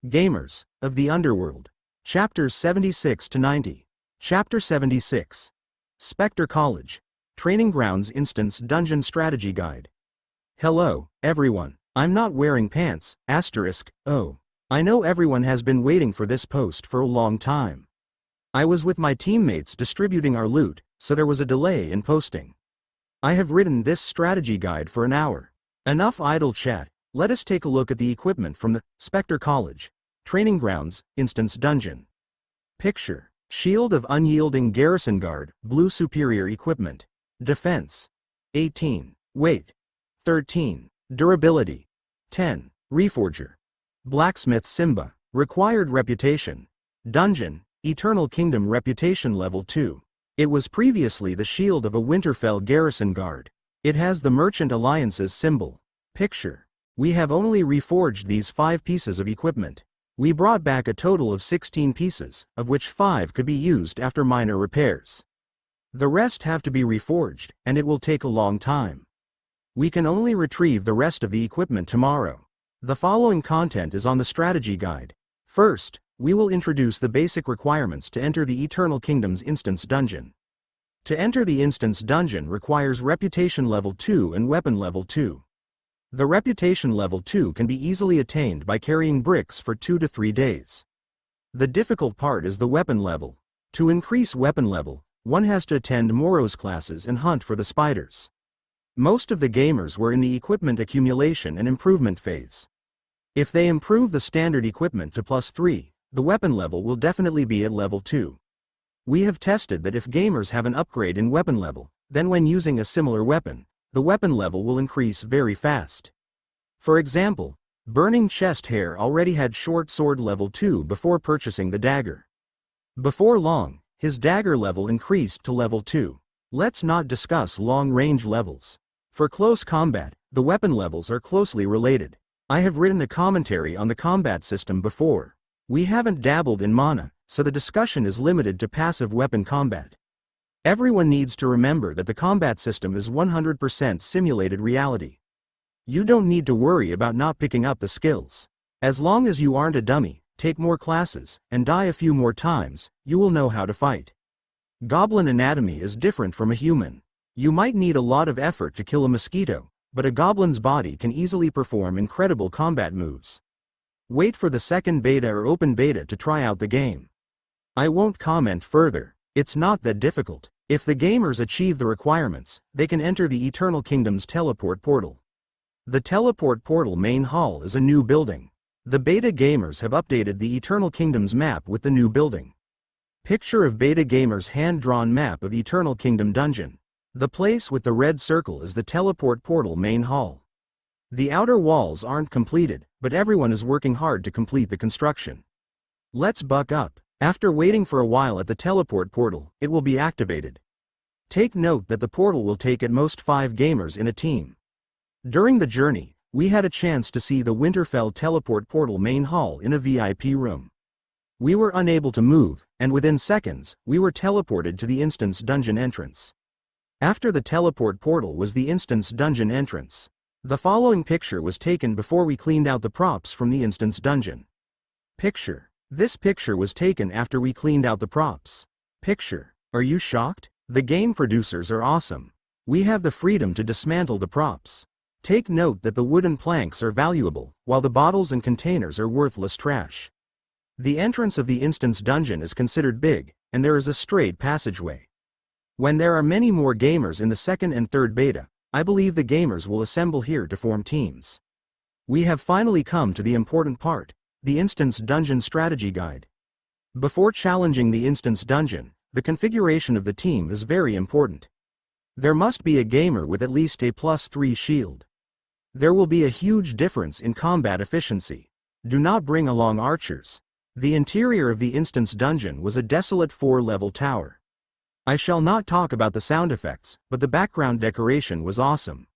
Gamers of the Underworld. Chapters 76 to 90. Chapter 76. Spectre College. Training Grounds Instance Dungeon Strategy Guide. Hello, everyone. I'm not wearing pants, asterisk, oh. I know everyone has been waiting for this post for a long time. I was with my teammates distributing our loot, so there was a delay in posting. I have written this strategy guide for an hour. Enough idle chat. Let us take a look at the equipment from the Spectre College. Training Grounds, Instance Dungeon. Picture. Shield of Unyielding Garrison Guard, Blue Superior Equipment. Defense. 18. Weight. 13. Durability. 10. Reforger. Blacksmith Simba. Required Reputation. Dungeon, Eternal Kingdom Reputation Level 2. It was previously the shield of a Winterfell Garrison Guard. It has the Merchant Alliance's symbol. Picture. We have only reforged these 5 pieces of equipment. We brought back a total of 16 pieces, of which 5 could be used after minor repairs. The rest have to be reforged, and it will take a long time. We can only retrieve the rest of the equipment tomorrow. The following content is on the strategy guide. First, we will introduce the basic requirements to enter the Eternal Kingdom's Instance Dungeon. To enter the Instance Dungeon requires Reputation Level 2 and Weapon Level 2. The Reputation Level 2 can be easily attained by carrying bricks for 2 to 3 days. The difficult part is the weapon level. To increase weapon level, one has to attend Moros classes and hunt for the spiders. Most of the gamers were in the equipment accumulation and improvement phase. If they improve the standard equipment to +3, the weapon level will definitely be at level 2. We have tested that if gamers have an upgrade in weapon level, then when using a similar weapon, the weapon level will increase very fast. For example, Burning Chest Hair already had short sword level 2 before purchasing the dagger. Before long, his dagger level increased to level 2. Let's not discuss long-range levels. For close combat, the weapon levels are closely related. I have written a commentary on the combat system before. We haven't dabbled in mana, so the discussion is limited to passive weapon combat. Everyone needs to remember that the combat system is 100% simulated reality. You don't need to worry about not picking up the skills. As long as you aren't a dummy, take more classes, and die a few more times, you will know how to fight. Goblin anatomy is different from a human. You might need a lot of effort to kill a mosquito, but a goblin's body can easily perform incredible combat moves. Wait for the second beta or open beta to try out the game. I won't comment further. It's not that difficult. If the gamers achieve the requirements, they can enter the Eternal Kingdom's teleport portal. The teleport portal main hall is a new building. The beta gamers have updated the Eternal Kingdom's map with the new building. Picture of beta gamers' hand-drawn map of Eternal Kingdom Dungeon. The place with the red circle is the teleport portal main hall. The outer walls aren't completed, but everyone is working hard to complete the construction. Let's buck up. After waiting for a while at the teleport portal, it will be activated. Take note that the portal will take at most 5 gamers in a team. During the journey, we had a chance to see the Winterfell teleport portal main hall in a VIP room. We were unable to move, and within seconds, we were teleported to the Instance Dungeon entrance. After the teleport portal was the Instance Dungeon entrance. The following picture was taken before we cleaned out the props from the Instance Dungeon. Picture. This picture was taken after we cleaned out the props. Picture. Are you shocked? The game producers are awesome. We have the freedom to dismantle the props. Take note that the wooden planks are valuable, while the bottles and containers are worthless trash. The entrance of the Instance Dungeon is considered big, and there is a straight passageway. When there are many more gamers in the second and third beta, I believe the gamers will assemble here to form teams. We have finally come to the important part. The Instance Dungeon Strategy Guide. Before challenging the Instance Dungeon, the configuration of the team is very important. There must be a gamer with at least a +3 shield. There will be a huge difference in combat efficiency. Do not bring along archers. The interior of the Instance Dungeon was a desolate 4-level tower. I shall not talk about the sound effects, but the background decoration was awesome.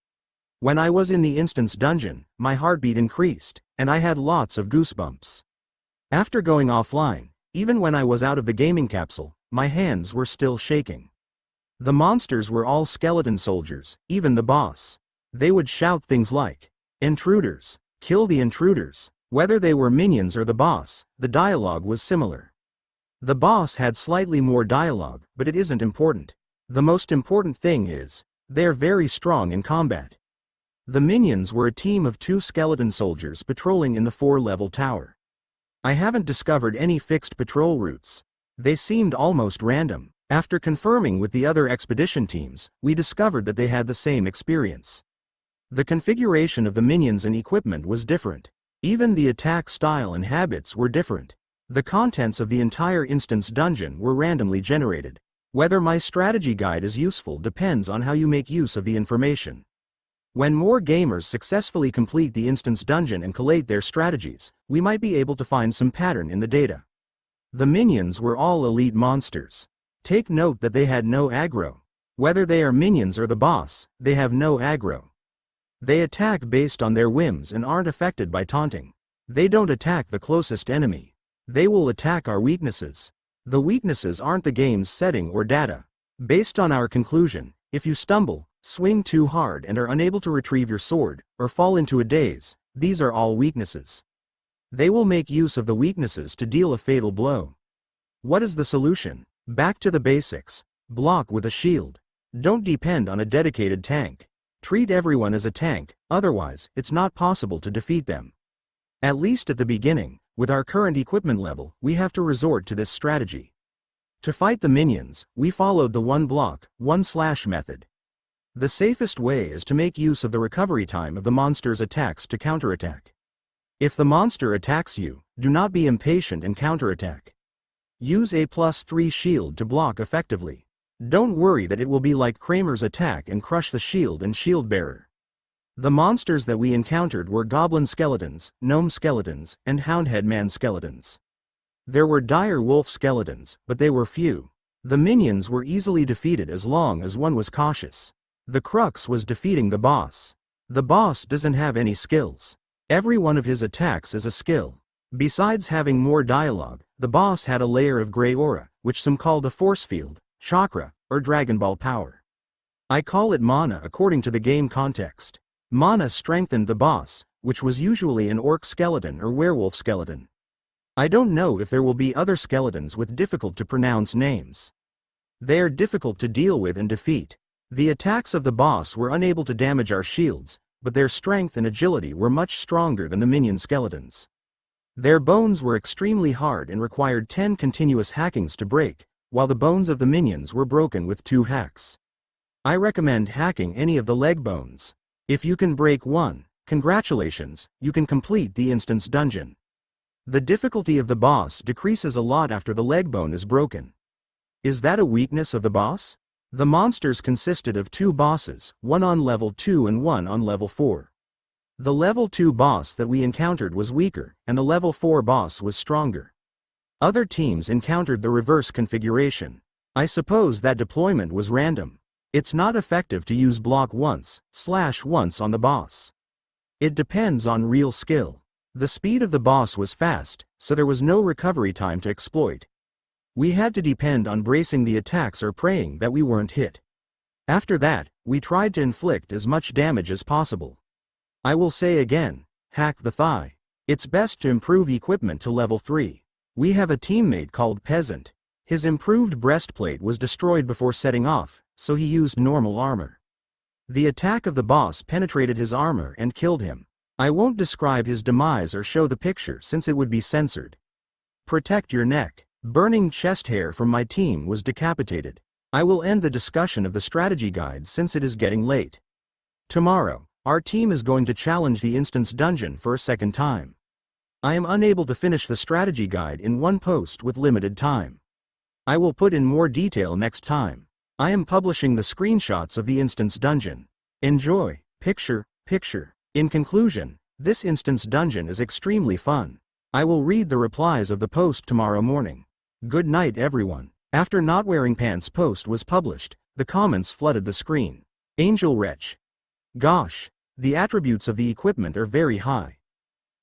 When I was in the Instance Dungeon, my heartbeat increased, and I had lots of goosebumps. After going offline, even when I was out of the gaming capsule, my hands were still shaking. The monsters were all skeleton soldiers, even the boss. They would shout things like, "Intruders! Kill the intruders! Whether they were minions or the boss, the dialogue was similar. The boss had slightly more dialogue, but it isn't important. The most important thing is, they're very strong in combat. The minions were a team of 2 skeleton soldiers patrolling in the 4-level tower. I haven't discovered any fixed patrol routes. They seemed almost random. After confirming with the other expedition teams, we discovered that they had the same experience. The configuration of the minions and equipment was different. Even the attack style and habits were different. The contents of the entire instance dungeon were randomly generated. Whether my strategy guide is useful depends on how you make use of the information. When more gamers successfully complete the instance dungeon and collate their strategies, we might be able to find some pattern in the data. The minions were all elite monsters. Take note that they had no aggro. Whether they are minions or the boss, they have no aggro. They attack based on their whims and aren't affected by taunting. They don't attack the closest enemy. They will attack our weaknesses. The weaknesses aren't the game's setting or data. Based on our conclusion, if you stumble, swing too hard and are unable to retrieve your sword, or fall into a daze, these are all weaknesses. They will make use of the weaknesses to deal a fatal blow. What is the solution? Back to the basics. Block with a shield. Don't depend on a dedicated tank. Treat everyone as a tank, otherwise, it's not possible to defeat them. At least at the beginning, with our current equipment level, we have to resort to this strategy. To fight the minions, we followed the 1 block, 1 slash method. The safest way is to make use of the recovery time of the monster's attacks to counterattack. If the monster attacks you, do not be impatient and counterattack. Use a +3 shield to block effectively. Don't worry that it will be like Kramer's attack and crush the shield and shield bearer. The monsters that we encountered were goblin skeletons, gnome skeletons, and houndhead man skeletons. There were dire wolf skeletons, but they were few. The minions were easily defeated as long as one was cautious. The crux was defeating the boss. The boss doesn't have any skills. Every one of his attacks is a skill. Besides having more dialogue, the boss had a layer of gray aura, which some called a force field, chakra, or Dragon Ball power. I call it mana according to the game context. Mana strengthened the boss, which was usually an orc skeleton or werewolf skeleton. I don't know if there will be other skeletons with difficult to pronounce names. They are difficult to deal with and defeat. The attacks of the boss were unable to damage our shields, but their strength and agility were much stronger than the minion skeletons. Their bones were extremely hard and required 10 continuous hackings to break, while the bones of the minions were broken with 2 hacks. I recommend hacking any of the leg bones. If you can break one, congratulations, you can complete the instance dungeon. The difficulty of the boss decreases a lot after the leg bone is broken. Is that a weakness of the boss? The monsters consisted of 2 bosses, one on level 2 and one on level 4. The level 2 boss that we encountered was weaker, and the level 4 boss was stronger. Other teams encountered the reverse configuration. I suppose that deployment was random. It's not effective to use block once on the boss. It depends on real skill. The speed of the boss was fast, so there was no recovery time to exploit. We had to depend on bracing the attacks or praying that we weren't hit. After that, we tried to inflict as much damage as possible. I will say again, hack the thigh. It's best to improve equipment to level 3. We have a teammate called Peasant. His improved breastplate was destroyed before setting off, so he used normal armor. The attack of the boss penetrated his armor and killed him. I won't describe his demise or show the picture since it would be censored. Protect your neck. Burning chest hair from my team was decapitated. I will end the discussion of the strategy guide since it is getting late. Tomorrow, our team is going to challenge the instance dungeon for a second time. I am unable to finish the strategy guide in one post with limited time. I will put in more detail next time. I am publishing the screenshots of the instance dungeon. Enjoy. Picture. In conclusion, this instance dungeon is extremely fun. I will read the replies of the post tomorrow morning. Good night everyone. After Not Wearing Pants post was published, the comments flooded the screen. Angel Wretch. Gosh. The attributes of the equipment are very high.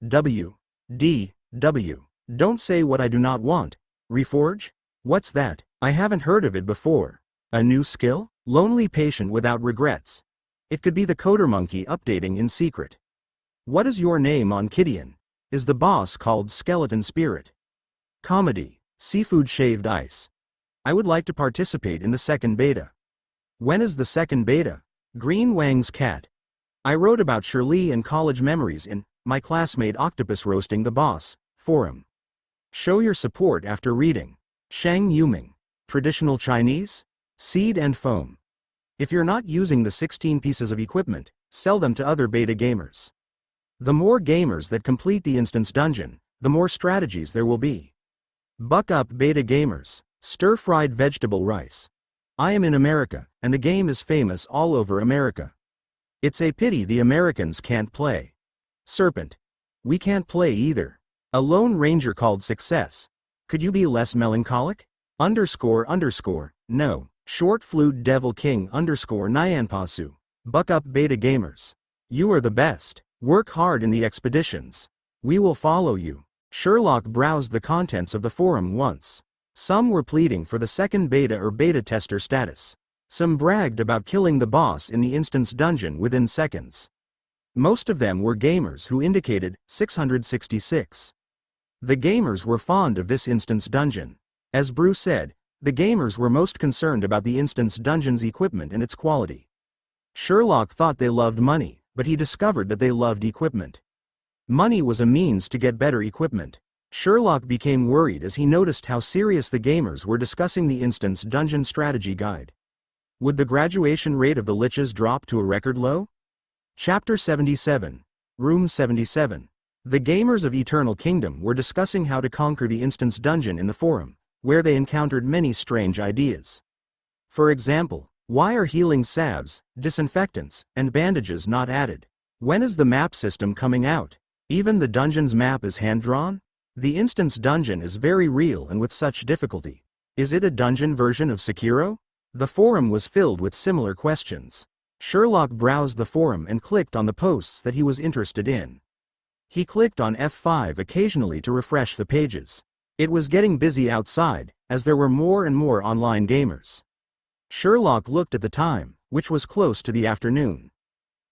W. Don't say what I do not want. Reforge? What's that? I haven't heard of it before. A new skill? Lonely patient without regrets. It could be the coder monkey updating in secret. What is your name on Kidian? Is the boss called Skeleton Spirit? Comedy. Seafood shaved ice. I would like to participate in the second beta. When is the second beta? Green Wang's cat. I wrote about Shirley and college memories in My Classmate Octopus Roasting the Boss forum. Show your support after reading. Shang Yuming. Traditional Chinese? Seed and foam. If you're not using the 16 pieces of equipment, sell them to other beta gamers. The more gamers that complete the instance dungeon, the more strategies there will be. Buck up beta gamers. Stir-fried vegetable rice. I am in America, and the game is famous all over America. It's a pity the Americans can't play. Serpent. We can't play either. A Lone Ranger called Success. Could you be less melancholic? __, no. Short Flute Devil King _ Nyanpasu. Buck up beta gamers. You are the best. Work hard in the expeditions. We will follow you. Sherlock browsed the contents of the forum once. Some were pleading for the second beta or beta tester status. Some bragged about killing the boss in the instance dungeon within seconds. Most of them were gamers who indicated 666. The gamers were fond of this instance dungeon. As Bruce said, the gamers were most concerned about the instance dungeon's equipment and its quality. Sherlock thought they loved money, but he discovered that they loved equipment. Money was a means to get better equipment. Sherlock became worried as he noticed how serious the gamers were discussing the instance dungeon strategy guide. Would the graduation rate of the liches drop to a record low? Chapter 77. Room 77. The gamers of Eternal Kingdom were discussing how to conquer the instance dungeon in the forum, where they encountered many strange ideas. For example, why are healing salves, disinfectants, and bandages not added? When is the map system coming out? Even the dungeon's map is hand-drawn? The instance dungeon is very real and with such difficulty. Is it a dungeon version of Sekiro? The forum was filled with similar questions. Sherlock browsed the forum and clicked on the posts that he was interested in. He clicked on F5 occasionally to refresh the pages. It was getting busy outside, as there were more and more online gamers. Sherlock looked at the time, which was close to the afternoon.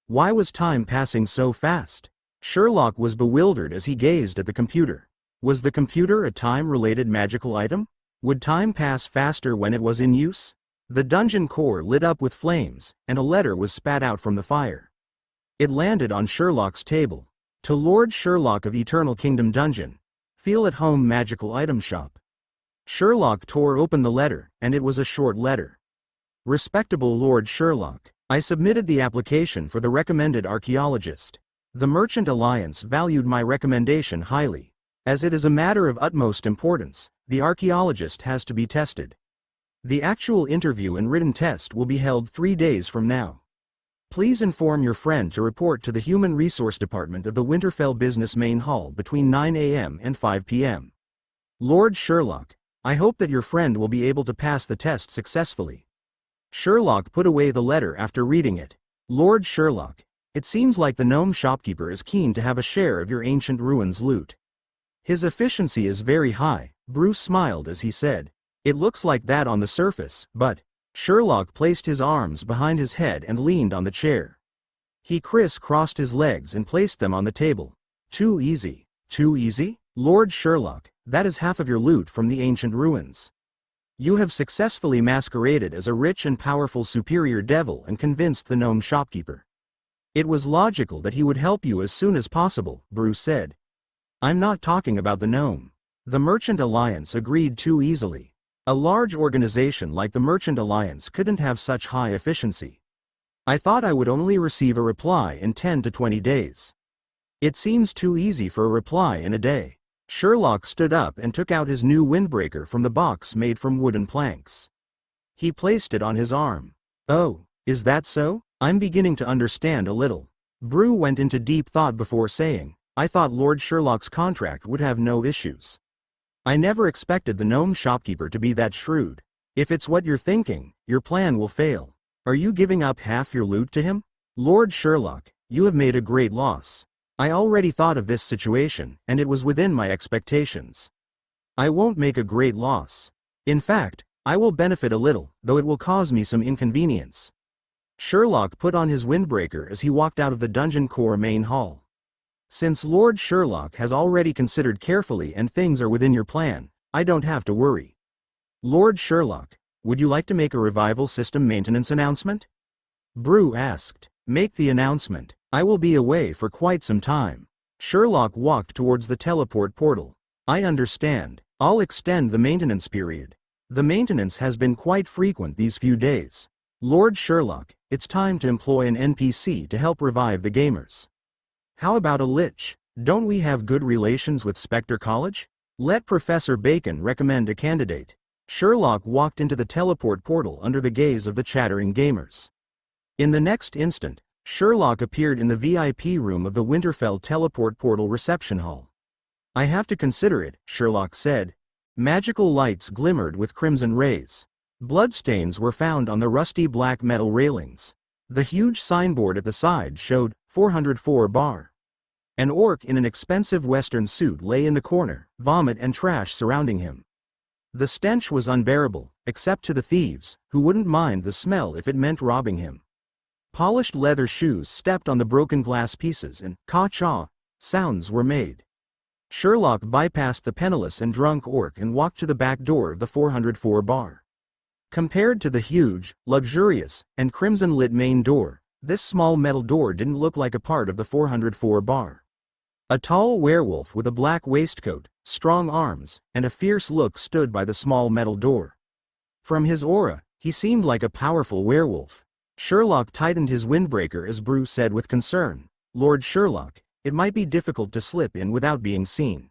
Why was time passing so fast? Sherlock was bewildered as he gazed at the computer. Was the computer a time-related magical item? Would time pass faster when it was in use? The dungeon core lit up with flames, and a letter was spat out from the fire. It landed on Sherlock's table. To Lord Sherlock of Eternal Kingdom Dungeon. Feel at home magical item shop. Sherlock tore open the letter, and it was a short letter. Respectable Lord Sherlock, I submitted the application for the recommended archaeologist. The Merchant Alliance valued my recommendation highly. As it is a matter of utmost importance, the archaeologist has to be tested. The actual interview and written test will be held 3 days from now. Please inform your friend to report to the Human Resource Department of the Winterfell Business Main Hall between 9 a.m. and 5 p.m. Lord Sherlock, I hope that your friend will be able to pass the test successfully. Sherlock put away the letter after reading it. Lord Sherlock, it seems like the gnome shopkeeper is keen to have a share of your ancient ruins loot. His efficiency is very high, Bruce smiled as he said. It looks like that on the surface, but... Sherlock placed his arms behind his head and leaned on the chair. He criss-crossed his legs and placed them on the table. Too easy. Too easy? Lord Sherlock, that is half of your loot from the ancient ruins. You have successfully masqueraded as a rich and powerful superior devil and convinced the gnome shopkeeper. It was logical that he would help you as soon as possible, Bruce said. I'm not talking about the gnome. The Merchant Alliance agreed too easily. A large organization like the Merchant Alliance couldn't have such high efficiency. I thought I would only receive a reply in 10 to 20 days. It seems too easy for a reply in a day. Sherlock stood up and took out his new windbreaker from the box made from wooden planks. He placed it on his arm. Oh, is that so? I'm beginning to understand a little. Brew went into deep thought before saying, I thought Lord Sherlock's contract would have no issues. I never expected the gnome shopkeeper to be that shrewd. If it's what you're thinking, your plan will fail. Are you giving up half your loot to him? Lord Sherlock, you have made a great loss. I already thought of this situation, and it was within my expectations. I won't make a great loss. In fact, I will benefit a little, though it will cause me some inconvenience. Sherlock put on his windbreaker as he walked out of the dungeon core main hall. Since Lord Sherlock has already considered carefully and things are within your plan, I don't have to worry. Lord Sherlock, would you like to make a revival system maintenance announcement? Brew asked. Make the announcement. I will be away for quite some time. Sherlock walked towards the teleport portal. I understand. I'll extend the maintenance period. The maintenance has been quite frequent these few days. Lord Sherlock, it's time to employ an NPC to help revive the gamers. How about a lich? Don't we have good relations with Spectre College? Let Professor Bacon recommend a candidate. Sherlock walked into the teleport portal under the gaze of the chattering gamers. In the next instant, Sherlock appeared in the VIP room of the Winterfell teleport portal reception hall. I have to consider it, Sherlock said. Magical lights glimmered with crimson rays. Bloodstains were found on the rusty black metal railings. The huge signboard at the side showed 404 bar. An orc in an expensive western suit lay in the corner, vomit and trash surrounding him. The stench was unbearable, except to the thieves, who wouldn't mind the smell if it meant robbing him. Polished leather shoes stepped on the broken glass pieces and caw-caw sounds were made. Sherlock bypassed the penniless and drunk orc and walked to the back door of the 404 bar. Compared to the huge, luxurious, and crimson-lit main door, this small metal door didn't look like a part of the 404 bar. A tall werewolf with a black waistcoat, strong arms, and a fierce look stood by the small metal door. From his aura, he seemed like a powerful werewolf. Sherlock tightened his windbreaker as Brew said with concern, Lord Sherlock, it might be difficult to slip in without being seen.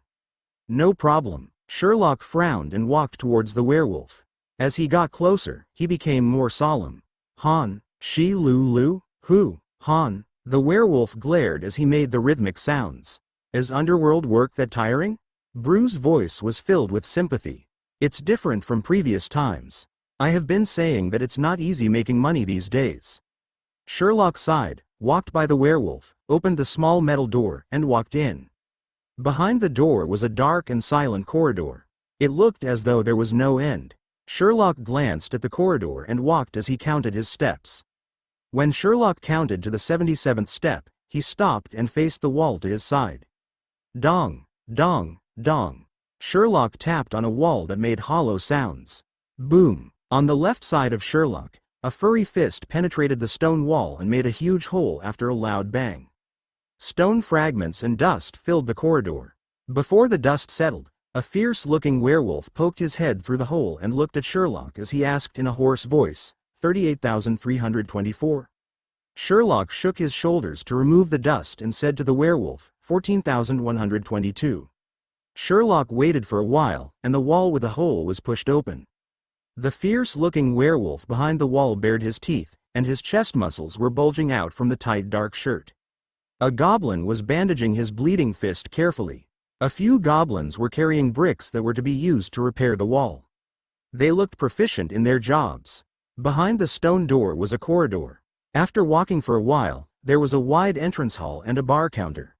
No problem. Sherlock frowned and walked towards the werewolf. As he got closer, he became more solemn. Han, Shi Lu Lu, who, Han, the werewolf glared as he made the rhythmic sounds. Is Underworld work that tiring? Brew's voice was filled with sympathy. It's different from previous times. I have been saying that it's not easy making money these days. Sherlock sighed, walked by the werewolf, opened the small metal door, and walked in. Behind the door was a dark and silent corridor. It looked as though there was no end. Sherlock glanced at the corridor and walked as he counted his steps. When Sherlock counted to the 77th step, he stopped and faced the wall to his side. Dong, dong, dong. Sherlock tapped on a wall that made hollow sounds. Boom. On the left side of Sherlock, a furry fist penetrated the stone wall and made a huge hole after a loud bang. Stone fragments and dust filled the corridor. Before the dust settled, a fierce-looking werewolf poked his head through the hole and looked at Sherlock as he asked in a hoarse voice, 38,324. Sherlock shook his shoulders to remove the dust and said to the werewolf, 14,122. Sherlock waited for a while, and the wall with the hole was pushed open. The fierce-looking werewolf behind the wall bared his teeth, and his chest muscles were bulging out from the tight dark shirt. A goblin was bandaging his bleeding fist carefully. A few goblins were carrying bricks that were to be used to repair the wall. They looked proficient in their jobs. Behind the stone door was a corridor. After walking for a while, there was a wide entrance hall and a bar counter.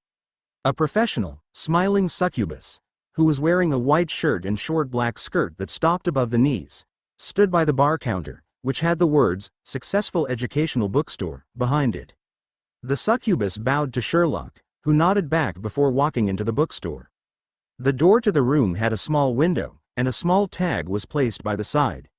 A professional, smiling succubus, who was wearing a white shirt and short black skirt that stopped above the knees, stood by the bar counter, which had the words, Successful Educational Bookstore, behind it. The succubus bowed to Sherlock, who nodded back before walking into the bookstore. The door to the room had a small window, and a small tag was placed by the side.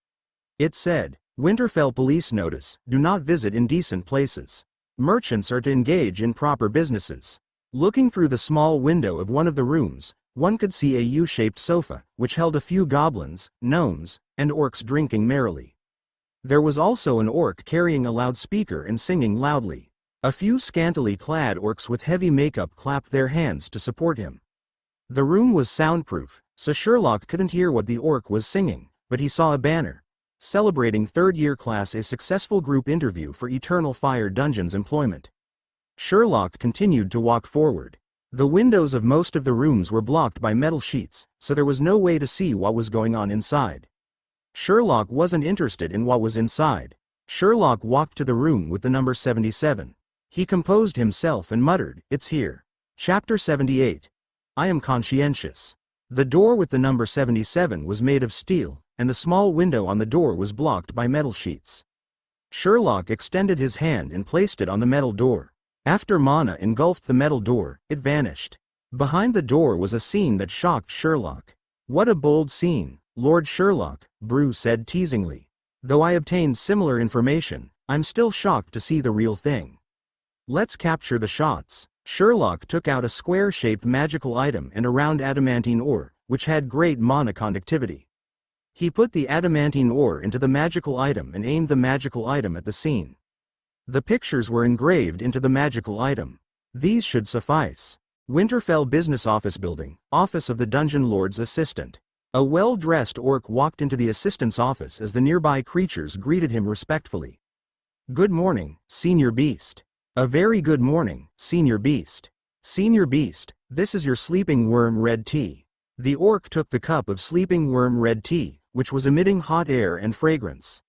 It said, Winterfell Police Notice, do not visit indecent places. Merchants are to engage in proper businesses. Looking through the small window of one of the rooms, one could see a U-shaped sofa, which held a few goblins, gnomes, and orcs drinking merrily. There was also an orc carrying a loudspeaker and singing loudly. A few scantily clad orcs with heavy makeup clapped their hands to support him. The room was soundproof, so Sherlock couldn't hear what the orc was singing, but he saw a banner, celebrating third-year class a successful group interview for Eternal Fire Dungeons employment. Sherlock continued to walk forward. The windows of most of the rooms were blocked by metal sheets, so there was no way to see what was going on inside. Sherlock wasn't interested in what was inside. Sherlock walked to the room with the number 77. He composed himself and muttered, It's here. Chapter 78. I am conscientious. The door with the number 77 was made of steel, and the small window on the door was blocked by metal sheets. Sherlock extended his hand and placed it on the metal door. After mana engulfed the metal door, it vanished. Behind the door was a scene that shocked Sherlock. "What a bold scene, Lord Sherlock," Brew said teasingly. "Though I obtained similar information, I'm still shocked to see the real thing." "Let's capture the shots." Sherlock took out a square-shaped magical item and a round adamantine ore, which had great mana conductivity. He put the adamantine ore into the magical item and aimed the magical item at the scene. The pictures were engraved into the magical item. These should suffice. Winterfell Business Office Building, Office of the Dungeon Lord's Assistant. A well-dressed orc walked into the assistant's office as the nearby creatures greeted him respectfully. "Good morning, Senior Beast." "A very good morning, Senior Beast." "Senior Beast, this is your sleeping worm red tea." The orc took the cup of sleeping worm red tea, which was emitting hot air and fragrance.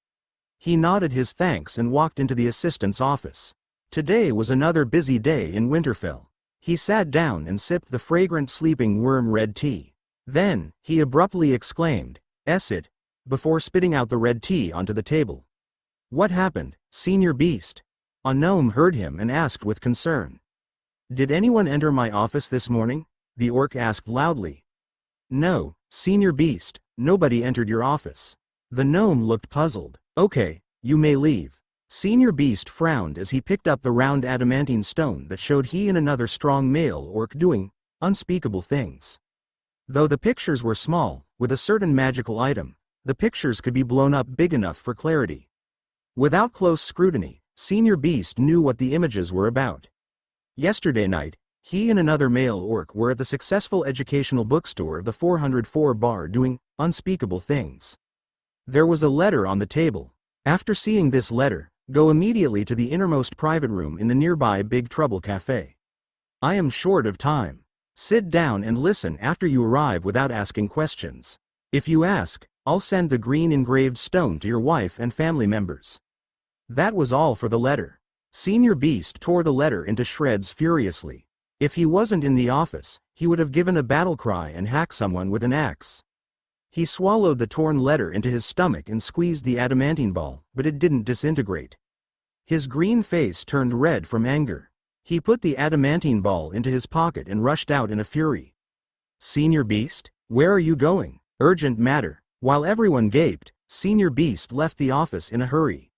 He nodded his thanks and walked into the assistant's office. Today was another busy day in Winterfell. He sat down and sipped the fragrant sleeping worm red tea. Then, he abruptly exclaimed, "It," before spitting out the red tea onto the table. "What happened, Senior Beast?" A gnome heard him and asked with concern. "Did anyone enter my office this morning?" the orc asked loudly. "No, Senior Beast, nobody entered your office." The gnome looked puzzled. "Okay, you may leave." Senior Beast frowned as he picked up the round adamantine stone that showed he and another strong male orc doing unspeakable things. Though the pictures were small, with a certain magical item, the pictures could be blown up big enough for clarity. Without close scrutiny, Senior Beast knew what the images were about. Yesterday night, he and another male orc were at the successful educational bookstore of the 404 bar doing unspeakable things. There was a letter on the table. After seeing this letter, go immediately to the innermost private room in the nearby Big Trouble Cafe. I am short of time. Sit down and listen after you arrive without asking questions. If you ask, I'll send the green engraved stone to your wife and family members. That was all for the letter. Senior Beast tore the letter into shreds furiously. If he wasn't in the office, he would have given a battle cry and hacked someone with an axe. He swallowed the torn letter into his stomach and squeezed the adamantine ball, but it didn't disintegrate. His green face turned red from anger. He put the adamantine ball into his pocket and rushed out in a fury. "Senior Beast, where are you going? Urgent matter." While everyone gaped, Senior Beast left the office in a hurry.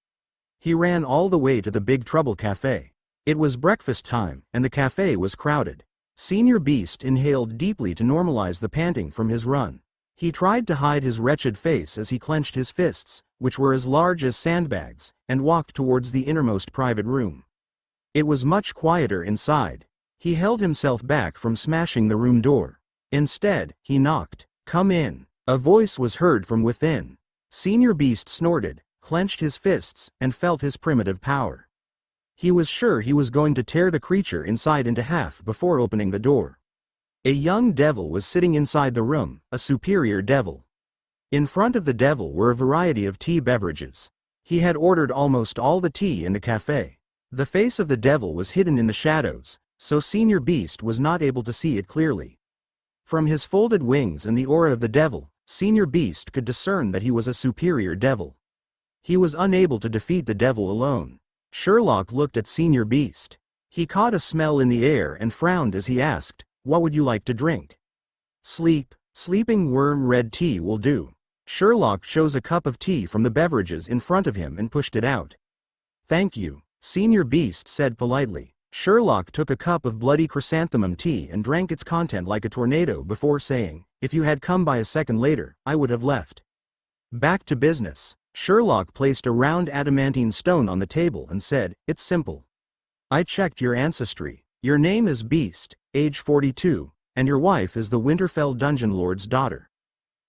He ran all the way to the Big Trouble Cafe. It was breakfast time, and the cafe was crowded. Senior Beast inhaled deeply to normalize the panting from his run. He tried to hide his wretched face as he clenched his fists, which were as large as sandbags, and walked towards the innermost private room. It was much quieter inside. He held himself back from smashing the room door. Instead, he knocked. "Come in." A voice was heard from within. Senior Beast snorted, clenched his fists, and felt his primitive power. He was sure he was going to tear the creature inside into half before opening the door. A young devil was sitting inside the room, a superior devil. In front of the devil were a variety of tea beverages. He had ordered almost all the tea in the cafe. The face of the devil was hidden in the shadows, so Senior Beast was not able to see it clearly. From his folded wings and the aura of the devil, Senior Beast could discern that he was a superior devil. He was unable to defeat the devil alone. Sherlock looked at Senior Beast. He caught a smell in the air and frowned as he asked, "What would you like to drink?" Sleeping worm red tea will do." Sherlock chose a cup of tea from the beverages in front of him and pushed it out. "Thank you," Senior Beast said politely. Sherlock took a cup of bloody chrysanthemum tea and drank its content like a tornado before saying, "If you had come by a second later, I would have left." Back to business. Sherlock placed a round adamantine stone on the table and said, "It's simple. I checked your ancestry. Your name is Beast, age 42, and your wife is the Winterfell Dungeon Lord's daughter.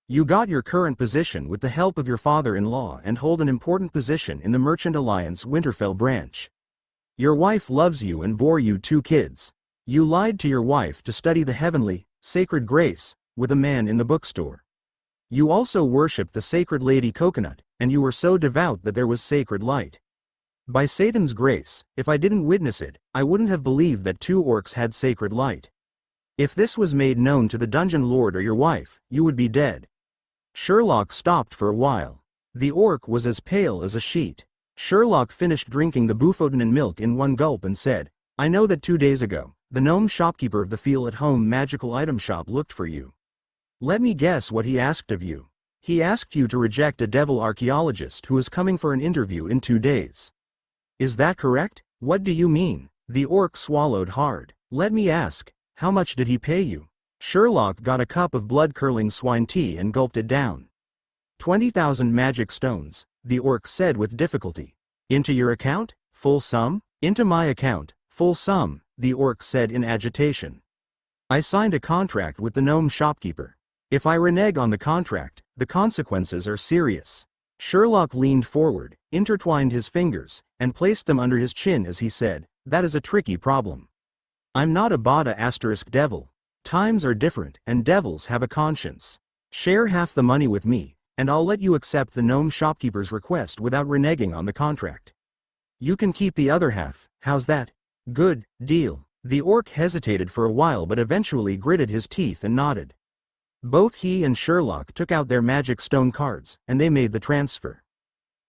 You got your current position with the help of your father-in-law and hold an important position in the Merchant Alliance Winterfell branch. Your wife loves you and bore you 2 kids. You lied to your wife to study the heavenly, sacred grace, with a man in the bookstore. You also worshipped the sacred Lady Coconut, and you were so devout that there was sacred light. By Satan's grace, if I didn't witness it, I wouldn't have believed that 2 orcs had sacred light. If this was made known to the Dungeon Lord or your wife, you would be dead." Sherlock stopped for a while. The orc was as pale as a sheet. Sherlock finished drinking the Bufotenin milk in one gulp and said, I know that 2 days ago, the gnome shopkeeper of the feel-at-home magical item shop looked for you. Let me guess what he asked of you. He asked you to reject a devil archaeologist who is coming for an interview in 2 days. Is that correct? What do you mean? The orc swallowed hard. Let me ask, how much did he pay you? Sherlock got a cup of blood-curdling swine tea and gulped it down. 20,000 magic stones, the orc said with difficulty. Into your account? Full sum? Into my account, full sum, the orc said in agitation. I signed a contract with the gnome shopkeeper. If I renege on the contract, the consequences are serious. Sherlock leaned forward, intertwined his fingers, and placed them under his chin as he said, that is a tricky problem. I'm not a bada asterisk devil. Times are different, and devils have a conscience. Share half the money with me, and I'll let you accept the gnome shopkeeper's request without reneging on the contract. You can keep the other half, how's that? Good deal. The orc hesitated for a while but eventually gritted his teeth and nodded. Both he and Sherlock took out their magic stone cards, and they made the transfer.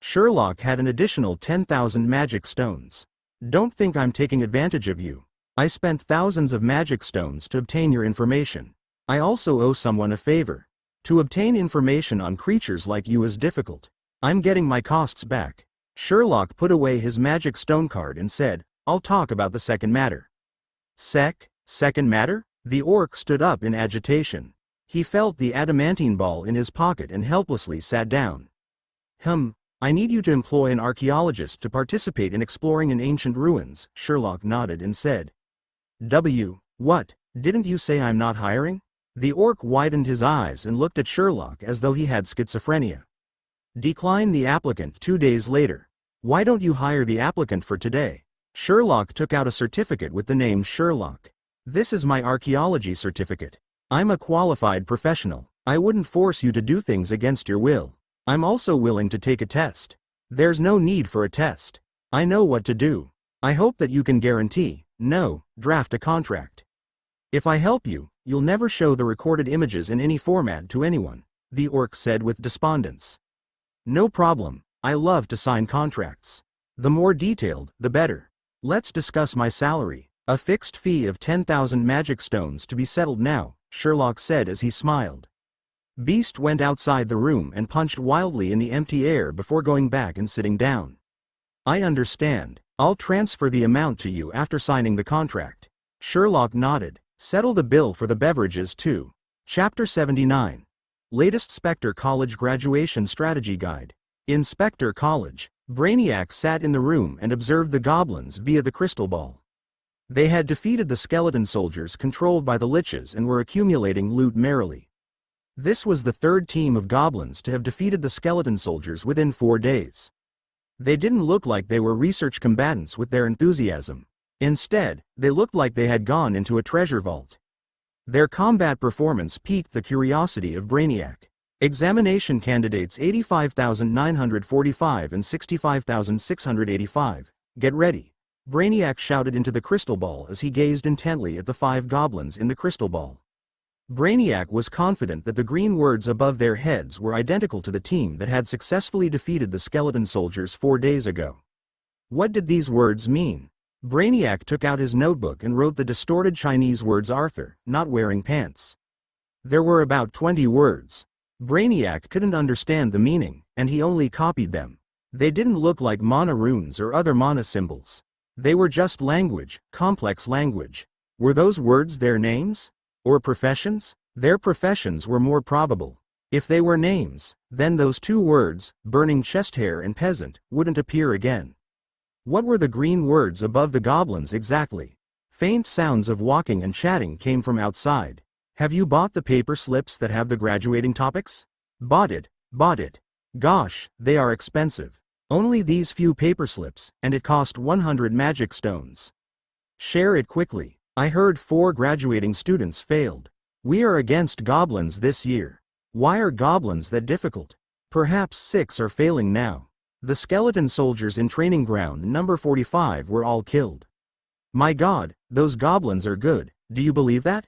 Sherlock had an additional 10,000 magic stones. Don't think I'm taking advantage of you. I spent thousands of magic stones to obtain your information. I also owe someone a favor. To obtain information on creatures like you is difficult. I'm getting my costs back. Sherlock put away his magic stone card and said, I'll talk about the second matter. Second matter? The orc stood up in agitation. He felt the adamantine ball in his pocket and helplessly sat down. I need you to employ an archaeologist to participate in exploring in ancient ruins, Sherlock nodded and said. What? Didn't you say I'm not hiring? The orc widened his eyes and looked at Sherlock as though he had schizophrenia. Decline the applicant 2 days later. Why don't you hire the applicant for today? Sherlock took out a certificate with the name Sherlock. This is my archaeology certificate. I'm a qualified professional. I wouldn't force you to do things against your will. I'm also willing to take a test. There's no need for a test. I know what to do. I hope that you can guarantee, draft a contract. If I help you, you'll never show the recorded images in any format to anyone, the orc said with despondence. No problem, I love to sign contracts. The more detailed, the better. Let's discuss my salary. A fixed fee of 10,000 magic stones to be settled now, Sherlock said as he smiled. Beast went outside the room and punched wildly in the empty air before going back and sitting down. I understand. I'll transfer the amount to you after signing the contract. Sherlock nodded. Settle the bill for the beverages too. Chapter 79. Latest Spectre College Graduation Strategy Guide. In Spectre College, Brainiac sat in the room and observed the goblins via the crystal ball. They had defeated the skeleton soldiers controlled by the liches and were accumulating loot merrily. This was the third team of goblins to have defeated the skeleton soldiers within 4 days. They didn't look like they were research combatants with their enthusiasm. Instead, they looked like they had gone into a treasure vault. Their combat performance piqued the curiosity of Brainiac. Examination candidates 85,945 and 65,685. Get ready. Brainiac shouted into the crystal ball as he gazed intently at the 5 goblins in the crystal ball. Brainiac was confident that the green words above their heads were identical to the team that had successfully defeated the skeleton soldiers 4 days ago. What did these words mean? Brainiac took out his notebook and wrote the distorted Chinese words Arthur, not wearing pants. There were about 20 words. Brainiac couldn't understand the meaning, and he only copied them. They didn't look like mana runes or other mana symbols. They were just language, complex language. Were those words their names? Or professions? Their professions were more probable. If they were names, then those 2 words, burning chest hair and peasant, wouldn't appear again. What were the green words above the goblins exactly? Faint sounds of walking and chatting came from outside. Have you bought the paper slips that have the graduating topics? Bought it. Gosh, they are expensive. Only these few paper slips, and it cost 100 magic stones. Share it quickly. I heard 4 graduating students failed. We are against goblins this year. Why are goblins that difficult? Perhaps 6 are failing now. The skeleton soldiers in training ground number 45 were all killed. My God, those goblins are good, do you believe that?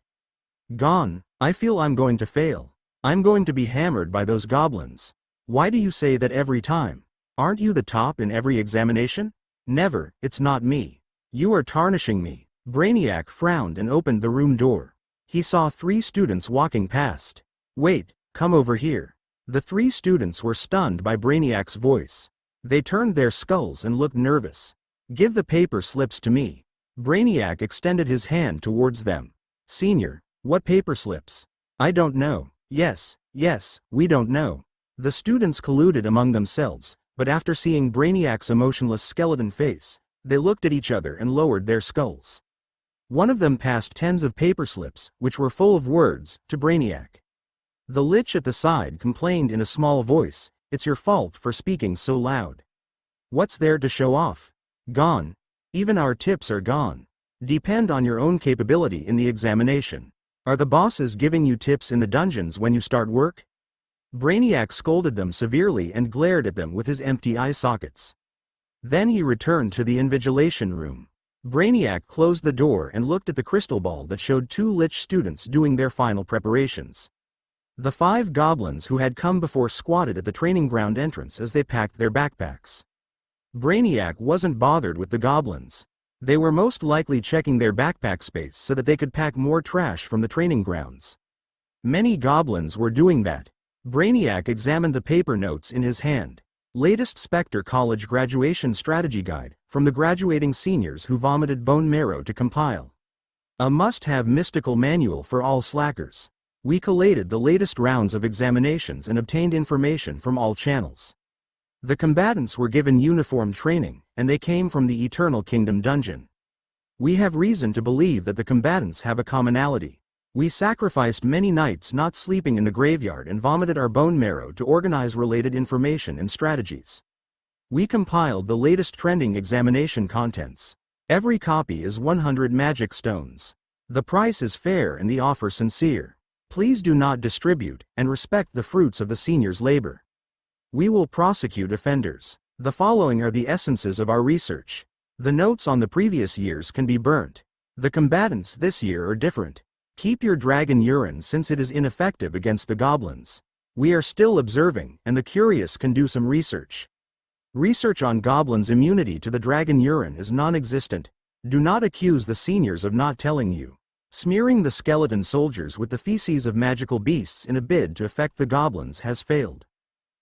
Gone. I feel I'm going to fail. I'm going to be hammered by those goblins. Why do you say that every time? Aren't you the top in every examination? Never, it's not me. You are tarnishing me. Brainiac frowned and opened the room door. He saw 3 students walking past. Wait, come over here. The 3 students were stunned by Brainiac's voice. They turned their skulls and looked nervous. Give the paper slips to me. Brainiac extended his hand towards them. Senior, what paper slips? I don't know. Yes, we don't know. The students colluded among themselves, but after seeing Brainiac's emotionless skeleton face, they looked at each other and lowered their skulls. One of them passed tens of paper slips, which were full of words, to Brainiac. The lich at the side complained in a small voice, "It's your fault for speaking so loud. What's there to show off? Gone. Even our tips are gone. Depend on your own capability in the examination. Are the bosses giving you tips in the dungeons when you start work?" Brainiac scolded them severely and glared at them with his empty eye sockets. Then he returned to the invigilation room. Brainiac closed the door and looked at the crystal ball that showed 2 lich students doing their final preparations. The 5 goblins who had come before squatted at the training ground entrance as they packed their backpacks. Brainiac wasn't bothered with the goblins. They were most likely checking their backpack space so that they could pack more trash from the training grounds. Many goblins were doing that. Brainiac examined the paper notes in his hand. Latest Spectre College Graduation Strategy Guide, from the graduating seniors who vomited bone marrow to compile. A must-have mystical manual for all slackers. We collated the latest rounds of examinations and obtained information from all channels. The combatants were given uniform training, and they came from the Eternal Kingdom dungeon. We have reason to believe that the combatants have a commonality. We sacrificed many nights not sleeping in the graveyard and vomited our bone marrow to organize related information and strategies. We compiled the latest trending examination contents. Every copy is 100 magic stones. The price is fair and the offer sincere. Please do not distribute, and respect the fruits of the seniors' labor. We will prosecute offenders. The following are the essences of our research. The notes on the previous years can be burnt. The combatants this year are different. Keep your dragon urine since it is ineffective against the goblins. We are still observing, and the curious can do some research. Research on goblins' immunity to the dragon urine is non-existent. Do not accuse the seniors of not telling you. Smearing the skeleton soldiers with the feces of magical beasts in a bid to affect the goblins has failed.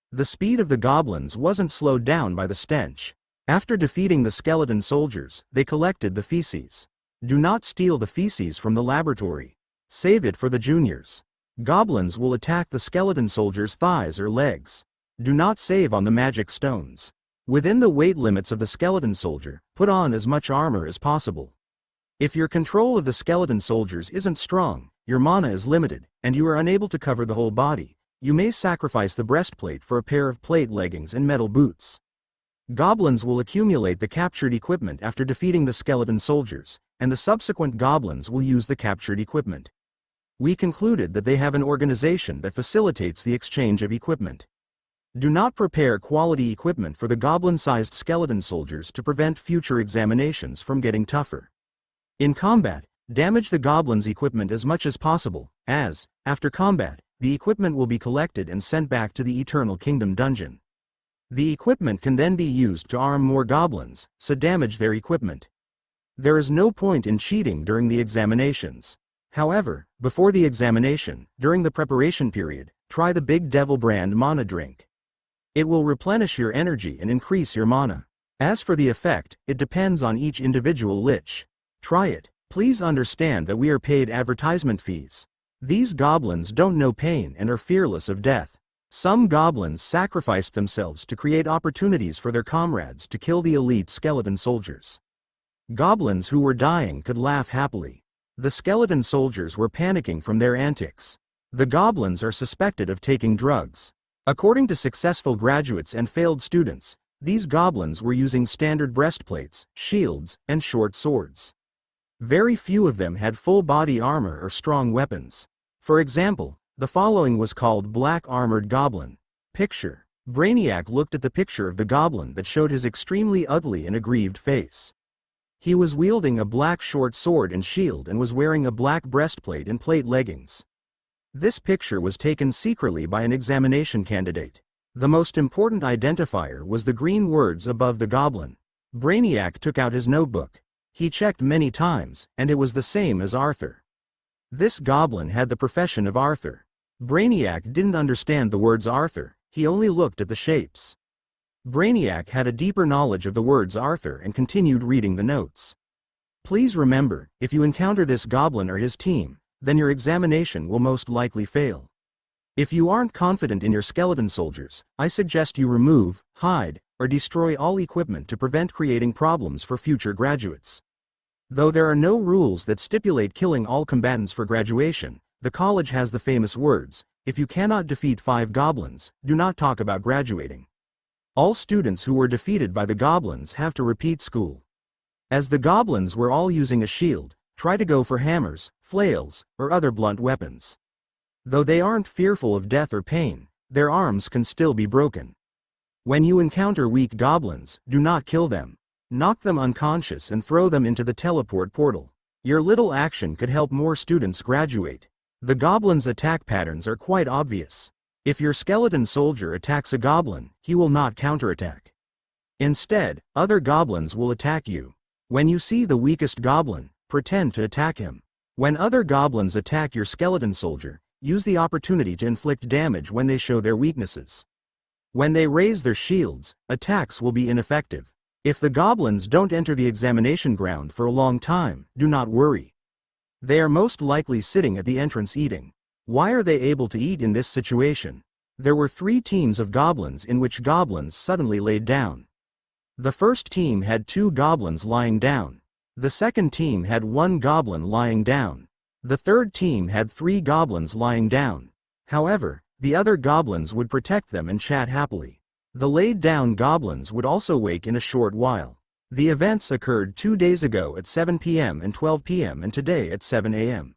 The speed of the goblins wasn't slowed down by the stench. After defeating the skeleton soldiers, they collected the feces. Do not steal the feces from the laboratory. Save it for the juniors. Goblins will attack the skeleton soldiers' thighs or legs. Do not save on the magic stones. Within the weight limits of the skeleton soldier, put on as much armor as possible. If your control of the skeleton soldiers isn't strong, your mana is limited, and you are unable to cover the whole body, you may sacrifice the breastplate for a pair of plate leggings and metal boots. Goblins will accumulate the captured equipment after defeating the skeleton soldiers, and the subsequent goblins will use the captured equipment. We concluded that they have an organization that facilitates the exchange of equipment. Do not prepare quality equipment for the goblin-sized skeleton soldiers to prevent future examinations from getting tougher. In combat, damage the goblins' equipment as much as possible, as, after combat, the equipment will be collected and sent back to the Eternal Kingdom dungeon. The equipment can then be used to arm more goblins, so damage their equipment. There is no point in cheating during the examinations. However, before the examination, during the preparation period, try the Big Devil brand mana drink. It will replenish your energy and increase your mana. As for the effect, it depends on each individual lich. Try it. Please understand that we are paid advertisement fees. These goblins don't know pain and are fearless of death. Some goblins sacrificed themselves to create opportunities for their comrades to kill the elite skeleton soldiers. Goblins who were dying could laugh happily. The skeleton soldiers were panicking from their antics. The goblins are suspected of taking drugs. According to successful graduates and failed students, these goblins were using standard breastplates, shields, and short swords. Very few of them had full body armor or strong weapons. For example, the following was called Black Armored Goblin. Picture. Brainiac looked at the picture of the goblin that showed his extremely ugly and aggrieved face. He was wielding a black short sword and shield and was wearing a black breastplate and plate leggings. This picture was taken secretly by an examination candidate. The most important identifier was the green words above the goblin. Brainiac took out his notebook. He checked many times, and it was the same as Arthur. This goblin had the profession of Arthur. Brainiac didn't understand the words Arthur, he only looked at the shapes. Brainiac had a deeper knowledge of the words Arthur and continued reading the notes. Please remember, if you encounter this goblin or his team, then your examination will most likely fail. If you aren't confident in your skeleton soldiers, I suggest you remove, hide, or destroy all equipment to prevent creating problems for future graduates. Though there are no rules that stipulate killing all combatants for graduation, the college has the famous words, "If you cannot defeat 5 goblins, do not talk about graduating." All students who were defeated by the goblins have to repeat school. As the goblins were all using a shield, try to go for hammers, flails, or other blunt weapons. Though they aren't fearful of death or pain, their arms can still be broken. When you encounter weak goblins, do not kill them. Knock them unconscious and throw them into the teleport portal. Your little action could help more students graduate. The goblins' attack patterns are quite obvious. If your skeleton soldier attacks a goblin, he will not counterattack. Instead, other goblins will attack you. When you see the weakest goblin, pretend to attack him. When other goblins attack your skeleton soldier, use the opportunity to inflict damage when they show their weaknesses. When they raise their shields, attacks will be ineffective. If the goblins don't enter the examination ground for a long time, do not worry. They are most likely sitting at the entrance eating. Why are they able to eat in this situation? There were 3 teams of goblins in which goblins suddenly laid down. The first team had 2 goblins lying down. The second team had 1 goblin lying down. The third team had 3 goblins lying down. However, the other goblins would protect them and chat happily. The laid-down goblins would also wake in a short while. The events occurred 2 days ago at 7 p.m. and 12 p.m. and today at 7 a.m.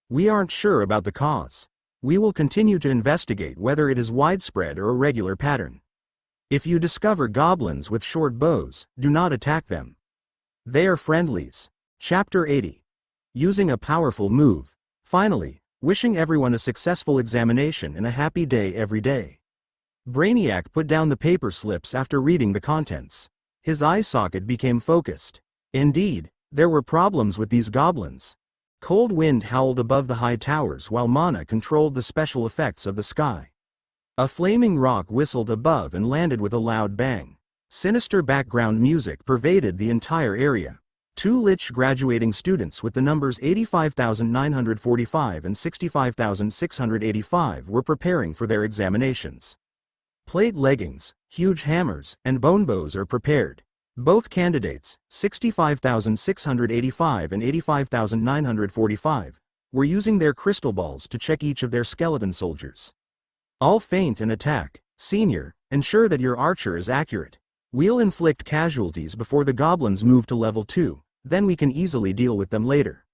We aren't sure about the cause. We will continue to investigate whether it is widespread or a regular pattern. If you discover goblins with short bows, do not attack them. They are friendlies. Chapter 80. Using a powerful move. Finally, wishing everyone a successful examination and a happy day every day. Brainiac put down the paper slips after reading the contents. His eye socket became focused. Indeed, there were problems with these goblins. Cold wind howled above the high towers while Mana controlled the special effects of the sky. A flaming rock whistled above and landed with a loud bang. Sinister background music pervaded the entire area. 2 lich graduating students with the numbers 85,945 and 65,685 were preparing for their examinations. Plate leggings, huge hammers, and bone bows are prepared. Both candidates, 65,685 and 85,945, were using their crystal balls to check each of their skeleton soldiers. All feint and attack. Senior, ensure that your archer is accurate. We'll inflict casualties before the goblins move to level 2, then we can easily deal with them later.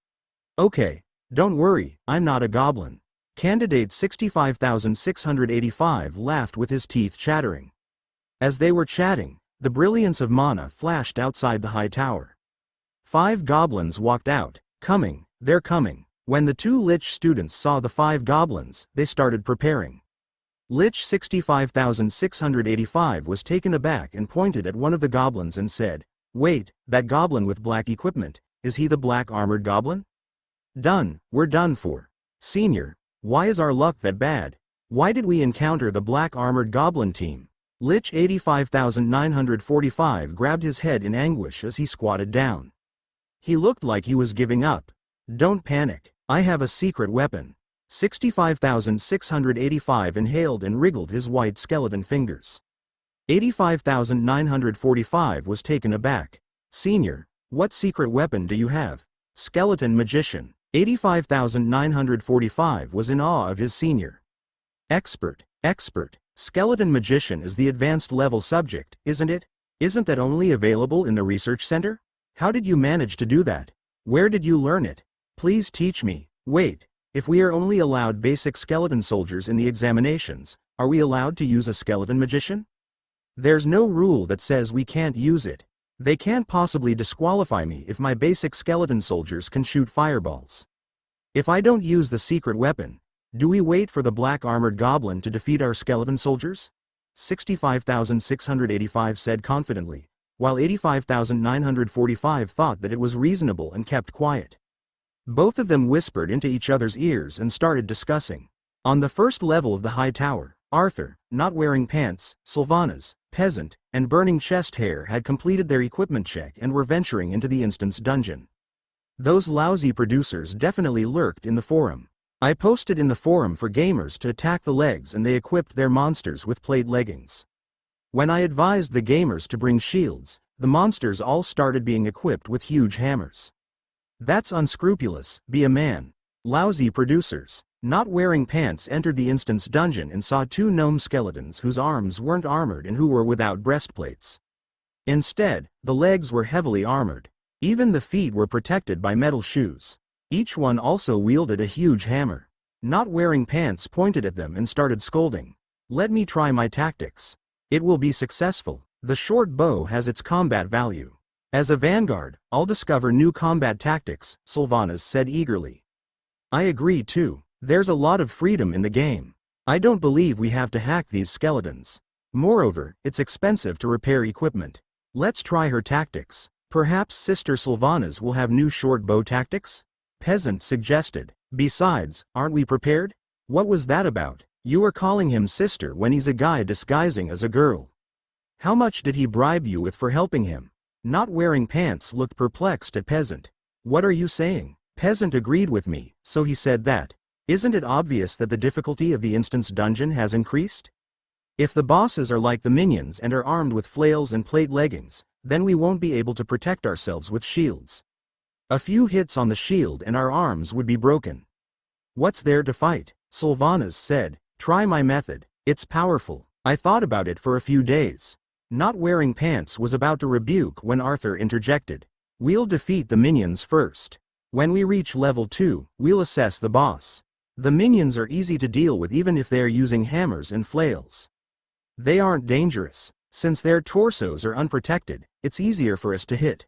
Okay, don't worry, I'm not a goblin. Candidate 65,685 laughed with his teeth chattering. As they were chatting, the brilliance of Mana flashed outside the high tower. 5 goblins walked out. Coming, they're coming. When the 2 lich students saw the 5 goblins, they started preparing. Lich 65,685 was taken aback and pointed at one of the goblins and said, "Wait, that goblin with black equipment, is he the black armored goblin?" Done, we're done for. Senior, why is our luck that bad? Why did we encounter the black armored goblin team? Lich 85,945 grabbed his head in anguish as he squatted down. He looked like he was giving up. Don't panic, I have a secret weapon. 65,685 inhaled and wriggled his white skeleton fingers. 85,945 was taken aback. Senior, what secret weapon do you have? Skeleton magician. 85,945 was in awe of his senior. Expert. Skeleton magician is the advanced level subject, isn't it? Isn't that only available in the research center? How did you manage to do that? Where did you learn it? Please teach me. Wait. If we are only allowed basic skeleton soldiers in the examinations, are we allowed to use a skeleton magician? There's no rule that says we can't use it. They can't possibly disqualify me if my basic skeleton soldiers can shoot fireballs. If I don't use the secret weapon, do we wait for the black armored goblin to defeat our skeleton soldiers? 65,685 said confidently. while 85,945 thought that it was reasonable and kept quiet. Both of them whispered into each other's ears and started discussing. On the first level of the high tower, Arthur, not wearing pants, Sylvanas, peasant, and burning chest hair had completed their equipment check and were venturing into the instance dungeon. Those lousy producers definitely lurked in the forum. I posted in the forum for gamers to attack the legs and they equipped their monsters with plate leggings. When I advised the gamers to bring shields, the monsters all started being equipped with huge hammers. That's unscrupulous, be a man. Lousy producers. Not wearing pants entered the instance dungeon and saw two gnome skeletons whose arms weren't armored and who were without breastplates. Instead, the legs were heavily armored. Even the feet were protected by metal shoes. Each one also wielded a huge hammer. Not wearing pants pointed at them and started scolding. Let me try my tactics. It will be successful. The short bow has its combat value. As a vanguard, I'll discover new combat tactics, Sylvanas said eagerly. I agree too. There's a lot of freedom in the game. I don't believe we have to hack these skeletons. Moreover, it's expensive to repair equipment. Let's try her tactics. Perhaps Sister Sylvanas will have new short bow tactics? Peasant suggested. Besides, aren't we prepared? What was that about? You were calling him sister when he's a guy disguising as a girl. How much did he bribe you with for helping him? Not wearing pants looked perplexed at Peasant. What are you saying? Peasant agreed with me, so he said that. Isn't it obvious that the difficulty of the instance dungeon has increased? If the bosses are like the minions and are armed with flails and plate leggings, then we won't be able to protect ourselves with shields. A few hits on the shield and our arms would be broken. What's there to fight? Sylvanas said. Try my method. It's powerful. I thought about it for a few days. Not wearing pants was about to rebuke when Arthur interjected. We'll defeat the minions first. When we reach level 2, we'll assess the boss. The minions are easy to deal with even if they're using hammers and flails. They aren't dangerous. Since their torsos are unprotected, it's easier for us to hit.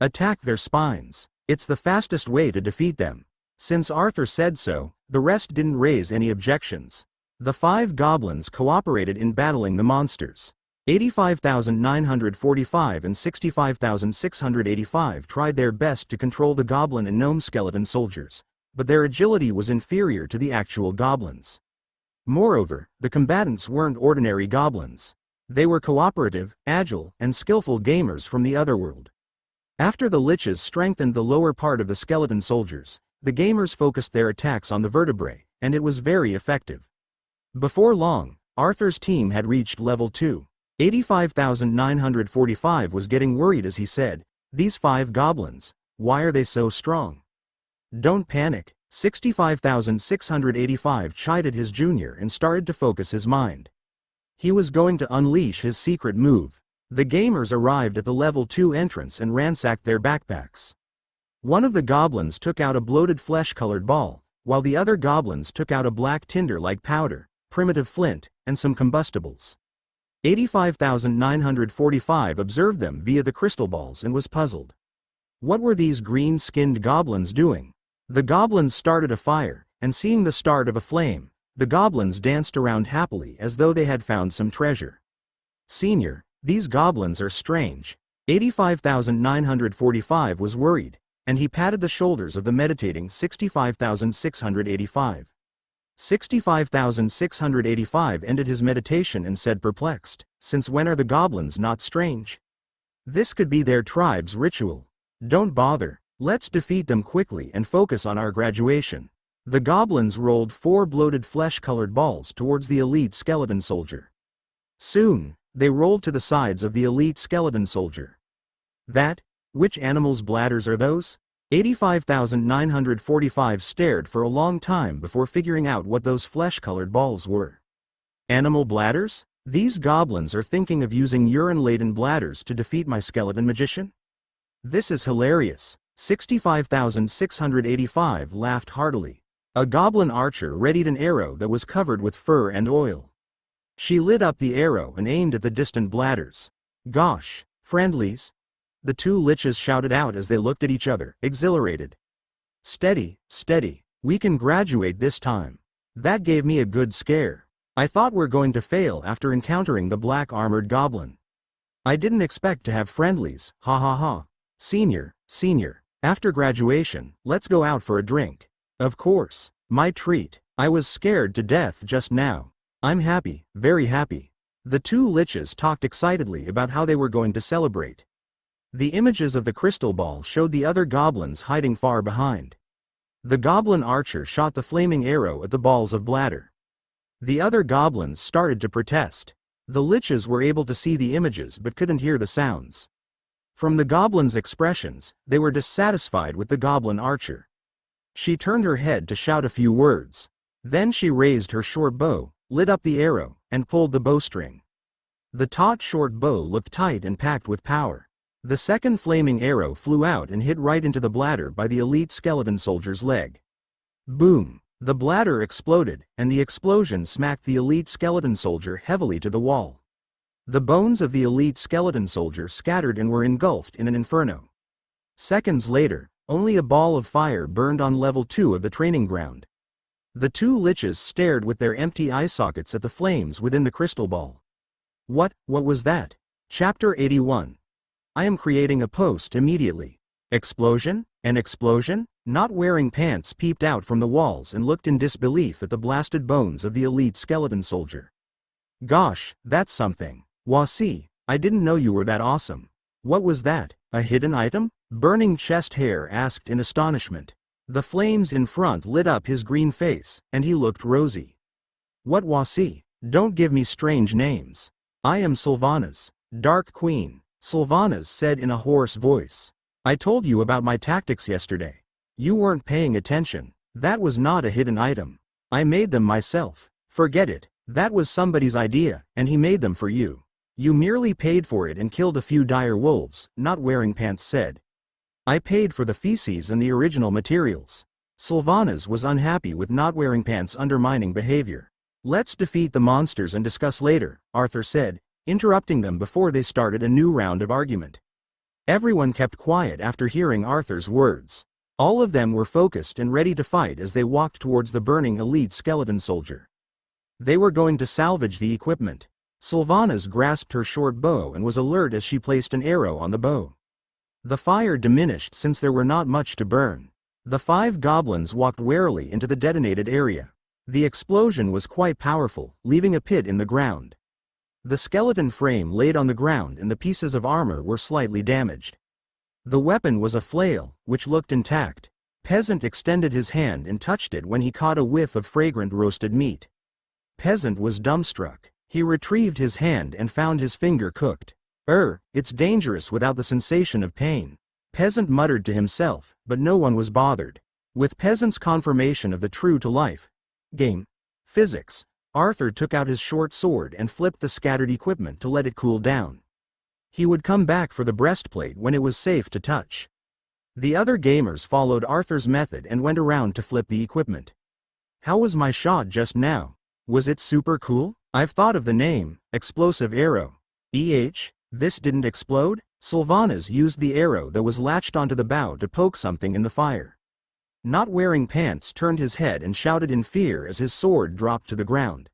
Attack their spines. It's the fastest way to defeat them. Since Arthur said so, the rest didn't raise any objections. The 5 goblins cooperated in battling the monsters. 85,945 and 65,685 tried their best to control the goblin and gnome skeleton soldiers, but their agility was inferior to the actual goblins. Moreover, the combatants weren't ordinary goblins. They were cooperative, agile, and skillful gamers from the Underworld. After the liches strengthened the lower part of the skeleton soldiers, the gamers focused their attacks on the vertebrae, and it was very effective. Before long, Arthur's team had reached level 2. 85,945 was getting worried as he said, "These 5 goblins, why are they so strong?" "Don't panic." 65,685 chided his junior and started to focus his mind. He was going to unleash his secret move. The gamers arrived at the level 2 entrance and ransacked their backpacks. One of the goblins took out a bloated flesh-colored ball, while the other goblins took out a black tinder-like powder, primitive flint, and some combustibles. 85,945 observed them via the crystal balls and was puzzled. What were these green-skinned goblins doing? The goblins started a fire, and seeing the start of a flame, the goblins danced around happily as though they had found some treasure. "Senior, these goblins are strange." 85,945 was worried, and he patted the shoulders of the meditating 65,685. 65,685 ended his meditation and said perplexed, "Since when are the goblins not strange? This could be their tribe's ritual. Don't bother. Let's defeat them quickly and focus on our graduation." The goblins rolled 4 bloated flesh-colored balls towards the elite skeleton soldier. Soon, they rolled to the sides of the elite skeleton soldier. Which animal's bladders are those? 85,945 stared for a long time before figuring out what those flesh-colored balls were. Animal bladders? These goblins are thinking of using urine-laden bladders to defeat my skeleton magician? This is hilarious. 65,685 laughed heartily. A goblin archer readied an arrow that was covered with fur and oil. She lit up the arrow and aimed at the distant bladders. "Gosh, friendlies!" the 2 liches shouted out as they looked at each other, exhilarated. "Steady, steady, we can graduate this time." That gave me a good scare. I thought we're going to fail after encountering the black-armored goblin. I didn't expect to have friendlies, ha ha ha. Senior, after graduation, let's go out for a drink. Of course, my treat. I was scared to death just now. I'm happy, very happy. The two liches talked excitedly about how they were going to celebrate. The images of the crystal ball showed the other goblins hiding far behind. The goblin archer shot the flaming arrow at the balls of bladder. The other goblins started to protest. The liches were able to see the images but couldn't hear the sounds. From the goblins' expressions, they were dissatisfied with the goblin archer. She turned her head to shout a few words. Then she raised her short bow, lit up the arrow, and pulled the bowstring. The taut short bow looked tight and packed with power. The second flaming arrow flew out and hit right into the bladder by the elite skeleton soldier's leg. Boom! The bladder exploded, and the explosion smacked the elite skeleton soldier heavily to the wall. The bones of the elite skeleton soldier scattered and were engulfed in an inferno. Seconds later, only a ball of fire burned on level 2 of the training ground. The two liches stared with their empty eye sockets at the flames within the crystal ball. What was that? Chapter 81. I am creating a post immediately. Explosion? An explosion? Not wearing pants peeped out from the walls and looked in disbelief at the blasted bones of the elite skeleton soldier. Gosh, that's something. Wasi, I didn't know you were that awesome. What was that, a hidden item? Burning chest hair asked in astonishment. The flames in front lit up his green face, and he looked rosy. What Wasi? Don't give me strange names. I am Sylvanas, Dark Queen, Sylvanas said in a hoarse voice. I told you about my tactics yesterday. You weren't paying attention. That was not a hidden item. I made them myself. Forget it. That was somebody's idea, and he made them for you. You merely paid for it and killed a few dire wolves, Not Wearing Pants said. I paid for the feces and the original materials. Sylvanas was unhappy with Not Wearing Pants' undermining behavior. Let's defeat the monsters and discuss later, Arthur said, interrupting them before they started a new round of argument. Everyone kept quiet after hearing Arthur's words. All of them were focused and ready to fight as they walked towards the burning elite skeleton soldier. They were going to salvage the equipment. Sylvanas grasped her short bow and was alert as she placed an arrow on the bow. The fire diminished since there were not much to burn. The 5 goblins walked warily into the detonated area. The explosion was quite powerful, leaving a pit in the ground. The skeleton frame laid on the ground and the pieces of armor were slightly damaged. The weapon was a flail, which looked intact. Peasant extended his hand and touched it when he caught a whiff of fragrant roasted meat. Peasant was dumbstruck. He retrieved his hand and found his finger cooked. It's dangerous without the sensation of pain. Peasant muttered to himself, but no one was bothered. With Peasant's confirmation of the true-to-life game physics, Arthur took out his short sword and flipped the scattered equipment to let it cool down. He would come back for the breastplate when it was safe to touch. The other gamers followed Arthur's method and went around to flip the equipment. How was my shot just now? Was it super cool? I've thought of the name, Explosive Arrow. This didn't explode? Sylvanas used the arrow that was latched onto the bow to poke something in the fire. Not Wearing Pants turned his head and shouted in fear as his sword dropped to the ground.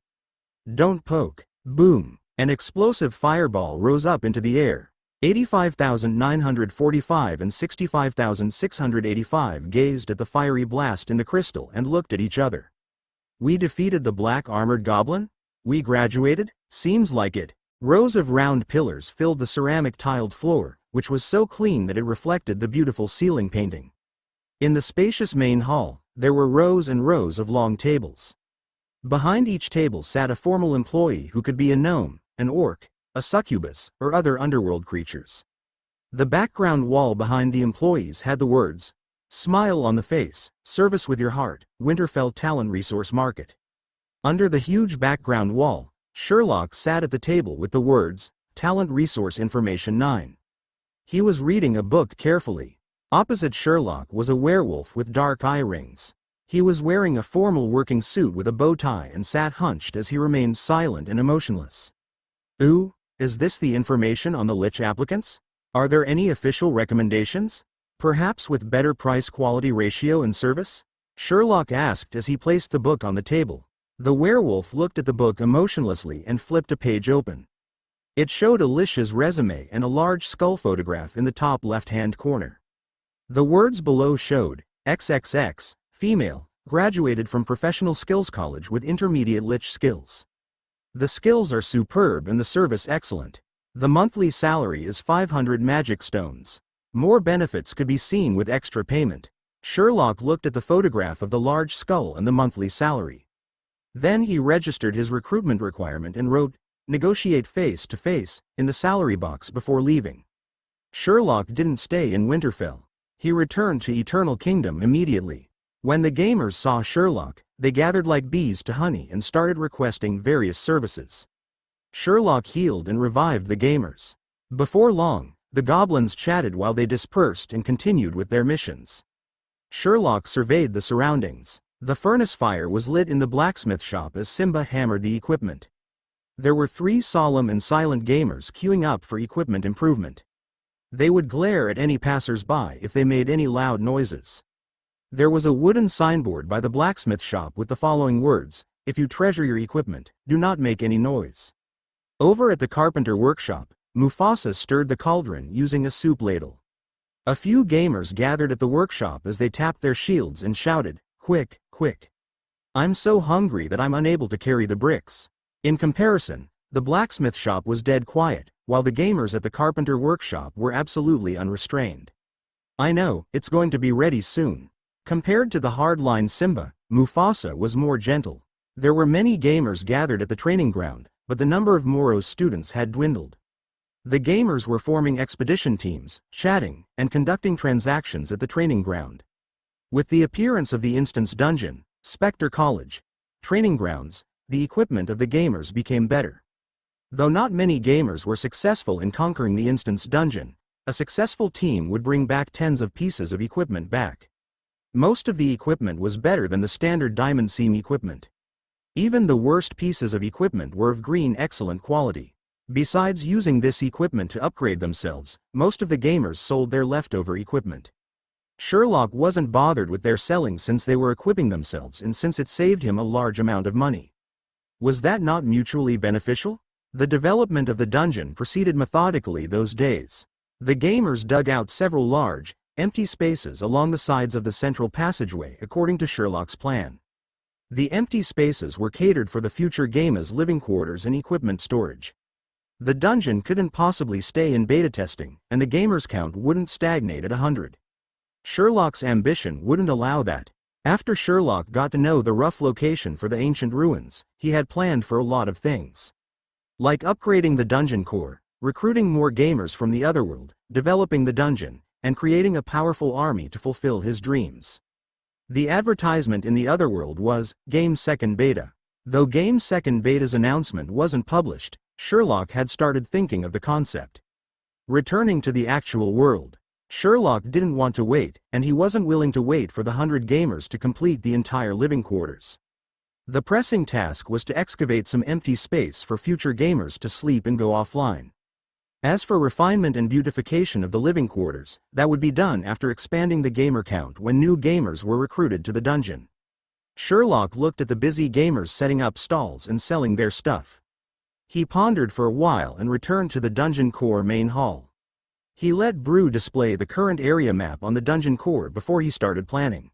Don't poke. Boom. An explosive fireball rose up into the air. 85,945 and 65,685 gazed at the fiery blast in the crystal and looked at each other. We defeated the black armored goblin? We graduated? Seems like it. Rows of round pillars filled the ceramic tiled floor, which was so clean that it reflected the beautiful ceiling painting. In the spacious main hall, there were rows and rows of long tables. Behind each table sat a formal employee who could be a gnome, an orc, a succubus, or other underworld creatures. The background wall behind the employees had the words, Smile on the face, Service with your heart, Winterfell Talent Resource Market. Under the huge background wall, Sherlock sat at the table with the words, Talent Resource Information 9. He was reading a book carefully. Opposite Sherlock was a werewolf with dark eye rings. He was wearing a formal working suit with a bow tie and sat hunched as he remained silent and emotionless. Ooh, is this the information on the lich applicants? Are there any official recommendations? Perhaps with better price-quality ratio and service? Sherlock asked as he placed the book on the table. The werewolf looked at the book emotionlessly and flipped a page open. It showed Alicia's resume and a large skull photograph in the top left-hand corner. The words below showed, XXX, female, graduated from Professional Skills College with intermediate lich skills. The skills are superb and the service excellent. The monthly salary is 500 magic stones. More benefits could be seen with extra payment. Sherlock looked at the photograph of the large skull and the monthly salary. Then he registered his recruitment requirement and wrote, "Negotiate face-to-face," in the salary box before leaving. Sherlock didn't stay in Winterfell. He returned to Eternal Kingdom immediately. When the gamers saw Sherlock, they gathered like bees to honey and started requesting various services. Sherlock healed and revived the gamers. Before long, the goblins chatted while they dispersed and continued with their missions. Sherlock surveyed the surroundings. The furnace fire was lit in the blacksmith shop as Simba hammered the equipment. There were 3 solemn and silent gamers queuing up for equipment improvement. They would glare at any passers-by if they made any loud noises. There was a wooden signboard by the blacksmith shop with the following words, "If you treasure your equipment, do not make any noise." Over at the carpenter workshop, Mufasa stirred the cauldron using a soup ladle. A few gamers gathered at the workshop as they tapped their shields and shouted, "Quick, quick. I'm so hungry that I'm unable to carry the bricks." In comparison, the blacksmith shop was dead quiet, while the gamers at the carpenter workshop were absolutely unrestrained. "I know, it's going to be ready soon." Compared to the hardline Simba, Mufasa was more gentle. There were many gamers gathered at the training ground, but the number of Moro's students had dwindled. The gamers were forming expedition teams, chatting, and conducting transactions at the training ground. With the appearance of the Instance Dungeon, Spectre College, training grounds, the equipment of the gamers became better. Though not many gamers were successful in conquering the Instance Dungeon, a successful team would bring back tens of pieces of equipment back. Most of the equipment was better than the standard diamond seam equipment. Even the worst pieces of equipment were of green excellent quality. Besides using this equipment to upgrade themselves, most of the gamers sold their leftover equipment. Sherlock wasn't bothered with their selling since they were equipping themselves and since it saved him a large amount of money. Was that not mutually beneficial? The development of the dungeon proceeded methodically those days. The gamers dug out several large, empty spaces along the sides of the central passageway according to Sherlock's plan. The empty spaces were catered for the future gamers' living quarters and equipment storage. The dungeon couldn't possibly stay in beta testing, and the gamers' count wouldn't stagnate at 100. Sherlock's ambition wouldn't allow that. After Sherlock got to know the rough location for the ancient ruins, he had planned for a lot of things. Like upgrading the dungeon core, recruiting more gamers from the Underworld, developing the dungeon, and creating a powerful army to fulfill his dreams. The advertisement in the Underworld was, Game Second Beta. Though Game Second Beta's announcement wasn't published, Sherlock had started thinking of the concept. Returning to the actual world, Sherlock didn't want to wait, and he wasn't willing to wait for the 100 gamers to complete the entire living quarters. The pressing task was to excavate some empty space for future gamers to sleep and go offline. As for refinement and beautification of the living quarters, that would be done after expanding the gamer count when new gamers were recruited to the dungeon. Sherlock looked at the busy gamers setting up stalls and selling their stuff. He pondered for a while and returned to the dungeon core main hall. He let Brew display the current area map on the dungeon core before he started planning.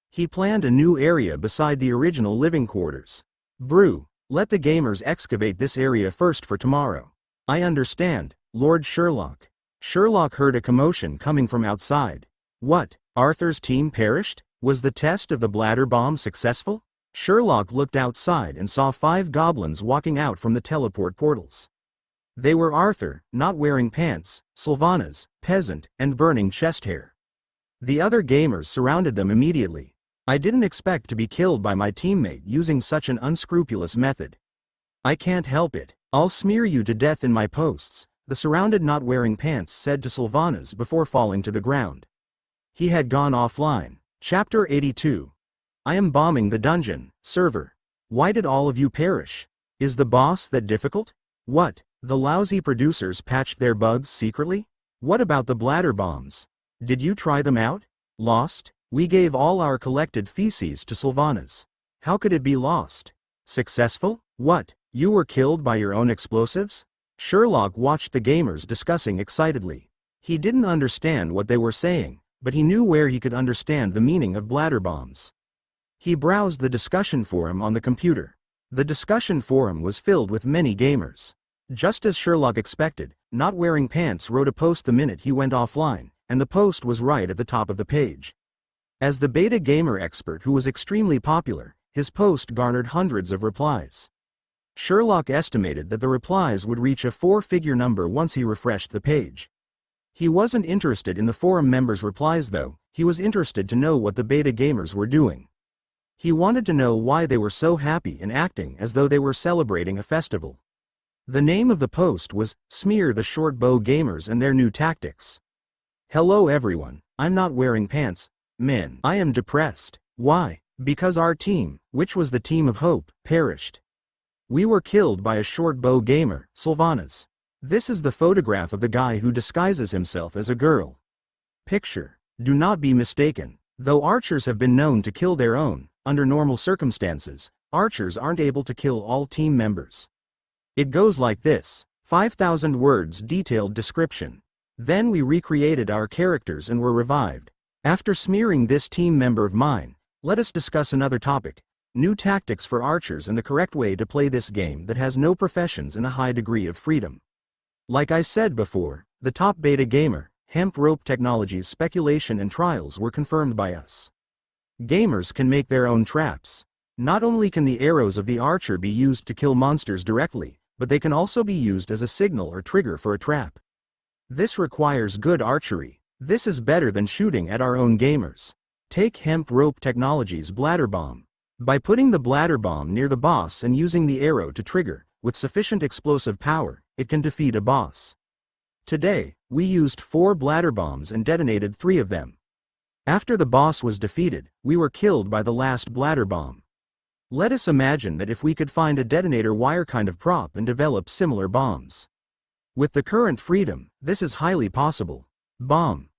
He planned a new area beside the original living quarters. Brew, let the gamers excavate this area first for tomorrow. I understand, Lord Sherlock. Sherlock heard a commotion coming from outside. What, Arthur's team perished? Was the test of the bladder bomb successful? Sherlock looked outside and saw 5 goblins walking out from the teleport portals. They were Arthur, not wearing pants, Sylvanas, peasant, and burning chest hair. The other gamers surrounded them immediately. I didn't expect to be killed by my teammate using such an unscrupulous method. I can't help it. I'll smear you to death in my posts, the surrounded not wearing pants said to Sylvanas before falling to the ground. He had gone offline. Chapter 82. I am bombing the dungeon, server. Why did all of you perish? Is the boss that difficult? What? The lousy producers patched their bugs secretly? What about the bladder bombs? Did you try them out? Lost? We gave all our collected feces to Sylvanas. How could it be lost? Successful? What? You were killed by your own explosives? Sherlock watched the gamers discussing excitedly. He didn't understand what they were saying, but he knew where he could understand the meaning of bladder bombs. He browsed the discussion forum on the computer. The discussion forum was filled with many gamers. Just as Sherlock expected, Not Wearing Pants wrote a post the minute he went offline, and the post was right at the top of the page. As the beta gamer expert who was extremely popular, his post garnered hundreds of replies. Sherlock estimated that the replies would reach a four-figure number once he refreshed the page. He wasn't interested in the forum members' replies though, he was interested to know what the beta gamers were doing. He wanted to know why they were so happy and acting as though they were celebrating a festival. The name of the post was, "Smear the Short Bow Gamers and Their New Tactics." Hello everyone, I'm not wearing pants, men. I am depressed. Why? Because our team, which was the team of hope, perished. We were killed by a short bow gamer, Sylvanas. This is the photograph of the guy who disguises himself as a girl. Picture. Do not be mistaken. Though archers have been known to kill their own, under normal circumstances, archers aren't able to kill all team members. It goes like this: 5,000 words detailed description. Then we recreated our characters and were revived. After smearing this team member of mine, let us discuss another topic: new tactics for archers and the correct way to play this game that has no professions and a high degree of freedom. Like I said before, the top beta gamer, Hemp Rope Technologies' speculation and trials were confirmed by us. Gamers can make their own traps. Not only can the arrows of the archer be used to kill monsters directly, but they can also be used as a signal or trigger for a trap. This requires good archery. This is better than shooting at our own gamers. Take Hemp Rope Technologies' bladder bomb. By putting the bladder bomb near the boss and using the arrow to trigger, with sufficient explosive power, it can defeat a boss. Today, we used 4 bladder bombs and detonated 3 of them. After the boss was defeated, we were killed by the last bladder bomb. Let us imagine that if we could find a detonator wire kind of prop and develop similar bombs. With the current freedom, this is highly possible. Bomb.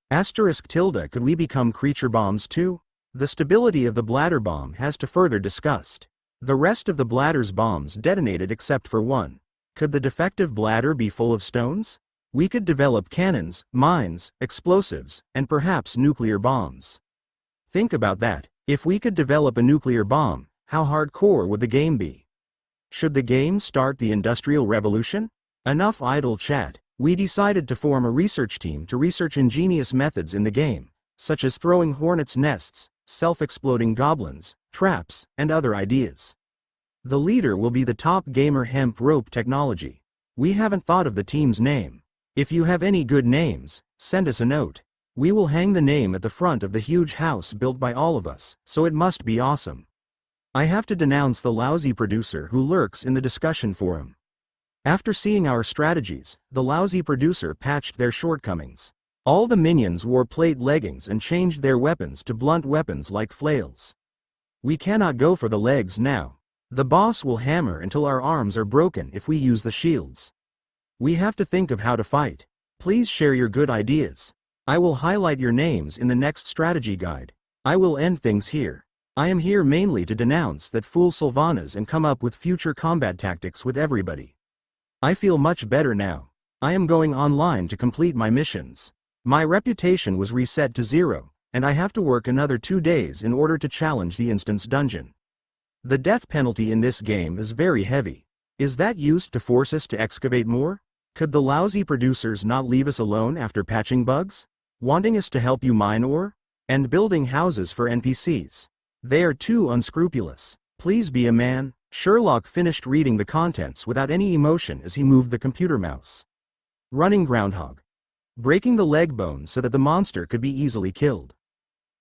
*tilde could we become creature bombs too? The stability of the bladder bomb has to further discussed. The rest of the bladder's bombs detonated except for one. Could the defective bladder be full of stones? We could develop cannons, mines, explosives, and perhaps nuclear bombs. Think about that. If we could develop a nuclear bomb, how hardcore would the game be? Should the game start the Industrial Revolution? Enough idle chat. We decided to form a research team to research ingenious methods in the game, such as throwing hornets' nests, self-exploding goblins, traps, and other ideas. The leader will be the top gamer Hemp Rope Technology. We haven't thought of the team's name. If you have any good names, send us a note. We will hang the name at the front of the huge house built by all of us, so it must be awesome. I have to denounce the lousy producer who lurks in the discussion forum. After seeing our strategies, the lousy producer patched their shortcomings. All the minions wore plate leggings and changed their weapons to blunt weapons like flails. We cannot go for the legs now. The boss will hammer until our arms are broken if we use the shields. We have to think of how to fight. Please share your good ideas. I will highlight your names in the next strategy guide. I will end things here. I am here mainly to denounce that fool Sylvanas and come up with future combat tactics with everybody. I feel much better now. I am going online to complete my missions. My reputation was reset to 0, and I have to work another 2 days in order to challenge the instance dungeon. The death penalty in this game is very heavy. Is that used to force us to excavate more? Could the lousy producers not leave us alone after patching bugs? Wanting us to help you mine ore? And building houses for NPCs? They are too unscrupulous. Please be a man. Sherlock finished reading the contents without any emotion as he moved the computer mouse. Running groundhog. Breaking the leg bone so that the monster could be easily killed.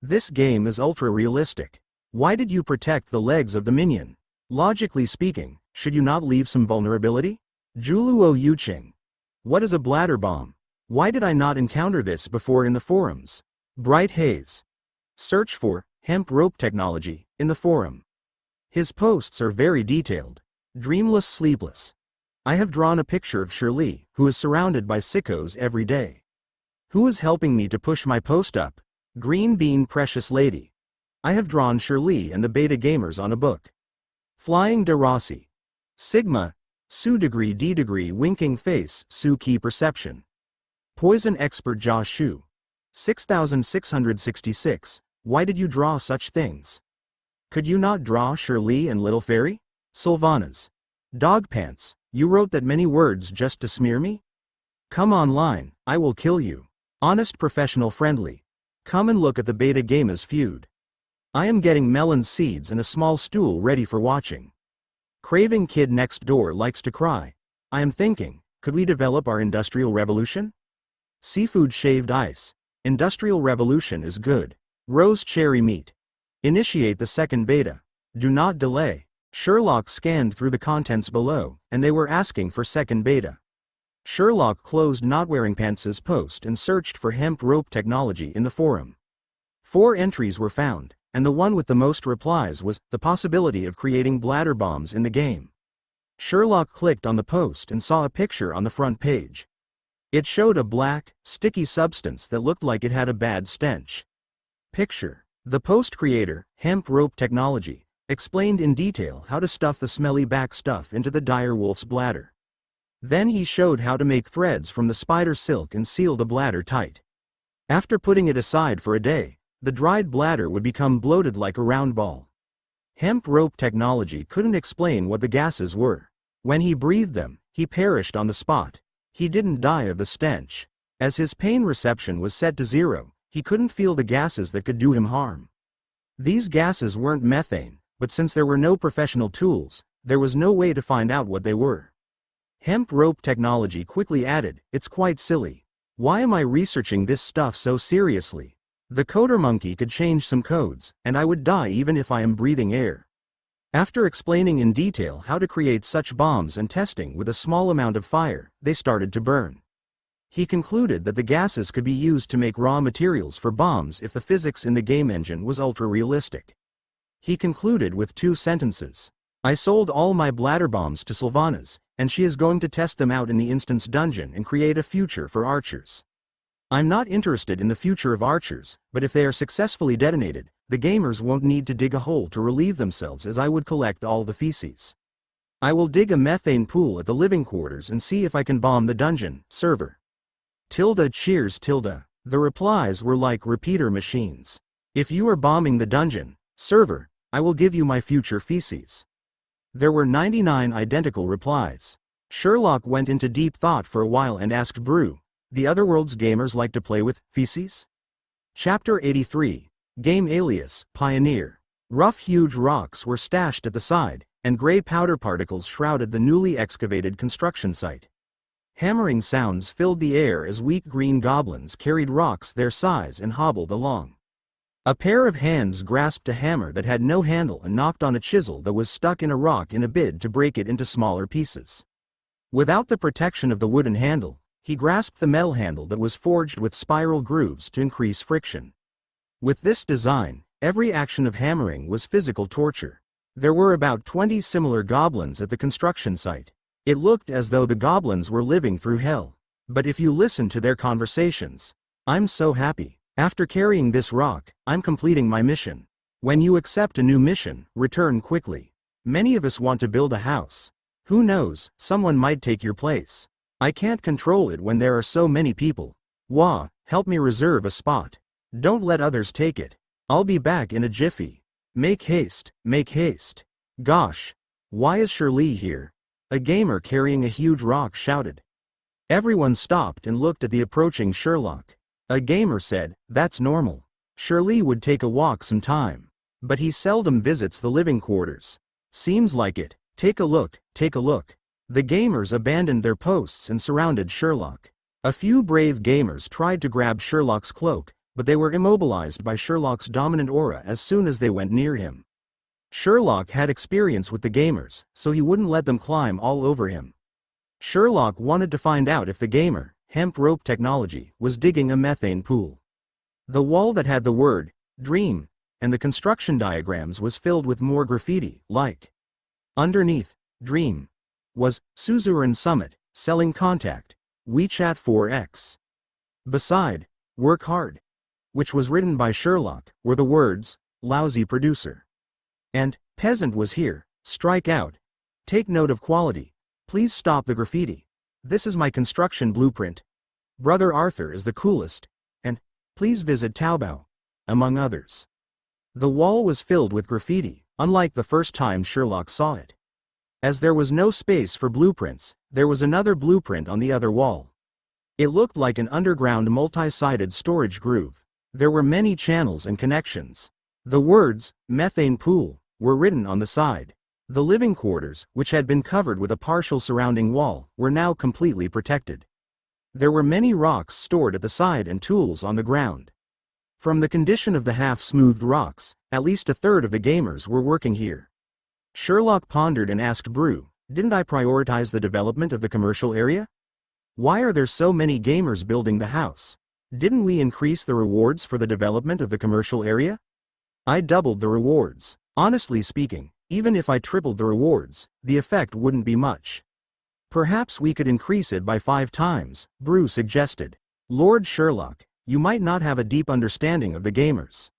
This game is ultra-realistic. Why did you protect the legs of the minion? Logically speaking, should you not leave some vulnerability? Juluo Yuching. What is a bladder bomb? Why did I not encounter this before in the forums? Bright Haze. Search for Hemp Rope Technology in the forum. His posts are very detailed. Dreamless Sleepless. I have drawn a picture of Shirley, who is surrounded by sickos every day. Who is helping me to push my post up? Green Bean Precious Lady. I have drawn Shirley and the beta gamers on a book. Flying de Rossi. Sigma. Su degree D degree winking face Su key perception. Poison expert Jia Shu. 6666. Why did you draw such things? Could you not draw Shirley and Little Fairy? Sylvanas. Dog pants, you wrote that many words just to smear me? Come online, I will kill you. Honest professional friendly. Come and look at the beta Gamas feud. I am getting melon seeds and a small stool ready for watching. Craving kid next door likes to cry. I am thinking, could we develop our industrial revolution? Seafood shaved ice. Industrial revolution is good. Rose cherry meat. Initiate the second beta. Do not delay. Sherlock scanned through the contents below, and they were asking for second beta. Sherlock closed Not Wearing Pants' post and searched for hemp rope technology in the forum. 4 entries were found, and the one with the most replies was the possibility of creating bladder bombs in the game. Sherlock clicked on the post and saw a picture on the front page. It showed a black, sticky substance that looked like it had a bad stench. Picture. The post creator, Hemp Rope Technology, explained in detail how to stuff the smelly back stuff into the dire wolf's bladder. Then he showed how to make threads from the spider silk and seal the bladder tight. After putting it aside for a day, the dried bladder would become bloated like a round ball. Hemp Rope Technology couldn't explain what the gases were. When he breathed them, he perished on the spot. He didn't die of the stench. As his pain reception was set to 0, he couldn't feel the gases that could do him harm. These gases weren't methane, but since there were no professional tools, there was no way to find out what they were. Hemp Rope Technology quickly added, "It's quite silly. Why am I researching this stuff so seriously? The coder monkey could change some codes, and I would die even if I am breathing air." After explaining in detail how to create such bombs and testing with a small amount of fire, they started to burn. He concluded that the gases could be used to make raw materials for bombs if the physics in the game engine was ultra-realistic. He concluded with 2 sentences. I sold all my bladder bombs to Sylvanas, and she is going to test them out in the instance dungeon and create a future for archers. I'm not interested in the future of archers, but if they are successfully detonated, the gamers won't need to dig a hole to relieve themselves, as I would collect all the feces. I will dig a methane pool at the living quarters and see if I can bomb the dungeon server. Cheers. The replies were like repeater machines. If you are bombing the dungeon server, I will give you my future feces. There were 99 identical replies. Sherlock went into deep thought for a while and asked Brew, the Otherworld's gamers like to play with feces? Chapter 83. Game alias, Pioneer. Rough huge rocks were stashed at the side, and gray powder particles shrouded the newly excavated construction site. Hammering sounds filled the air as weak green goblins carried rocks their size and hobbled along. A pair of hands grasped a hammer that had no handle and knocked on a chisel that was stuck in a rock in a bid to break it into smaller pieces. Without the protection of the wooden handle, he grasped the metal handle that was forged with spiral grooves to increase friction. With this design, every action of hammering was physical torture. There were about 20 similar goblins at the construction site. It looked as though the goblins were living through hell. But if you listen to their conversations, I'm so happy. After carrying this rock, I'm completing my mission. When you accept a new mission, return quickly. Many of us want to build a house. Who knows, someone might take your place. I can't control it when there are so many people. Wah, help me reserve a spot. Don't let others take it. I'll be back in a jiffy. Make haste, make haste. Gosh. Why is Shirley here? A gamer carrying a huge rock shouted. Everyone stopped and looked at the approaching Sherlock. A gamer said, that's normal. Shirley would take a walk sometime. But he seldom visits the living quarters. Seems like it. Take a look, take a look. The gamers abandoned their posts and surrounded Sherlock. A few brave gamers tried to grab Sherlock's cloak, but they were immobilized by Sherlock's dominant aura as soon as they went near him. Sherlock had experience with the gamers, so he wouldn't let them climb all over him. Sherlock wanted to find out if the gamer, Hemp Rope Technology, was digging a methane pool. The wall that had the word, dream, and the construction diagrams was filled with more graffiti, like. Underneath, dream, was, Suzerain Summit, selling contact, WeChat 4X. Beside, work hard, which was written by Sherlock, were the words, lousy producer. And, peasant was here, strike out. Take note of quality. Please stop the graffiti. This is my construction blueprint. Brother Arthur is the coolest. And, please visit Taobao. Among others. The wall was filled with graffiti, unlike the first time Sherlock saw it. As there was no space for blueprints, there was another blueprint on the other wall. It looked like an underground multi-sided storage groove. There were many channels and connections. The words, methane pool, were written on the side. The living quarters, which had been covered with a partial surrounding wall, were now completely protected. There were many rocks stored at the side and tools on the ground. From the condition of the half-smoothed rocks, at least a third of the gamers were working here. Sherlock pondered and asked Brew, didn't I prioritize the development of the commercial area? Why are there so many gamers building the house? Didn't we increase the rewards for the development of the commercial area? I doubled the rewards. Honestly speaking, even if I tripled the rewards, the effect wouldn't be much. Perhaps we could increase it by 5 times, Brew suggested. Lord Sherlock, you might not have a deep understanding of the gamers.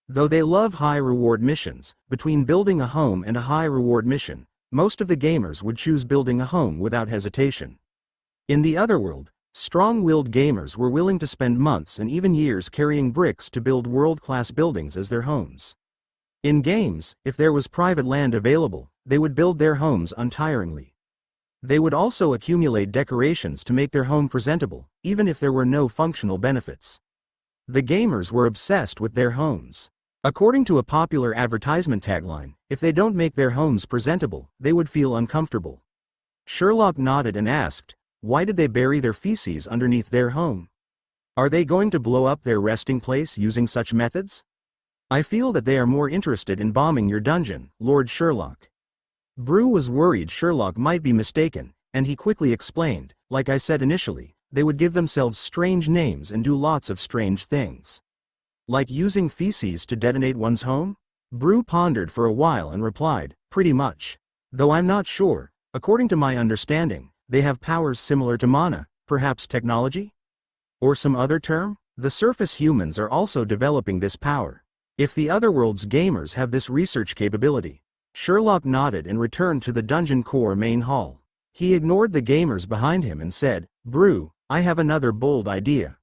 Though they love high-reward missions, between building a home and a high-reward mission, most of the gamers would choose building a home without hesitation. In the Underworld, strong-willed gamers were willing to spend months and even years carrying bricks to build world-class buildings as their homes. In games, if there was private land available, they would build their homes untiringly. They would also accumulate decorations to make their home presentable, even if there were no functional benefits. The gamers were obsessed with their homes. According to a popular advertisement tagline, if they don't make their homes presentable, they would feel uncomfortable. Sherlock nodded and asked, why did they bury their feces underneath their home? Are they going to blow up their resting place using such methods? I feel that they are more interested in bombing your dungeon, Lord Sherlock. Brew was worried Sherlock might be mistaken, and he quickly explained, like I said initially, they would give themselves strange names and do lots of strange things. Like using feces to detonate one's home? Brew pondered for a while and replied, pretty much. Though I'm not sure, according to my understanding, they have powers similar to mana, perhaps technology? Or some other term? The surface humans are also developing this power. If the Otherworld's gamers have this research capability. Sherlock nodded and returned to the dungeon core main hall. He ignored the gamers behind him and said, Brew, I have another bold idea.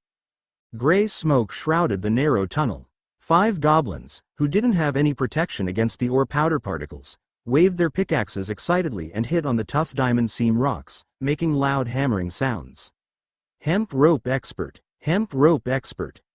Gray smoke shrouded the narrow tunnel. 5 goblins, who didn't have any protection against the ore powder particles, waved their pickaxes excitedly and hit on the tough diamond seam rocks, making loud hammering sounds. Hemp rope expert,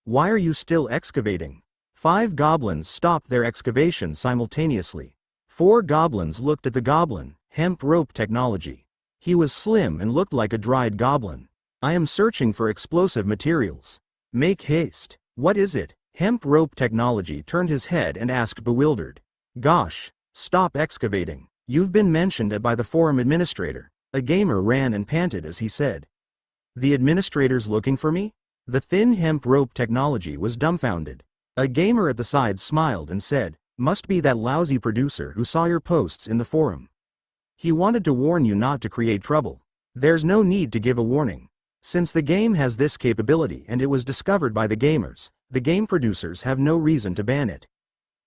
why are you still excavating? 5 goblins stopped their excavation simultaneously. 4 goblins looked at the goblin, hemp rope technology. He was slim and looked like a dried goblin. I am searching for explosive materials. Make haste. What is it? Hemp rope technology turned his head and asked bewildered. Gosh, stop excavating. You've been mentioned by the forum administrator. A gamer ran and panted as he said. The administrator's looking for me? The thin hemp rope technology was dumbfounded. A gamer at the side smiled and said, must be that lousy producer who saw your posts in the forum. He wanted to warn you not to create trouble. There's no need to give a warning. Since the game has this capability and it was discovered by the gamers, the game producers have no reason to ban it.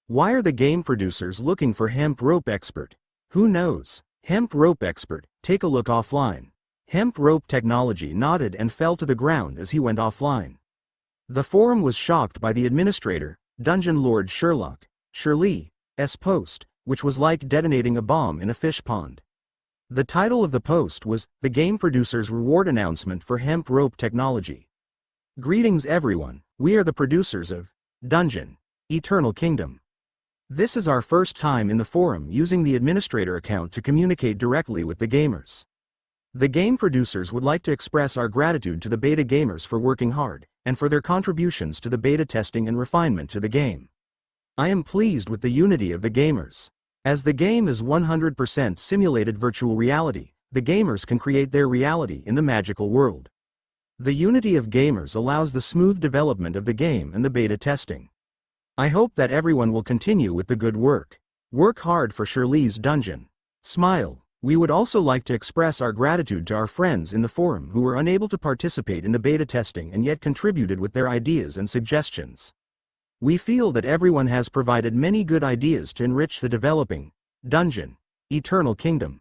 Why are the game producers looking for hemp rope expert? Who knows? Hemp rope expert, take a look offline. Hemp rope technology nodded and fell to the ground as he went offline. The forum was shocked by the administrator, Dungeon Lord Sherlock, Shirley's post, which was like detonating a bomb in a fish pond. The title of the post was, The Game Producer's Reward Announcement for Hemp Rope Technology. Greetings everyone, we are the producers of Dungeon, Eternal Kingdom. This is our first time in the forum using the administrator account to communicate directly with the gamers. The game producers would like to express our gratitude to the beta gamers for working hard, and for their contributions to the beta testing and refinement to the game. I am pleased with the unity of the gamers. As the game is 100% simulated virtual reality, the gamers can create their reality in the magical world. The unity of gamers allows the smooth development of the game and the beta testing. I hope that everyone will continue with the good work. Work hard for Shirley's dungeon. Smile. We would also like to express our gratitude to our friends in the forum who were unable to participate in the beta testing and yet contributed with their ideas and suggestions. We feel that everyone has provided many good ideas to enrich the developing Dungeon, Eternal Kingdom.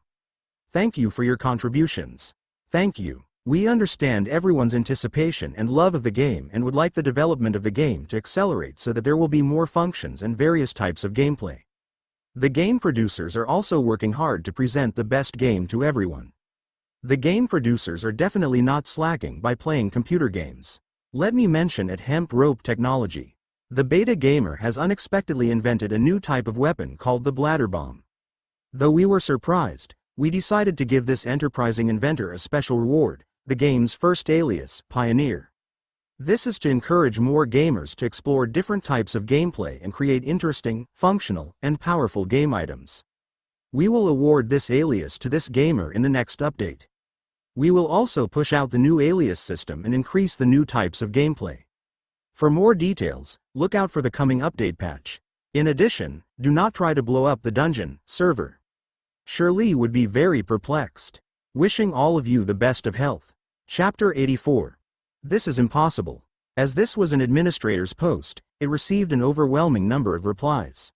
Thank you for your contributions. Thank you. We understand everyone's anticipation and love of the game and would like the development of the game to accelerate so that there will be more functions and various types of gameplay. The game producers are also working hard to present the best game to everyone. The game producers are definitely not slacking by playing computer games. Let me mention at Hemp Rope Technology. The beta gamer has unexpectedly invented a new type of weapon called the bladder bomb. Though we were surprised, we decided to give this enterprising inventor a special reward, the game's first alias, Pioneer. This is to encourage more gamers to explore different types of gameplay and create interesting, functional, and powerful game items. We will award this alias to this gamer in the next update. We will also push out the new alias system and increase the new types of gameplay. For more details, look out for the coming update patch. In addition, do not try to blow up the dungeon server. Shirley would be very perplexed. Wishing all of you the best of health. Chapter 84. This is impossible. As this was an administrator's post, it received an overwhelming number of replies.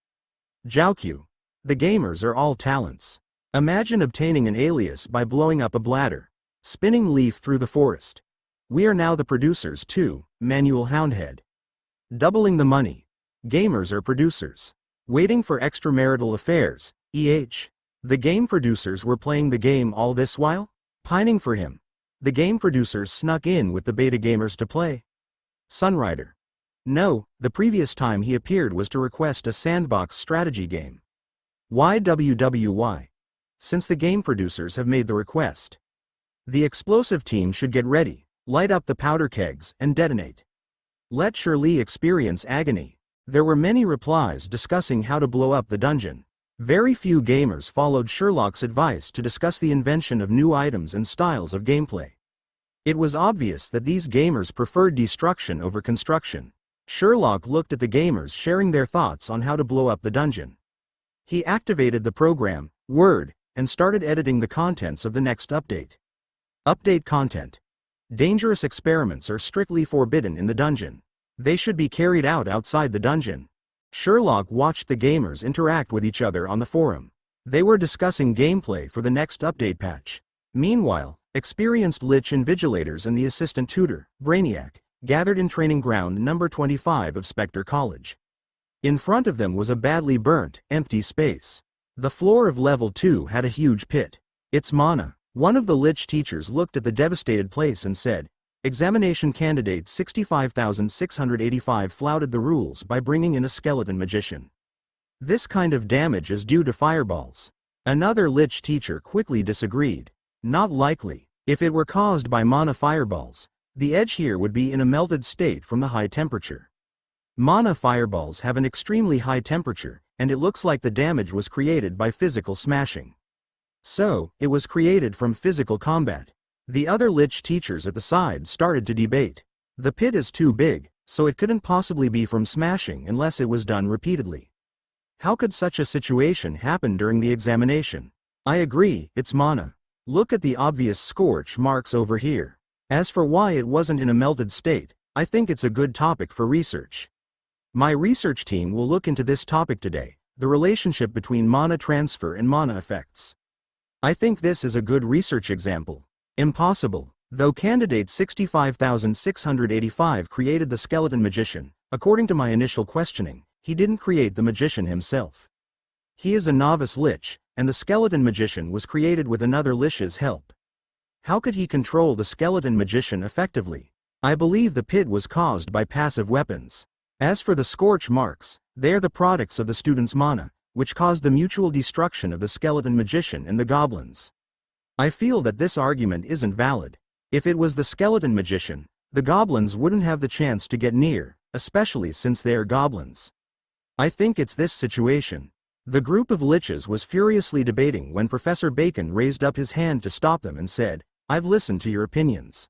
Jiaoqiu. The gamers are all talents. Imagine obtaining an alias by blowing up a bladder. Spinning leaf through the forest. We are now the producers too, Manuel Houndhead. Doubling the money. Gamers are producers. Waiting for extramarital affairs, EH. The game producers were playing the game all this while? Pining for him. The game producers snuck in with the beta gamers to play. Sunrider. No, the previous time he appeared was to request a sandbox strategy game. YWWY. Since the game producers have made the request. The explosive team should get ready, light up the powder kegs, and detonate. Let Shirley experience agony. There were many replies discussing how to blow up the dungeon. Very few gamers followed Sherlock's advice to discuss the invention of new items and styles of gameplay. It was obvious that these gamers preferred destruction over construction. Sherlock looked at the gamers sharing their thoughts on how to blow up the dungeon. He activated the program, Word, and started editing the contents of the next update. Update content. Dangerous experiments are strictly forbidden in the dungeon. They should be carried out outside the dungeon. Sherlock watched the gamers interact with each other on the forum. They were discussing gameplay for the next update patch. Meanwhile, experienced Lich Invigilators and the assistant tutor, Brainiac, gathered in training ground number 25 of Spectre College. In front of them was a badly burnt, empty space. The floor of level 2 had a huge pit. It's mana. One of the Lich teachers looked at the devastated place and said, Examination candidate 65,685 flouted the rules by bringing in a skeleton magician. This kind of damage is due to fireballs. Another Lich teacher quickly disagreed. Not likely. If it were caused by mana fireballs, the edge here would be in a melted state from the high temperature. Mana fireballs have an extremely high temperature, and it looks like the damage was created by physical smashing. So, it was created from physical combat. The other Lich teachers at the side started to debate. The pit is too big, so it couldn't possibly be from smashing unless it was done repeatedly. How could such a situation happen during the examination? I agree, it's mana. Look at the obvious scorch marks over here. As for why it wasn't in a melted state, I think it's a good topic for research. My research team will look into this topic today, the relationship between mana transfer and mana effects. I think this is a good research example. Impossible. Though candidate 65,685 created the skeleton magician, according to my initial questioning, he didn't create the magician himself. He is a novice Lich, and the skeleton magician was created with another Lich's help. How could he control the skeleton magician effectively? I believe the pit was caused by passive weapons. As for the scorch marks, they are the products of the student's mana, which caused the mutual destruction of the skeleton magician and the goblins. I feel that this argument isn't valid. If it was the skeleton magician, the goblins wouldn't have the chance to get near, especially since they are goblins. I think it's this situation. The group of Liches was furiously debating when Professor Bacon raised up his hand to stop them and said, I've listened to your opinions.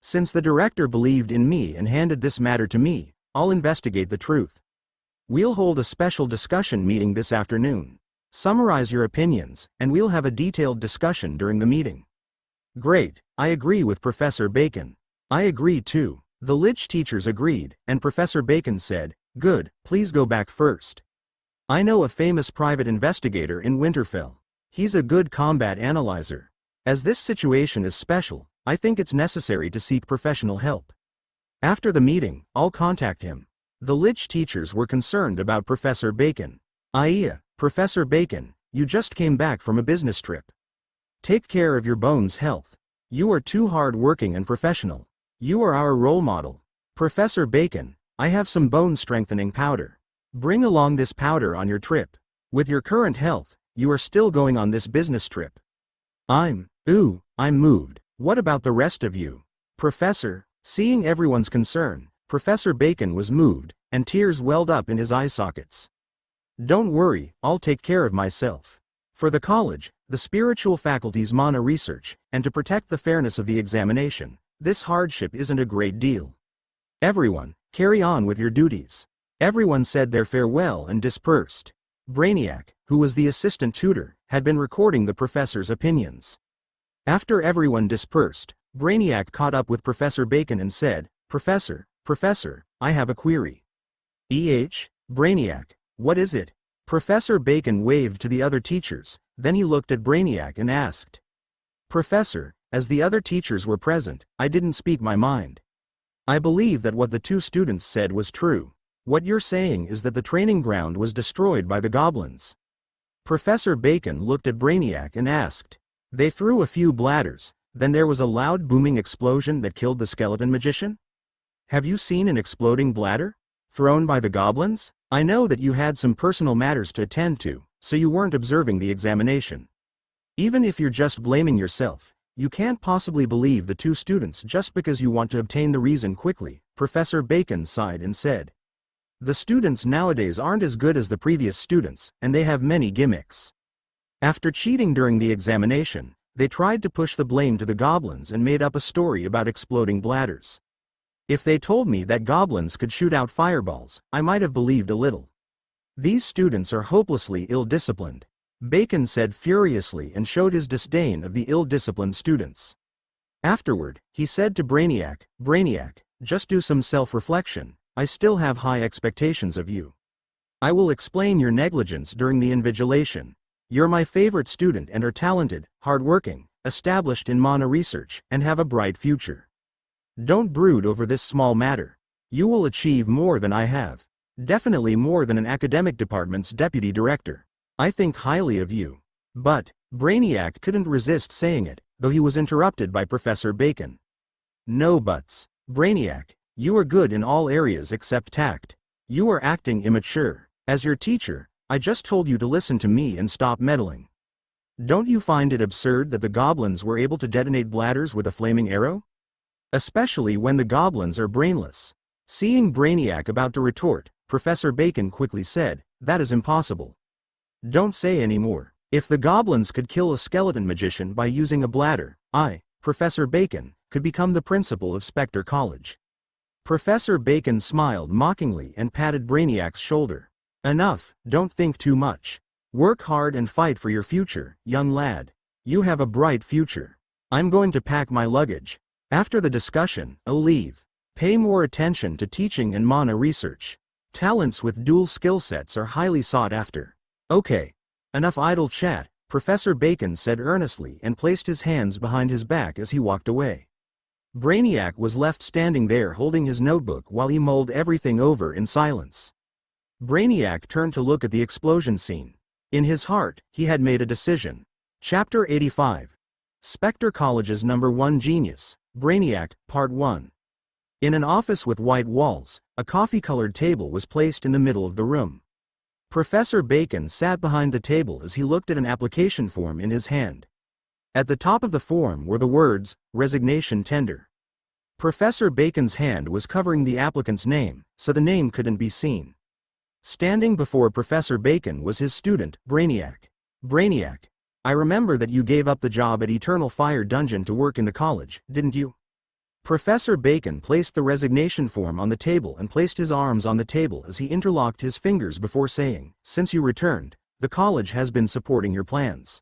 Since the director believed in me and handed this matter to me, I'll investigate the truth. We'll hold a special discussion meeting this afternoon. Summarize your opinions, and we'll have a detailed discussion during the meeting. Great, I agree with Professor Bacon. I agree too. The Lich teachers agreed, and Professor Bacon said, good, please go back first. I know a famous private investigator in Winterfell. He's a good combat analyzer. As this situation is special, I think it's necessary to seek professional help. After the meeting, I'll contact him. The Lich teachers were concerned about Professor Bacon. Professor Bacon, you just came back from a business trip. Take care of your bones' health. You are too hard-working and professional. You are our role model. Professor Bacon, I have some bone-strengthening powder. Bring along this powder on your trip. With your current health, you are still going on this business trip. I'm moved. What about the rest of you? Professor, seeing everyone's concern, Professor Bacon was moved, and tears welled up in his eye sockets. Don't worry, I'll take care of myself. For the college, the spiritual faculty's mana research, and to protect the fairness of the examination, this hardship isn't a great deal. Everyone, carry on with your duties. Everyone said their farewell and dispersed. Brainiac, who was the assistant tutor, had been recording the professor's opinions. After everyone dispersed, Brainiac caught up with Professor Bacon and said, Professor, I have a query. Brainiac, what is it? Professor Bacon waved to the other teachers, then he looked at Brainiac and asked. Professor, as the other teachers were present, I didn't speak my mind. I believe that what the two students said was true. What you're saying is that the training ground was destroyed by the goblins. Professor Bacon looked at Brainiac and asked. They threw a few bladders, then there was a loud booming explosion that killed the skeleton magician? Have you seen an exploding bladder? Thrown by the goblins? I know that you had some personal matters to attend to, so you weren't observing the examination. Even if you're just blaming yourself, you can't possibly believe the two students just because you want to obtain the reason quickly, Professor Bacon sighed and said. The students nowadays aren't as good as the previous students, and they have many gimmicks. After cheating during the examination, they tried to push the blame to the goblins and made up a story about exploding bladders. If they told me that goblins could shoot out fireballs, I might have believed a little. These students are hopelessly ill-disciplined, Bacon said furiously and showed his disdain of the ill-disciplined students. Afterward, he said to Brainiac, just do some self-reflection. I still have high expectations of you. I will explain your negligence during the invigilation. You're my favorite student and are talented, hardworking, established in mana research, and have a bright future. Don't brood over this small matter. You will achieve more than I have. Definitely more than an academic department's deputy director. I think highly of you. But, Brainiac couldn't resist saying it, though he was interrupted by Professor Bacon. No buts. Brainiac, you are good in all areas except tact. You are acting immature. As your teacher, I just told you to listen to me and stop meddling. Don't you find it absurd that the goblins were able to detonate bladders with a flaming arrow? Especially when the goblins are brainless. Seeing Brainiac about to retort, Professor Bacon quickly said, that is impossible. Don't say any more. If the goblins could kill a skeleton magician by using a bladder, I, Professor Bacon, could become the principal of Spectre College. Professor Bacon smiled mockingly and patted Brainiac's shoulder. Enough, don't think too much. Work hard and fight for your future, young lad. You have a bright future. I'm going to pack my luggage. After the discussion, I'll leave. Pay more attention to teaching and mana research. Talents with dual skill sets are highly sought after. Okay. Enough idle chat, Professor Bacon said earnestly and placed his hands behind his back as he walked away. Brainiac was left standing there holding his notebook while he mulled everything over in silence. Brainiac turned to look at the explosion scene. In his heart, he had made a decision. Chapter 85. Spectre College's #1 Genius, Brainiac, Part 1. In an office with white walls, a coffee-colored table was placed in the middle of the room. Professor Bacon sat behind the table as he looked at an application form in his hand. At the top of the form were the words, Resignation Tender. Professor Bacon's hand was covering the applicant's name, so the name couldn't be seen. Standing before Professor Bacon was his student, Brainiac. Brainiac, I remember that you gave up the job at Eternal Fire Dungeon to work in the college, didn't you? Professor Bacon placed the resignation form on the table and placed his arms on the table as he interlocked his fingers before saying, Since you returned, the college has been supporting your plans.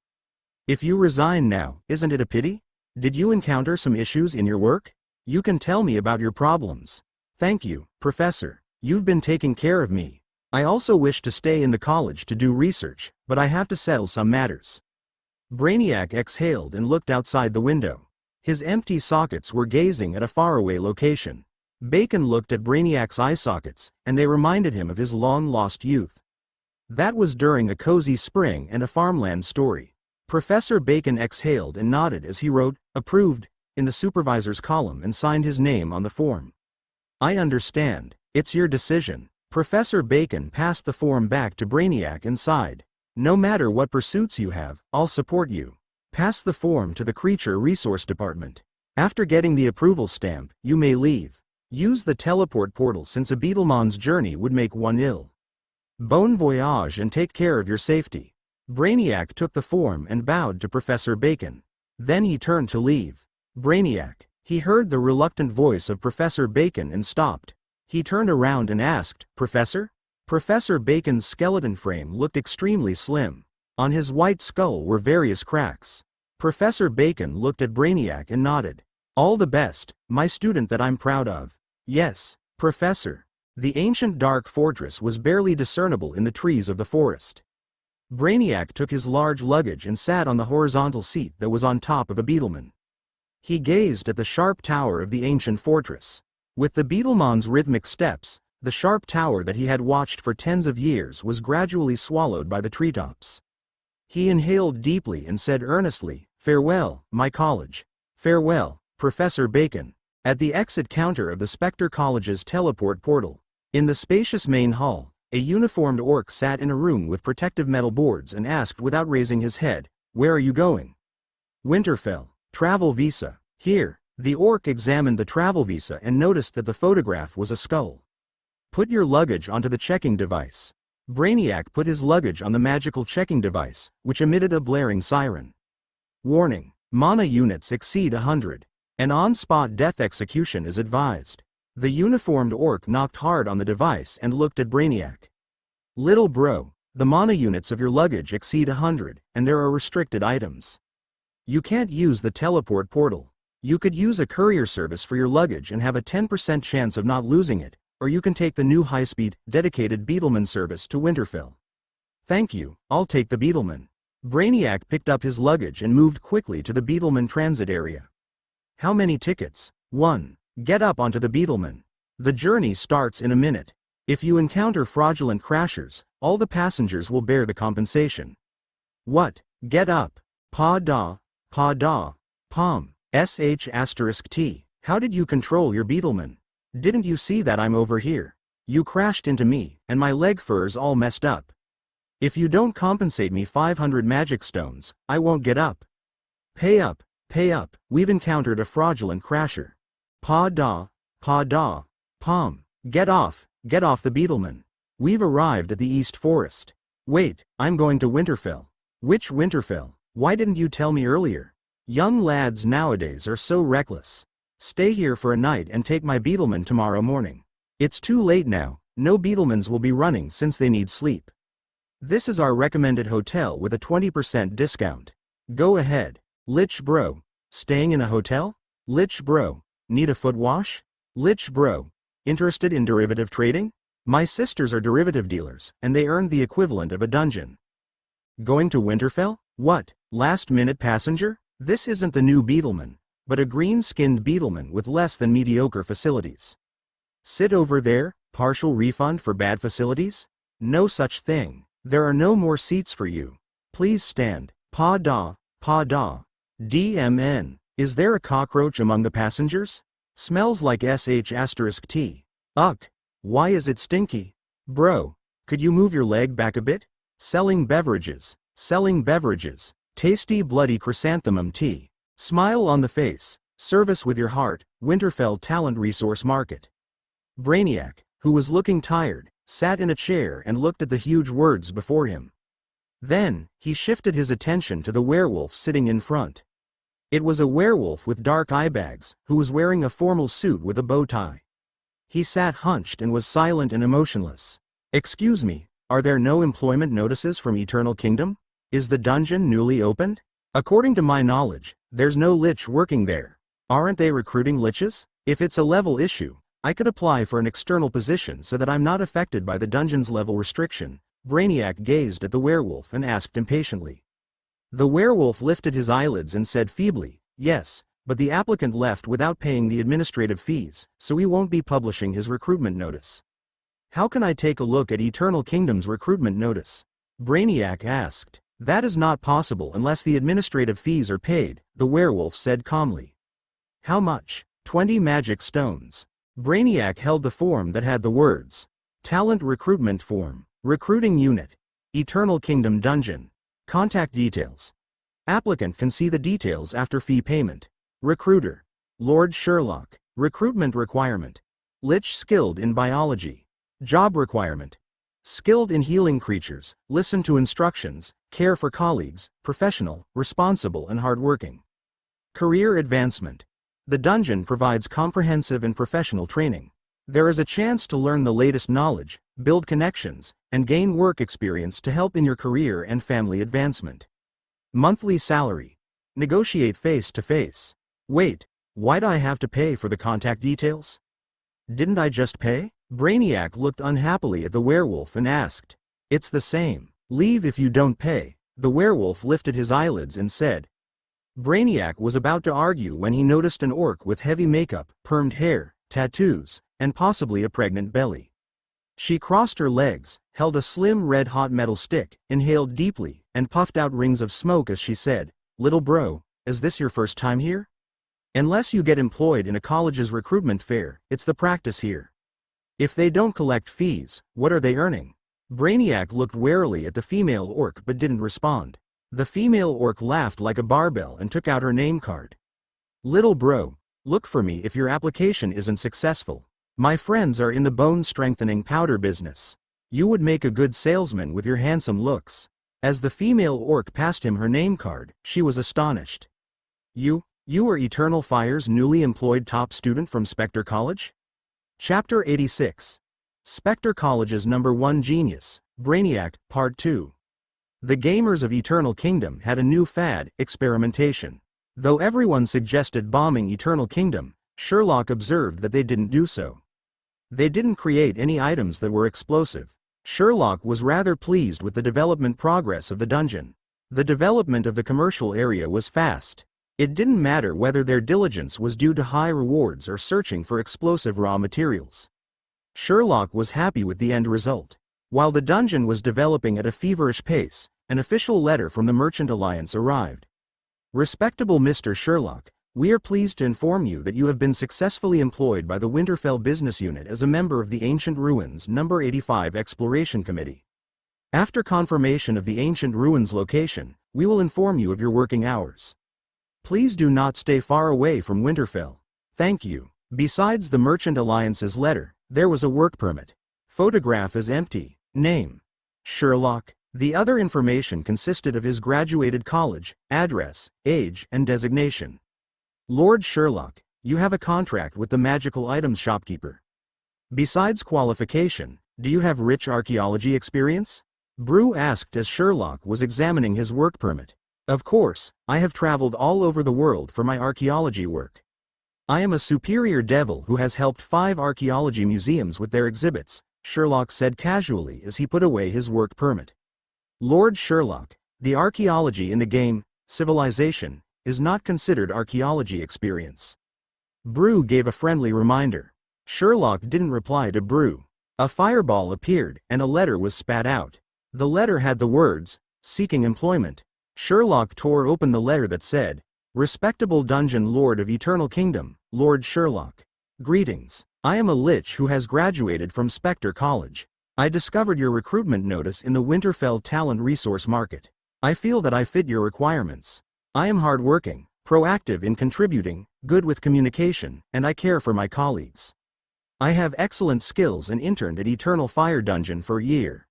If you resign now, isn't it a pity? Did you encounter some issues in your work? You can tell me about your problems. Thank you, Professor. You've been taking care of me. I also wish to stay in the college to do research, but I have to settle some matters. Brainiac exhaled and looked outside the window. His empty sockets were gazing at a faraway location. Bacon looked at Brainiac's eye sockets, and they reminded him of his long-lost youth. That was during a cozy spring and a farmland story. Professor Bacon exhaled and nodded as he wrote, "Approved," in the supervisor's column and signed his name on the form. "I understand. It's your decision." Professor Bacon passed the form back to Brainiac and sighed. "No matter what pursuits you have, I'll support you. Pass the form to the Creature Resource Department. After getting the approval stamp, you may leave. Use the teleport portal since a Beetlemon's journey would make one ill. Bon voyage and take care of your safety." Brainiac took the form and bowed to Professor Bacon. Then he turned to leave. "Brainiac." He heard the reluctant voice of Professor Bacon and stopped. He turned around and asked, "Professor?" Professor Bacon's skeleton frame looked extremely slim. On his white skull were various cracks. Professor Bacon looked at Brainiac and nodded. "All the best, my student that I'm proud of." "Yes, Professor." The ancient dark fortress was barely discernible in the trees of the forest. Brainiac took his large luggage and sat on the horizontal seat that was on top of a Beetleman. He gazed at the sharp tower of the ancient fortress. With the Beetlemon's rhythmic steps, the sharp tower that he had watched for tens of years was gradually swallowed by the treetops. He inhaled deeply and said earnestly, "Farewell, my college. Farewell, Professor Bacon." At the exit counter of the Spectre College's teleport portal, in the spacious main hall, a uniformed orc sat in a room with protective metal boards and asked without raising his head, "Where are you going?" "Winterfell. Travel visa." "Here." The orc examined the travel visa and noticed that the photograph was a skull. "Put your luggage onto the checking device." Brainiac put his luggage on the magical checking device, which emitted a blaring siren. "Warning. Mana units exceed 100. An on-spot death execution is advised." The uniformed orc knocked hard on the device and looked at Brainiac. "Little bro, the mana units of your luggage exceed 100, and there are restricted items. You can't use the teleport portal. You could use a courier service for your luggage and have a 10% chance of not losing it, or you can take the new high-speed, dedicated Beetleman service to Winterfell." "Thank you, I'll take the Beetleman." Brainiac picked up his luggage and moved quickly to the Beetleman transit area. "How many tickets?" "1. Get up onto the Beetleman. The journey starts in a minute. If you encounter fraudulent crashers, all the passengers will bear the compensation." "What? Get up. Pa-da, pom, sh*t. How did you control your Beetleman? Didn't you see that I'm over here? You crashed into me, and my leg fur's all messed up. If you don't compensate me 500 magic stones, I won't get up. Pay up, we've encountered a fraudulent crasher. Pa-da, pom. Get off the Beetleman. We've arrived at the East Forest. Wait, I'm going to Winterfell." "Which Winterfell? Why didn't you tell me earlier? Young lads nowadays are so reckless. Stay here for a night and take my Beetleman tomorrow morning. It's too late now, no Beetlemans will be running since they need sleep. This is our recommended hotel with a 20% discount. Go ahead." "Lich bro. Staying in a hotel? Lich bro. Need a foot wash? Lich bro. Interested in derivative trading? My sisters are derivative dealers, and they earn the equivalent of a dungeon." "Going to Winterfell? What, last-minute passenger? This isn't the new Beetleman, but a green-skinned Beetleman with less than mediocre facilities. Sit over there, partial refund for bad facilities? No such thing. There are no more seats for you. Please stand. Pa-da. DMN. Is there a cockroach among the passengers? Smells like sh*t. Ugh. Why is it stinky? Bro, could you move your leg back a bit? Selling beverages. Tasty bloody chrysanthemum tea. Smile on the face. Service with your heart. Winterfell Talent Resource Market." Brainiac, who was looking tired, sat in a chair and looked at the huge words before him. Then, he shifted his attention to the werewolf sitting in front. It was a werewolf with dark eye bags, who was wearing a formal suit with a bow tie. He sat hunched and was silent and emotionless. "Excuse me, are there no employment notices from Eternal Kingdom? Is the dungeon newly opened? According to my knowledge, there's no lich working there. Aren't they recruiting liches? If it's a level issue, I could apply for an external position so that I'm not affected by the dungeon's level restriction." Brainiac gazed at the werewolf and asked impatiently. The werewolf lifted his eyelids and said feebly, "Yes, but the applicant left without paying the administrative fees, so he won't be publishing his recruitment notice." "How can I take a look at Eternal Kingdom's recruitment notice?" Brainiac asked. "That is not possible unless the administrative fees are paid," the werewolf said calmly. "How much?" 20 magic stones. Brainiac held the form that had the words, "Talent Recruitment Form, Recruiting Unit, Eternal Kingdom Dungeon. Contact details. Applicant can see the details after fee payment. Recruiter: Lord Sherlock. Recruitment requirement: Lich skilled in biology. Job requirement: skilled in healing creatures, listen to instructions, care for colleagues, professional, responsible and hardworking. Career advancement: the dungeon provides comprehensive and professional training. There is a chance to learn the latest knowledge, build connections, and gain work experience to help in your career and family advancement. Monthly salary: negotiate face to face. Wait, why'd I have to pay for the contact details? Didn't I just pay? Brainiac looked unhappily at the werewolf and asked. "It's the same. Leave if you don't pay." The werewolf lifted his eyelids and said. Brainiac was about to argue when he noticed an orc with heavy makeup, permed hair, tattoos, and possibly a pregnant belly. She crossed her legs, held a slim red-hot metal stick, inhaled deeply, and puffed out rings of smoke as she said, "Little bro, is this your first time here? Unless you get employed in a college's recruitment fair, it's the practice here. If they don't collect fees, what are they earning?" Brainiac looked warily at the female orc but didn't respond. The female orc laughed like a barbell and took out her name card. "Little bro, look for me if your application isn't successful. My friends are in the bone-strengthening powder business. You would make a good salesman with your handsome looks." As the female orc passed him her name card, she was astonished. You are Eternal Fire's newly employed top student from Spectre College?" Chapter 86. Spectre College's #1 Genius, Brainiac, Part 2. The gamers of Eternal Kingdom had a new fad, experimentation. Though everyone suggested bombing Eternal Kingdom, Sherlock observed that they didn't do so. They didn't create any items that were explosive. Sherlock was rather pleased with the development progress of the dungeon. The development of the commercial area was fast. It didn't matter whether their diligence was due to high rewards or searching for explosive raw materials. Sherlock was happy with the end result. While the dungeon was developing at a feverish pace, an official letter from the Merchant Alliance arrived. "Respectable Mr. Sherlock, we are pleased to inform you that you have been successfully employed by the Winterfell Business Unit as a member of the Ancient Ruins No. 85 Exploration Committee. After confirmation of the Ancient Ruins location, we will inform you of your working hours. Please do not stay far away from Winterfell. Thank you." Besides the Merchant Alliance's letter, there was a work permit. Photograph is empty. Name: Sherlock. The other information consisted of his graduated college, address, age, and designation. "Lord Sherlock, you have a contract with the magical items shopkeeper. Besides qualification, do you have rich archaeology experience?" Brew asked as Sherlock was examining his work permit. "Of course, I have traveled all over the world for my archaeology work. I am a superior devil who has helped 5 archaeology museums with their exhibits," Sherlock said casually as he put away his work permit. "Lord Sherlock, the archaeology in the game, Civilization, is not considered archaeology experience." Brew gave a friendly reminder. Sherlock didn't reply to Brew. A fireball appeared, and a letter was spat out. The letter had the words, "Seeking employment." Sherlock tore open the letter that said, "Respectable Dungeon Lord of Eternal Kingdom, Lord Sherlock. Greetings. I am a lich who has graduated from Spectre College. I discovered your recruitment notice in the Winterfell Talent Resource Market. I feel that I fit your requirements. I am hardworking, proactive in contributing, good with communication, and I care for my colleagues. I have excellent skills and interned at Eternal Fire Dungeon for a year.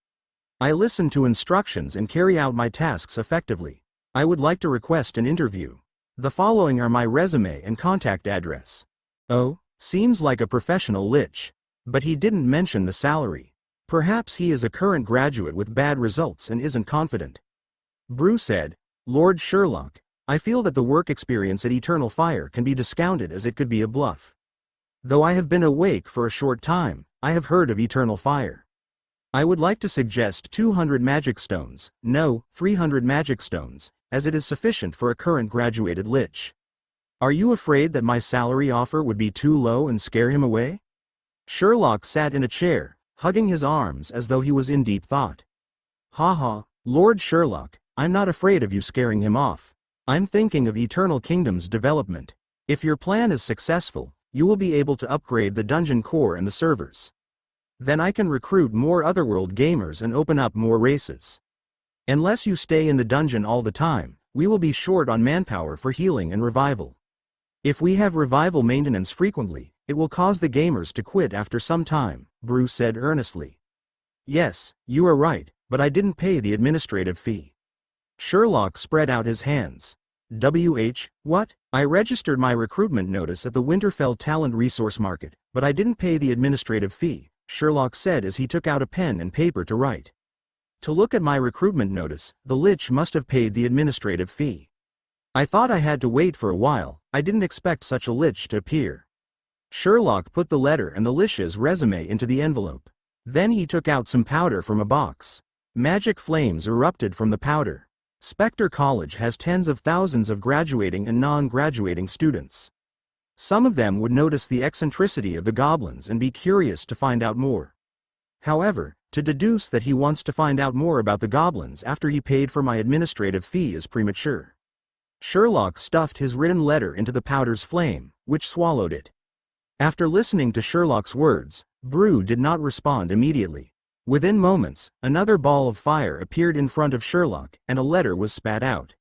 I listen to instructions and carry out my tasks effectively. I would like to request an interview. The following are my resume and contact address." Oh, seems like a professional lich. But he didn't mention the salary. Perhaps he is a current graduate with bad results and isn't confident. Brew said, "Lord Sherlock, I feel that the work experience at Eternal Fire can be discounted as it could be a bluff. Though I have been awake for a short time, I have heard of Eternal Fire. I would like to suggest 200 magic stones, no, 300 magic stones, as it is sufficient for a current graduated lich. Are you afraid that my salary offer would be too low and scare him away? Sherlock sat in a chair, hugging his arms as though he was in deep thought. Ha ha, Lord Sherlock, I'm not afraid of you scaring him off. I'm thinking of Eternal Kingdom's development. If your plan is successful, you will be able to upgrade the dungeon core and the servers. Then I can recruit more Otherworld gamers and open up more races. Unless you stay in the dungeon all the time, we will be short on manpower for healing and revival. If we have revival maintenance frequently, it will cause the gamers to quit after some time, Brew said earnestly. Yes, you are right, but I didn't pay the administrative fee. Sherlock spread out his hands. What? I registered my recruitment notice at the Winterfell Talent Resource Market, but I didn't pay the administrative fee, Sherlock said as he took out a pen and paper to write. To look at my recruitment notice, the lich must have paid the administrative fee. I thought I had to wait for a while, I didn't expect such a lich to appear. Sherlock put the letter and the lich's resume into the envelope. Then he took out some powder from a box. Magic flames erupted from the powder. Spectre College has tens of thousands of graduating and non-graduating students. Some of them would notice the eccentricity of the goblins and be curious to find out more. However, to deduce that he wants to find out more about the goblins after he paid for my administrative fee is premature. Sherlock stuffed his written letter into the powder's flame, which swallowed it. After listening to Sherlock's words, Brew did not respond immediately. Within moments, another ball of fire appeared in front of Sherlock, and a letter was spat out.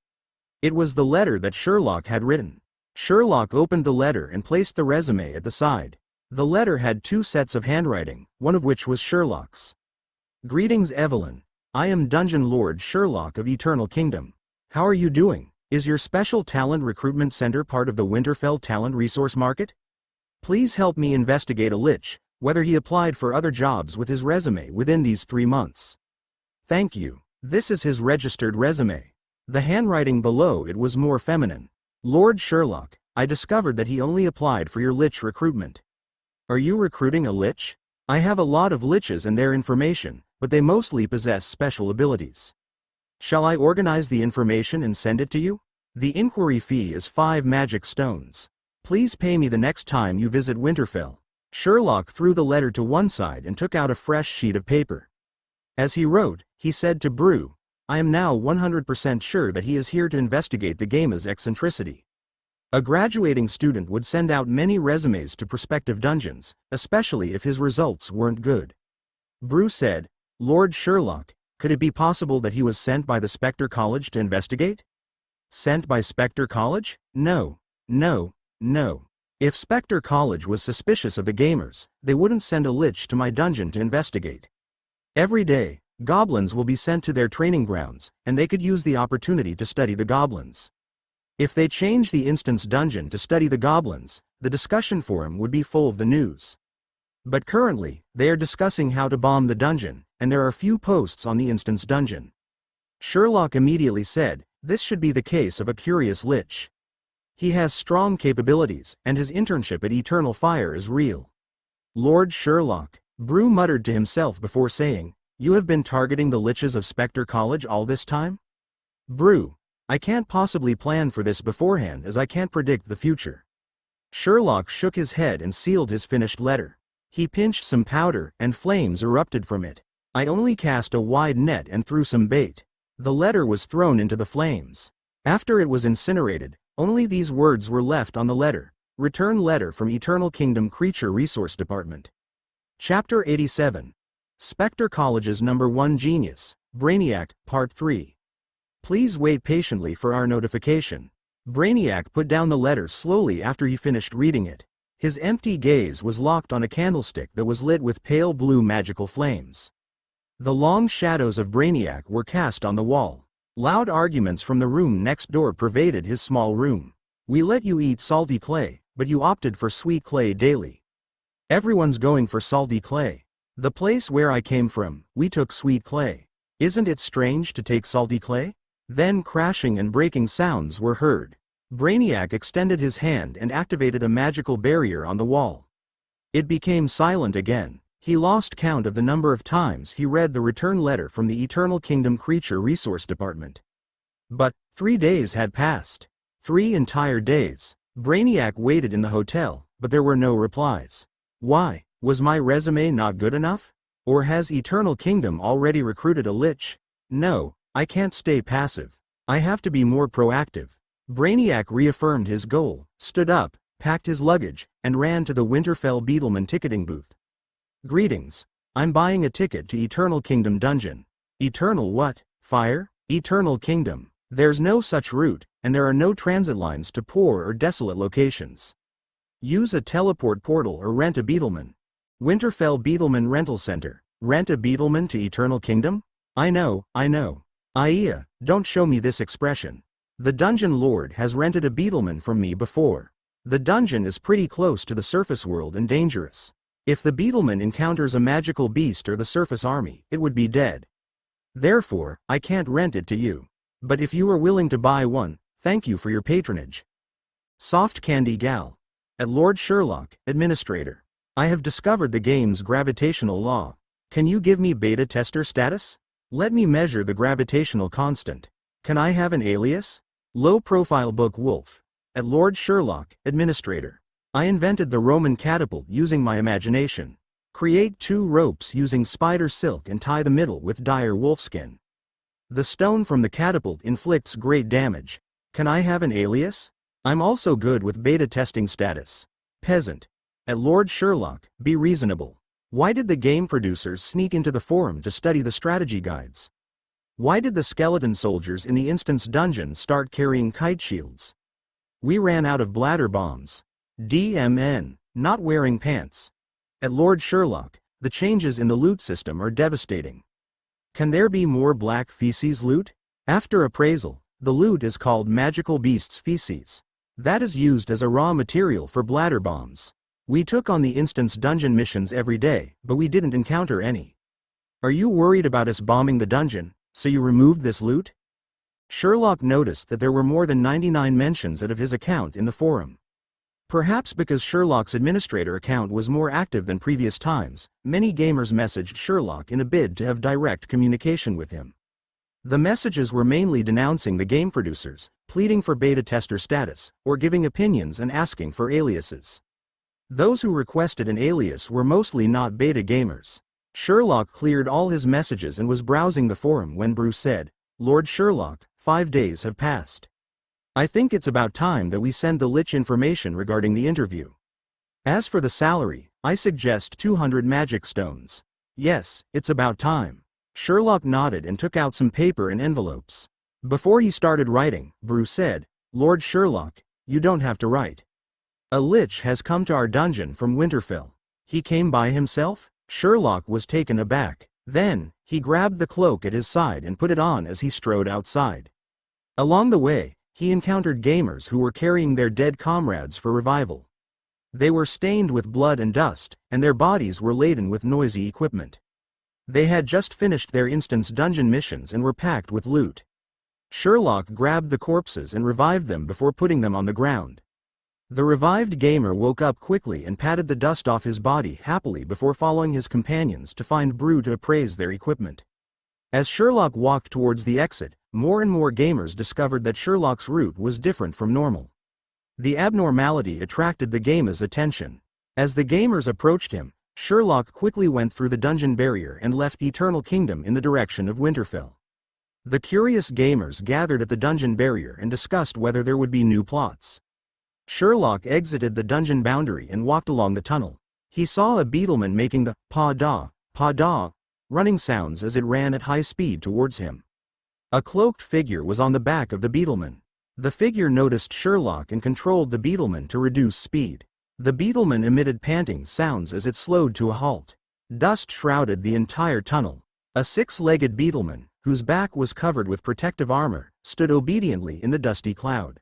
It was the letter that Sherlock had written. Sherlock opened the letter and placed the resume at the side. The letter had 2 sets of handwriting, one of which was Sherlock's. Greetings Evelyn. I am Dungeon Lord Sherlock of Eternal Kingdom. How are you doing? Is your special talent recruitment center part of the Winterfell Talent Resource Market? Please help me investigate a lich, whether he applied for other jobs with his resume within these 3 months. Thank you. This is his registered resume. The handwriting below it was more feminine. Lord Sherlock, I discovered that he only applied for your lich recruitment. Are you recruiting a lich? I have a lot of liches and their information, but they mostly possess special abilities. Shall I organize the information and send it to you? The inquiry fee is 5 magic stones. Please pay me the next time you visit Winterfell. Sherlock threw the letter to one side and took out a fresh sheet of paper. As he wrote, he said to Brew, I am now 100% sure that he is here to investigate the game's eccentricity. A graduating student would send out many resumes to prospective dungeons, especially if his results weren't good. Brew said, Lord Sherlock, could it be possible that he was sent by the Spectre College to investigate? Sent by Spectre College? No. If Spectre College was suspicious of the gamers, they wouldn't send a lich to my dungeon to investigate. Every day, goblins will be sent to their training grounds, and they could use the opportunity to study the goblins. If they change the instance dungeon to study the goblins, the discussion forum would be full of the news. But currently, they are discussing how to bomb the dungeon, and there are few posts on the instance dungeon. Sherlock immediately said, this should be the case of a curious lich. He has strong capabilities, and his internship at Eternal Fire is real. Lord Sherlock, Brew muttered to himself before saying, you have been targeting the liches of Spectre College all this time? Brew, I can't possibly plan for this beforehand as I can't predict the future. Sherlock shook his head and sealed his finished letter. He pinched some powder, and flames erupted from it. I only cast a wide net and threw some bait. The letter was thrown into the flames. After it was incinerated, only these words were left on the letter. Return letter from Eternal Kingdom Creature Resource Department. Chapter 87. Spectre College's Number 1 Genius, Brainiac, Part 3. Please wait patiently for our notification. Brainiac put down the letter slowly after he finished reading it. His empty gaze was locked on a candlestick that was lit with pale blue magical flames. The long shadows of Brainiac were cast on the wall. Loud arguments from the room next door pervaded his small room. We let you eat salty clay, but you opted for sweet clay daily. Everyone's going for salty clay. The place where I came from, we took sweet clay. Isn't it strange to take salty clay? Then crashing and breaking sounds were heard. Brainiac extended his hand and activated a magical barrier on the wall. It became silent again. He lost count of the number of times he read the return letter from the Eternal Kingdom Creature Resource Department. But 3 days had passed. 3 entire days. Brainiac waited in the hotel, but there were no replies. Why? Was my resume not good enough? Or has Eternal Kingdom already recruited a lich? No, I can't stay passive. I have to be more proactive. Brainiac reaffirmed his goal, stood up, packed his luggage, and ran to the Winterfell Beetleman ticketing booth. Greetings. I'm buying a ticket to Eternal Kingdom Dungeon. Eternal what? Fire? Eternal Kingdom. There's no such route, and there are no transit lines to poor or desolate locations. Use a teleport portal or rent a Beetleman. Winterfell Beetleman Rental Center. Rent a Beetleman to Eternal Kingdom? I know. Aya, don't show me this expression. The Dungeon Lord has rented a Beetleman from me before. The dungeon is pretty close to the surface world and dangerous. If the Beetleman encounters a magical beast or the surface army, it would be dead. Therefore, I can't rent it to you. But if you are willing to buy one, thank you for your patronage. Soft Candy Gal. At Lord Sherlock, Administrator. I have discovered the game's gravitational law. Can you give me beta tester status? Let me measure the gravitational constant. Can I have an alias? Low profile Book Wolf. At Lord Sherlock, Administrator. I invented the Roman catapult using my imagination. Create 2 ropes using spider silk and tie the middle with dire wolfskin. The stone from the catapult inflicts great damage. Can I have an alias? I'm also good with beta testing status. Peasant. At Lord Sherlock, be reasonable. Why did the game producers sneak into the forum to study the strategy guides? Why did the skeleton soldiers in the instance dungeon start carrying kite shields? We ran out of bladder bombs. DMN. Not wearing pants. At Lord Sherlock, the changes in the loot system are devastating. Can there be more black feces loot? After appraisal, the loot is called Magical Beast's Feces. That is used as a raw material for bladder bombs. We took on the instance dungeon missions every day, but we didn't encounter any. Are you worried about us bombing the dungeon, so you removed this loot? Sherlock noticed that there were more than 99 mentions out of his account in the forum. Perhaps because Sherlock's administrator account was more active than previous times, many gamers messaged Sherlock in a bid to have direct communication with him. The messages were mainly denouncing the game producers, pleading for beta tester status, or giving opinions and asking for aliases. Those who requested an alias were mostly not beta gamers. Sherlock cleared all his messages and was browsing the forum when Bruce said, "Lord Sherlock, 5 days have passed. I think it's about time that we send the lich information regarding the interview. As for the salary, I suggest 200 magic stones. Yes, it's about time." Sherlock nodded and took out some paper and envelopes. Before he started writing, Bruce said, "Lord Sherlock, you don't have to write. A lich has come to our dungeon from Winterfell. He came by himself?" Sherlock was taken aback. Then, he grabbed the cloak at his side and put it on as he strode outside. Along the way, he encountered gamers who were carrying their dead comrades for revival. They were stained with blood and dust, and their bodies were laden with noisy equipment. They had just finished their instance dungeon missions and were packed with loot. Sherlock grabbed the corpses and revived them before putting them on the ground. The revived gamer woke up quickly and patted the dust off his body happily before following his companions to find Brew to appraise their equipment. As Sherlock walked towards the exit, more and more gamers discovered that Sherlock's route was different from normal. The abnormality attracted the gamer's attention. As the gamers approached him, Sherlock quickly went through the dungeon barrier and left Eternal Kingdom in the direction of Winterfell. The curious gamers gathered at the dungeon barrier and discussed whether there would be new plots. Sherlock exited the dungeon boundary and walked along the tunnel. He saw a beetleman making the pa-da, running sounds as it ran at high speed towards him. A cloaked figure was on the back of the beetleman. The figure noticed Sherlock and controlled the beetleman to reduce speed. The beetleman emitted panting sounds as it slowed to a halt. Dust shrouded the entire tunnel. A 6-legged beetleman, whose back was covered with protective armor, stood obediently in the dusty cloud.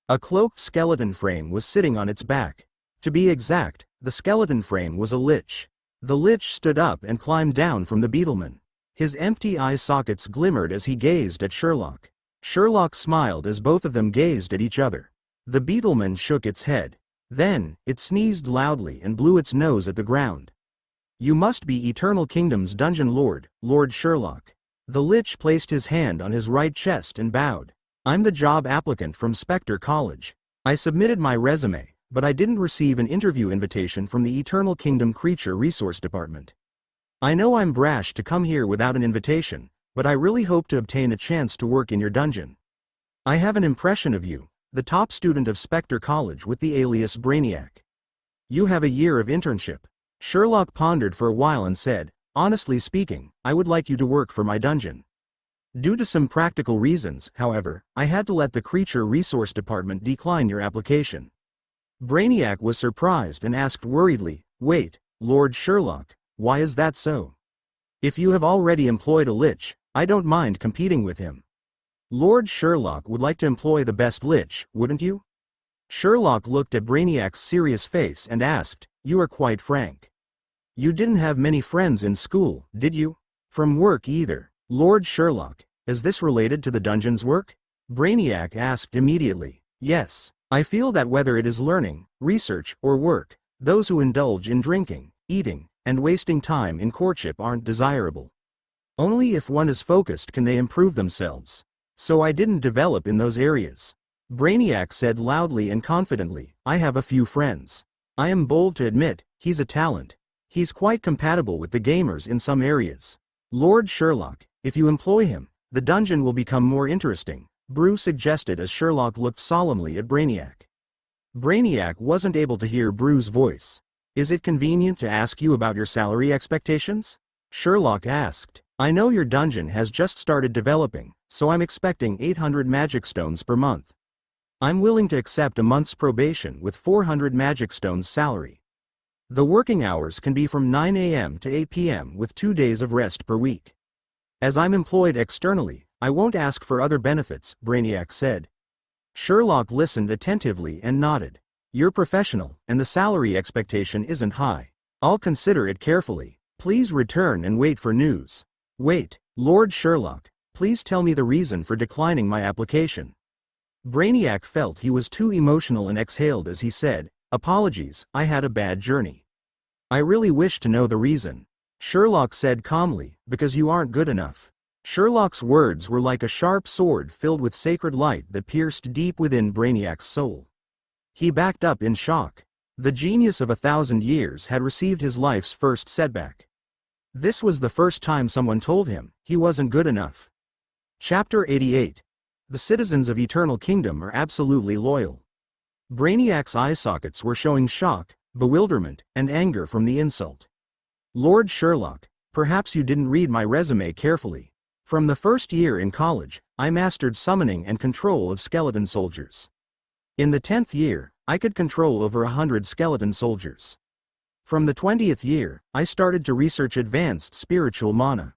A cloaked skeleton frame was sitting on its back. To be exact, the skeleton frame was a lich. The lich stood up and climbed down from the beetleman. His empty eye sockets glimmered as he gazed at Sherlock. Sherlock smiled as both of them gazed at each other. The beetleman shook its head. Then, it sneezed loudly and blew its nose at the ground. "You must be Eternal Kingdom's dungeon lord, Lord Sherlock." The lich placed his hand on his right chest and bowed. I'm the job applicant from Spectre College. I submitted my resume, but I didn't receive an interview invitation from the Eternal Kingdom Creature Resource Department. I know I'm brash to come here without an invitation, but I really hope to obtain a chance to work in your dungeon. I have an impression of you, the top student of Spectre College with the alias Brainiac. You have a year of internship. Sherlock pondered for a while and said, honestly speaking, I would like you to work for my dungeon. Due to some practical reasons, however, I had to let the Creature Resource Department decline your application. Brainiac was surprised and asked worriedly, wait, Lord Sherlock, why is that so? If you have already employed a lich, I don't mind competing with him. Lord Sherlock would like to employ the best lich, wouldn't you? Sherlock looked at Brainiac's serious face and asked, you are quite frank. You didn't have many friends in school, did you? From work either. Lord Sherlock, is this related to the dungeon's work? Brainiac asked immediately. Yes, I feel that whether it is learning, research, or work, those who indulge in drinking, eating, and wasting time in courtship aren't desirable. Only if one is focused can they improve themselves. So I didn't develop in those areas. Brainiac said loudly and confidently, I have a few friends. I am bold to admit, he's a talent. He's quite compatible with the gamers in some areas. Lord Sherlock, if you employ him, the dungeon will become more interesting, Brew suggested as Sherlock looked solemnly at Brainiac. Brainiac wasn't able to hear Brew's voice. Is it convenient to ask you about your salary expectations? Sherlock asked. I know your dungeon has just started developing, so I'm expecting 800 magic stones per month. I'm willing to accept a month's probation with 400 magic stones salary. The working hours can be from 9 a.m. to 8 p.m. with 2 days of rest per week. As I'm employed externally, I won't ask for other benefits, Brainiac said. Sherlock listened attentively and nodded. You're professional, and the salary expectation isn't high. I'll consider it carefully. Please return and wait for news. Wait, Lord Sherlock, please tell me the reason for declining my application. Brainiac felt he was too emotional and exhaled as he said, apologies, I had a bad journey. I really wish to know the reason. Sherlock said calmly, because you aren't good enough. Sherlock's words were like a sharp sword filled with sacred light that pierced deep within Brainiac's soul. He backed up in shock. The genius of 1,000 years had received his life's first setback. This was the first time someone told him he wasn't good enough. Chapter 88. The citizens of Eternal Kingdom are absolutely loyal. Brainiac's eye sockets were showing shock, bewilderment, and anger from the insult. Lord Sherlock, perhaps you didn't read my resume carefully. From the first year in college, I mastered summoning and control of skeleton soldiers. In the 10th year, I could control over 100 skeleton soldiers. From the 20th year, I started to research advanced spiritual mana.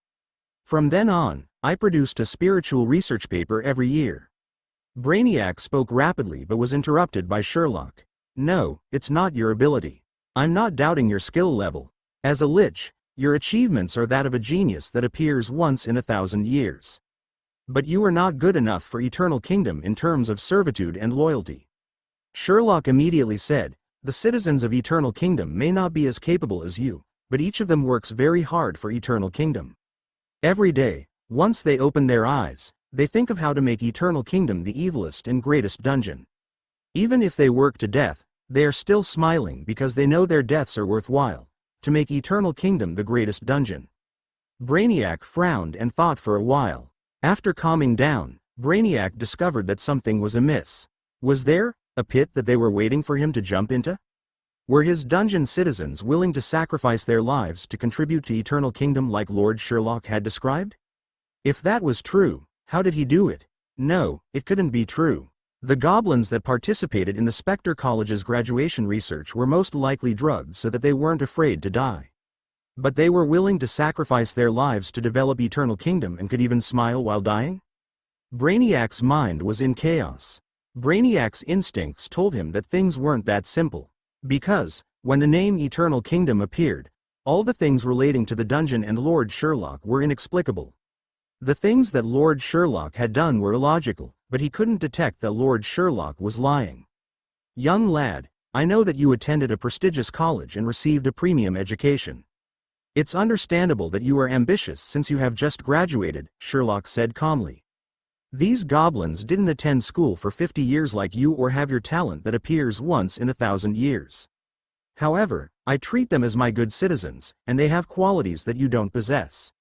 From then on, I produced a spiritual research paper every year. Brainiac spoke rapidly but was interrupted by Sherlock. No, it's not your ability. I'm not doubting your skill level. As a lich, your achievements are that of a genius that appears once in 1,000 years. But you are not good enough for Eternal Kingdom in terms of servitude and loyalty. Sherlock immediately said, the citizens of Eternal Kingdom may not be as capable as you, but each of them works very hard for Eternal Kingdom. Every day, once they open their eyes, they think of how to make Eternal Kingdom the evilest and greatest dungeon. Even if they work to death, they are still smiling because they know their deaths are worthwhile, to make Eternal Kingdom the greatest dungeon. Brainiac frowned and thought for a while. After calming down, Brainiac discovered that something was amiss. Was there a pit that they were waiting for him to jump into? Were his dungeon citizens willing to sacrifice their lives to contribute to Eternal Kingdom like Lord Sherlock had described? If that was true, how did he do it? No, it couldn't be true. The goblins that participated in the Spectre College's graduation research were most likely drugged so that they weren't afraid to die. But they were willing to sacrifice their lives to develop Eternal Kingdom and could even smile while dying? Brainiac's mind was in chaos. Brainiac's instincts told him that things weren't that simple. Because, when the name Eternal Kingdom appeared, all the things relating to the dungeon and Lord Sherlock were inexplicable. The things that Lord Sherlock had done were illogical, but he couldn't detect that Lord Sherlock was lying. Young lad, I know that you attended a prestigious college and received a premium education. It's understandable that you are ambitious since you have just graduated, Sherlock said calmly. These goblins didn't attend school for 50 years like you or have your talent that appears once in 1,000 years. However, I treat them as my good citizens, and they have qualities that you don't possess.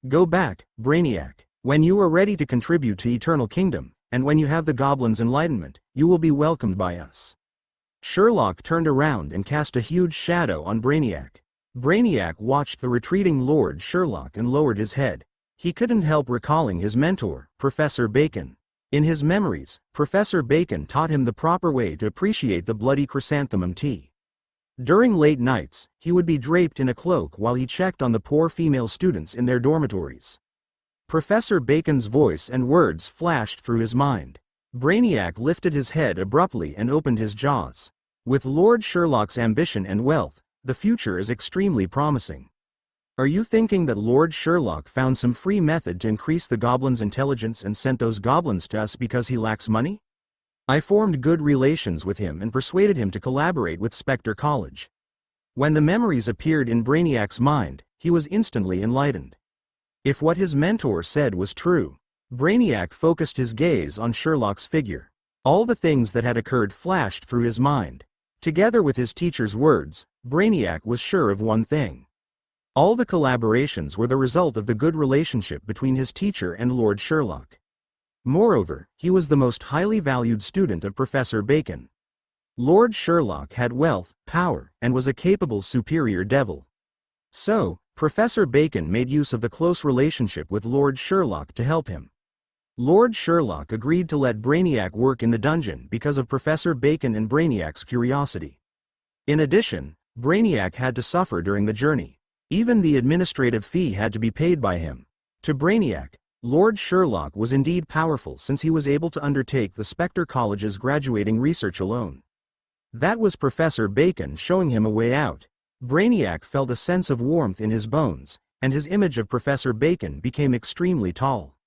Go back, Brainiac. When you are ready to contribute to Eternal Kingdom, and when you have the goblins' enlightenment, you will be welcomed by us. Sherlock turned around and cast a huge shadow on Brainiac. Brainiac watched the retreating Lord Sherlock and lowered his head. He couldn't help recalling his mentor, Professor Bacon. In his memories, Professor Bacon taught him the proper way to appreciate the bloody chrysanthemum tea. During late nights, he would be draped in a cloak while he checked on the poor female students in their dormitories. Professor Bacon's voice and words flashed through his mind. Brainiac lifted his head abruptly and opened his jaws. With Lord Sherlock's ambition and wealth, the future is extremely promising. Are you thinking that Lord Sherlock found some free method to increase the goblins' intelligence and sent those goblins to us because he lacks money? I formed good relations with him and persuaded him to collaborate with Spectre College. When the memories appeared in Brainiac's mind, he was instantly enlightened. If what his mentor said was true, Brainiac focused his gaze on Sherlock's figure. All the things that had occurred flashed through his mind. Together with his teacher's words, Brainiac was sure of one thing. All the collaborations were the result of the good relationship between his teacher and Lord Sherlock. Moreover, he was the most highly valued student of Professor Bacon. Lord Sherlock had wealth, power, and was a capable superior devil. So, Professor Bacon made use of the close relationship with Lord Sherlock to help him. Lord Sherlock agreed to let Brainiac work in the dungeon because of Professor Bacon and Brainiac's curiosity. In addition, Brainiac had to suffer during the journey. Even the administrative fee had to be paid by him. To Brainiac, Lord Sherlock was indeed powerful since he was able to undertake the Spectre College's graduating research alone. That was Professor Bacon showing him a way out. Brainiac felt a sense of warmth in his bones, and his image of Professor Bacon became extremely tall.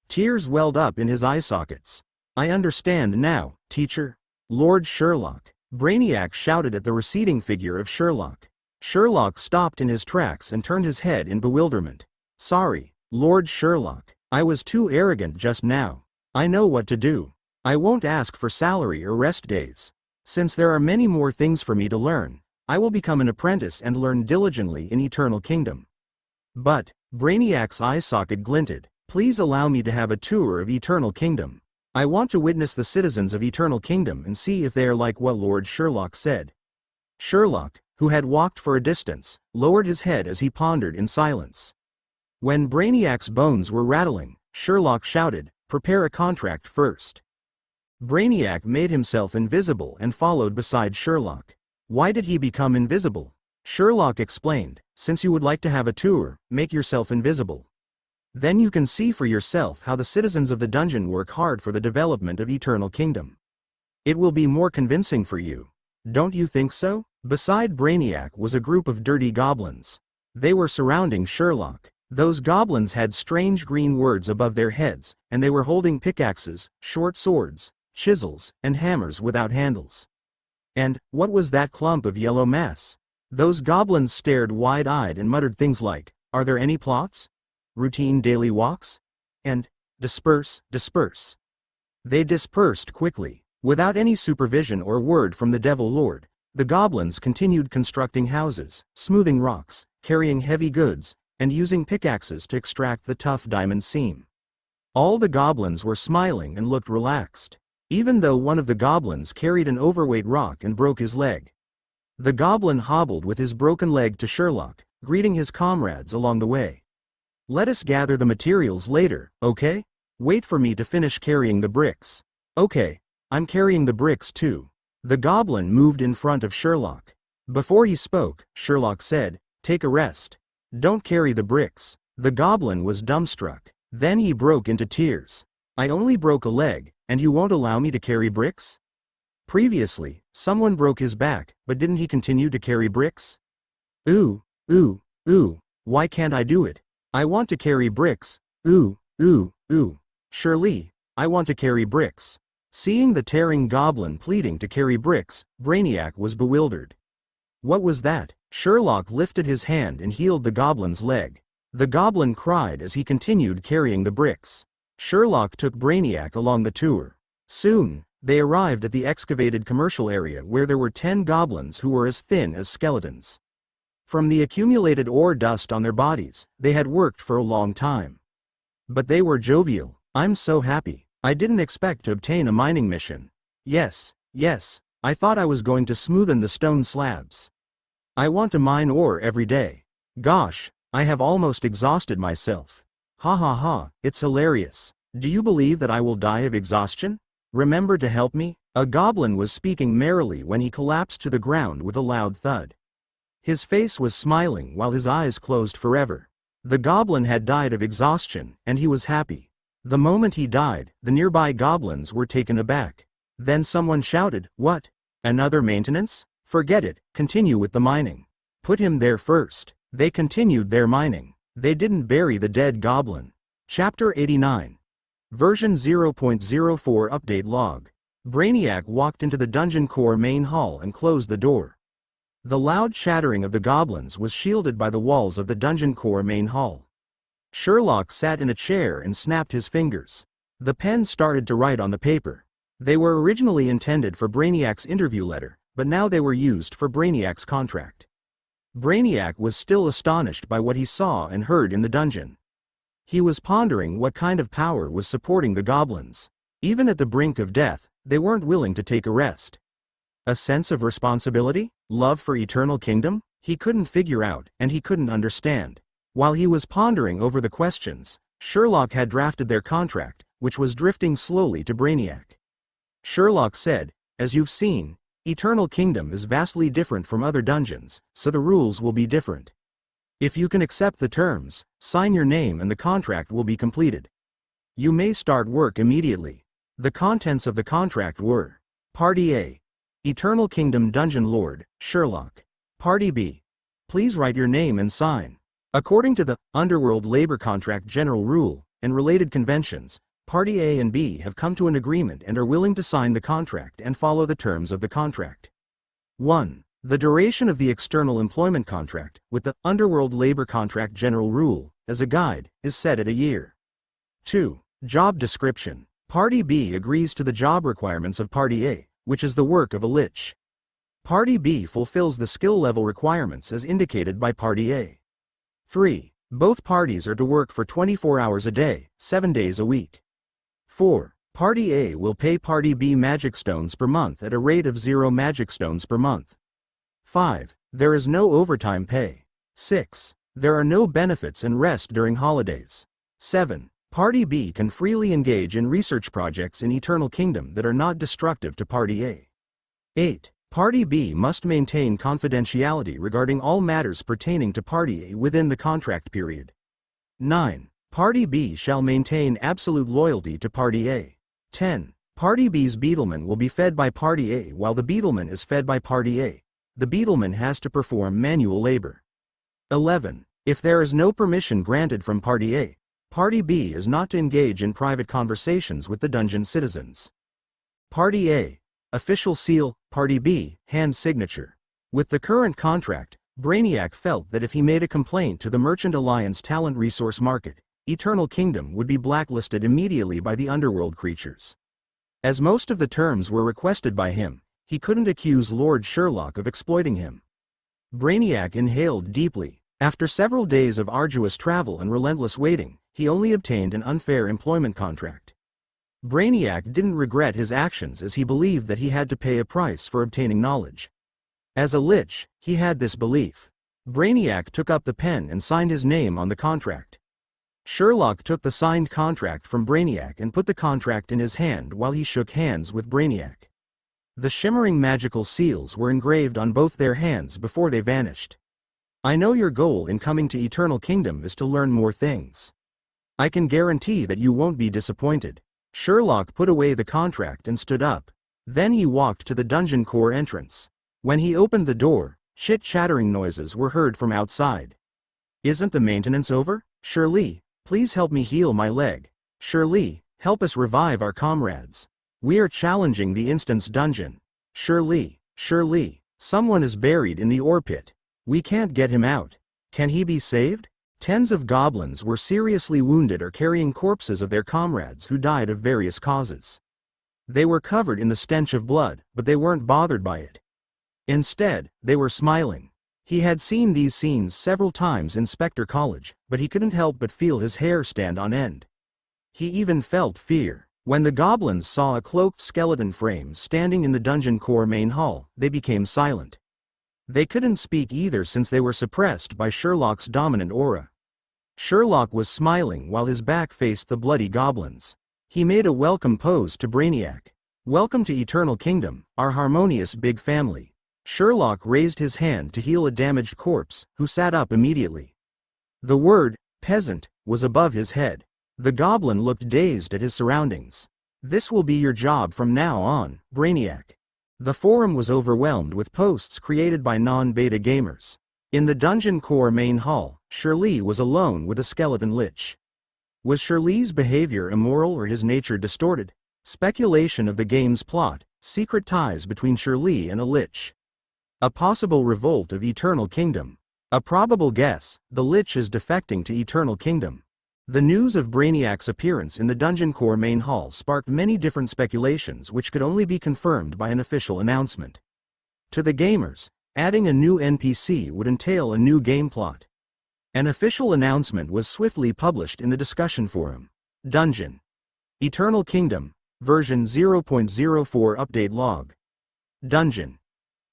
Tears welled up in his eye sockets. I understand now, teacher. Lord Sherlock. Brainiac shouted at the receding figure of Sherlock. Sherlock stopped in his tracks and turned his head in bewilderment. Sorry, Lord Sherlock. I was too arrogant just now. I know what to do. I won't ask for salary or rest days. Since there are many more things for me to learn, I will become an apprentice and learn diligently in Eternal Kingdom. But, Brainiac's eye socket glinted, please allow me to have a tour of Eternal Kingdom. I want to witness the citizens of Eternal Kingdom and see if they are like what Lord Sherlock said. Sherlock, who had walked for a distance, lowered his head as he pondered in silence. When Brainiac's bones were rattling, Sherlock shouted, prepare a contract first. Brainiac made himself invisible and followed beside Sherlock. Why did he become invisible? Sherlock explained, since you would like to have a tour, make yourself invisible. Then you can see for yourself how the citizens of the dungeon work hard for the development of Eternal Kingdom. It will be more convincing for you. Don't you think so? Beside Brainiac was a group of dirty goblins. They were surrounding Sherlock. Those goblins had strange green words above their heads, and they were holding pickaxes, short swords, chisels, and hammers without handles. And, what was that clump of yellow mass? Those goblins stared wide-eyed and muttered things like, are there any plots? Routine daily walks? And, disperse, disperse. They dispersed quickly. Without any supervision or word from the Devil Lord, the goblins continued constructing houses, smoothing rocks, carrying heavy goods, and using pickaxes to extract the tough diamond seam. All the goblins were smiling and looked relaxed, even though one of the goblins carried an overweight rock and broke his leg. The goblin hobbled with his broken leg to Sherlock, greeting his comrades along the way. Let us gather the materials later, okay? Wait for me to finish carrying the bricks. Okay, I'm carrying the bricks too. The goblin moved in front of Sherlock. Before he spoke, Sherlock said, take a rest. Don't carry the bricks. The goblin was dumbstruck. Then he broke into tears. I only broke a leg, and you won't allow me to carry bricks? Previously, someone broke his back, but didn't he continue to carry bricks? Ooh, why can't I do it? I want to carry bricks. Ooh. Surely, I want to carry bricks. Seeing the tearing goblin pleading to carry bricks, Brainiac was bewildered. What was that? Sherlock lifted his hand and healed the goblin's leg. The goblin cried as he continued carrying the bricks. Sherlock took Brainiac along the tour. Soon, they arrived at the excavated commercial area where there were 10 goblins who were as thin as skeletons. From the accumulated ore dust on their bodies, they had worked for a long time. But they were jovial. "I'm so happy. I didn't expect to obtain a mining mission. Yes, I thought I was going to smoothen the stone slabs. I want to mine ore every day. Gosh, I have almost exhausted myself. Ha ha ha, it's hilarious. Do you believe that I will die of exhaustion? Remember to help me?" A goblin was speaking merrily when he collapsed to the ground with a loud thud. His face was smiling while his eyes closed forever. The goblin had died of exhaustion, and he was happy. The moment he died, the nearby goblins were taken aback. Then someone shouted, "What? Another maintenance? Forget it, continue with the mining. Put him there first." They continued their mining. They didn't bury the dead goblin. Chapter 89. Version 0.04 Update Log. Brainiac walked into the dungeon core main hall and closed the door. The loud chattering of the goblins was shielded by the walls of the dungeon core main hall. Sherlock sat in a chair and snapped his fingers. The pen started to write on the paper. They were originally intended for Brainiac's interview letter, but now they were used for Brainiac's contract. Brainiac was still astonished by what he saw and heard in the dungeon. He was pondering what kind of power was supporting the goblins. Even at the brink of death, they weren't willing to take a rest. A sense of responsibility? Love for eternal kingdom? He couldn't figure out, and he couldn't understand. While he was pondering over the questions, Sherlock had drafted their contract, which was drifting slowly to Brainiac. Sherlock said, "As you've seen, Eternal Kingdom is vastly different from other dungeons, so the rules will be different. If you can accept the terms, sign your name and the contract will be completed. You may start work immediately." The contents of the contract were: Party A. Eternal Kingdom Dungeon Lord, Sherlock. Party B. Please write your name and sign. According to the Underworld Labor Contract General Rule and related conventions, Party A and B have come to an agreement and are willing to sign the contract and follow the terms of the contract. 1. The duration of the external employment contract, with the Underworld Labor Contract General Rule as a guide, is set at a year. 2. Job description. Party B agrees to the job requirements of Party A, which is the work of a lich. Party B fulfills the skill level requirements as indicated by Party A. 3. Both parties are to work for 24 hours a day, 7 days a week. 4. Party A will pay Party B magic stones per month at a rate of 0 magic stones per month. 5. There is no overtime pay. 6. There are no benefits and rest during holidays. 7. Party B can freely engage in research projects in Eternal Kingdom that are not destructive to Party A. 8. Party B must maintain confidentiality regarding all matters pertaining to Party A within the contract period. 9. Party B shall maintain absolute loyalty to Party A. 10. Party B's beetleman will be fed by Party A while the beetleman is fed by Party A. The beetleman has to perform manual labor. 11. If there is no permission granted from Party A, Party B is not to engage in private conversations with the dungeon citizens. Party A. Official seal, Party B, hand signature. With the current contract, Brainiac felt that if he made a complaint to the Merchant Alliance Talent Resource Market, Eternal Kingdom would be blacklisted immediately by the Underworld creatures. As most of the terms were requested by him, he couldn't accuse Lord Sherlock of exploiting him. Brainiac inhaled deeply. After several days of arduous travel and relentless waiting, he only obtained an unfair employment contract. Brainiac didn't regret his actions as he believed that he had to pay a price for obtaining knowledge. As a lich, he had this belief. Brainiac took up the pen and signed his name on the contract. Sherlock took the signed contract from Brainiac and put the contract in his hand while he shook hands with Brainiac. The shimmering magical seals were engraved on both their hands before they vanished. "I know your goal in coming to Eternal Kingdom is to learn more things. I can guarantee that you won't be disappointed." Sherlock put away the contract and stood up. Then he walked to the dungeon core entrance. When he opened the door, chit-chattering noises were heard from outside. "Isn't the maintenance over? Shirley, please help me heal my leg. Shirley, help us revive our comrades. We are challenging the Instance dungeon. Shirley, someone is buried in the ore pit. We can't get him out. Can he be saved? Tens of goblins were seriously wounded or carrying corpses of their comrades who died of various causes. They were covered in the stench of blood, but they weren't bothered by it. Instead, they were smiling. He had seen these scenes several times in Spectre College, but he couldn't help but feel his hair stand on end. He even felt fear. When the goblins saw a cloaked skeleton frame standing in the dungeon core main hall, they became silent. They couldn't speak either since they were suppressed by Sherlock's dominant aura. Sherlock was smiling while his back faced the bloody goblins. He made a welcome pose to Brainiac. "Welcome to Eternal Kingdom, our harmonious big family." Sherlock raised his hand to heal a damaged corpse, who sat up immediately. The word, peasant, was above his head. The goblin looked dazed at his surroundings. "This will be your job from now on, Brainiac." The forum was overwhelmed with posts created by non-beta gamers. In the dungeon core main hall, Shirley was alone with a skeleton lich. Was Shirley's behavior immoral or his nature distorted? Speculation of the game's plot, secret ties between Shirley and a lich. A possible revolt of Eternal Kingdom. A probable guess, the lich is defecting to Eternal Kingdom. The news of Brainiac's appearance in the dungeon core main hall sparked many different speculations which could only be confirmed by an official announcement. To the gamers, adding a new NPC would entail a new game plot. An official announcement was swiftly published in the discussion forum. Dungeon. Eternal Kingdom, version 0.04 update log. Dungeon.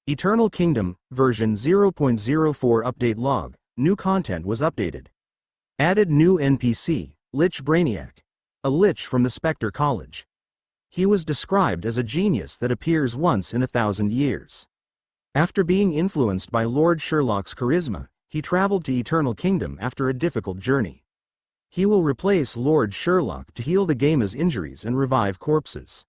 Eternal Kingdom, version 0.04 update log, new content was updated. Added new NPC, Lich Brainiac. A lich from the Spectre College. He was described as a genius that appears once in 1,000 years. After being influenced by Lord Sherlock's charisma, he traveled to Eternal Kingdom after a difficult journey. He will replace Lord Sherlock to heal the gamer's injuries and revive corpses.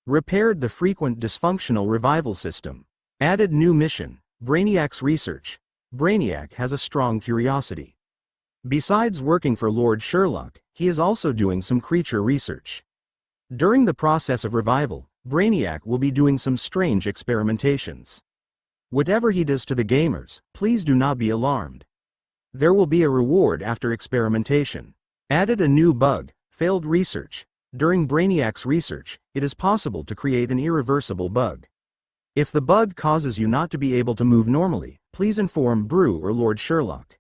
Repaired the frequent dysfunctional revival system. Added new mission, Brainiac's research. Brainiac has a strong curiosity. Besides working for Lord Sherlock, he is also doing some creature research. During the process of revival, Brainiac will be doing some strange experimentations. Whatever he does to the gamers, please do not be alarmed. There will be a reward after experimentation. Added a new bug, failed research. During Brainiac's research, it is possible to create an irreversible bug. If the bug causes you not to be able to move normally, please inform Brew or Lord Sherlock.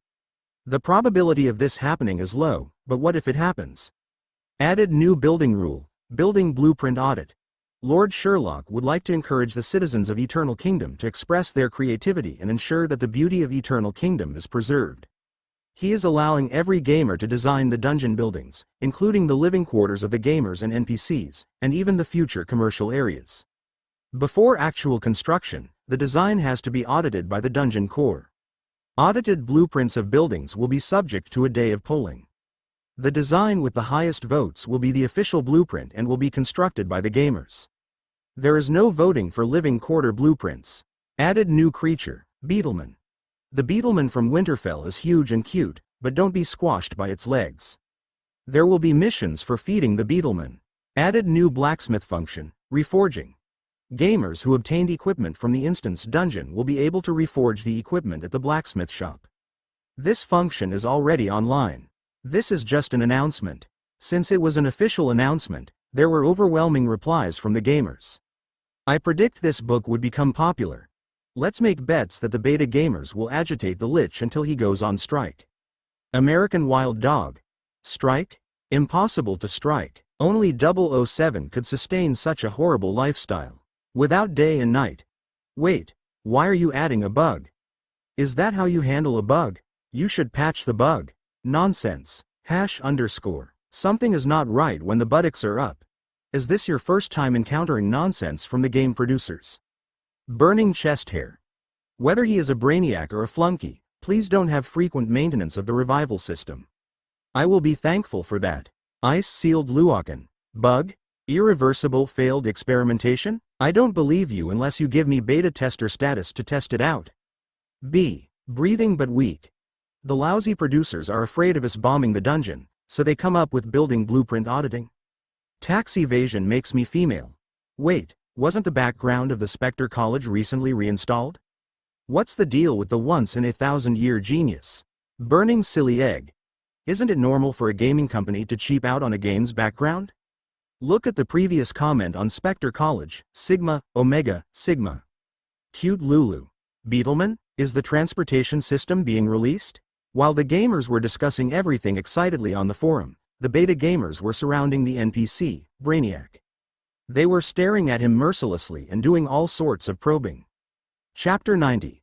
The probability of this happening is low, but what if it happens? Added new building rule, building blueprint audit. Lord Sherlock would like to encourage the citizens of Eternal Kingdom to express their creativity and ensure that the beauty of Eternal Kingdom is preserved. He is allowing every gamer to design the dungeon buildings, including the living quarters of the gamers and NPCs, and even the future commercial areas. Before actual construction, the design has to be audited by the dungeon core. Audited blueprints of buildings will be subject to a day of polling. The design with the highest votes will be the official blueprint and will be constructed by the gamers. There is no voting for living quarter blueprints. Added new creature, Beetleman. The Beetleman from Winterfell is huge and cute, but don't be squashed by its legs. There will be missions for feeding the Beetleman. Added new blacksmith function, reforging. Gamers who obtained equipment from the instance dungeon will be able to reforge the equipment at the blacksmith shop. This function is already online. This is just an announcement. Since it was an official announcement, there were overwhelming replies from the gamers. I predict this book would become popular. Let's make bets that the beta gamers will agitate the lich until he goes on strike. American Wild Dog. Strike? Impossible to strike. Only 007 could sustain such a horrible lifestyle. Without day and night. Wait, why are you adding a bug? Is that how you handle a bug? You should patch the bug. Nonsense. #_. Something is not right when the buttocks are up. Is this your first time encountering nonsense from the game producers? Burning chest hair. Whether he is a brainiac or a flunky, please don't have frequent maintenance of the revival system. I will be thankful for that. Ice-sealed Luokan. Bug? Irreversible failed experimentation? I don't believe you unless you give me beta tester status to test it out. B. Breathing but weak. The lousy producers are afraid of us bombing the dungeon, so they come up with building blueprint auditing. Tax evasion makes me female. Wait, wasn't the background of the Spectre College recently reinstalled? What's the deal with the once-in-a-thousand-year genius? Burning silly egg. Isn't it normal for a gaming company to cheap out on a game's background? Look at the previous comment on Spectre College, Sigma, Omega, Sigma. Cute Lulu. Beetleman, is the transportation system being released? While the gamers were discussing everything excitedly on the forum, the beta gamers were surrounding the NPC, Brainiac. They were staring at him mercilessly and doing all sorts of probing. Chapter 90.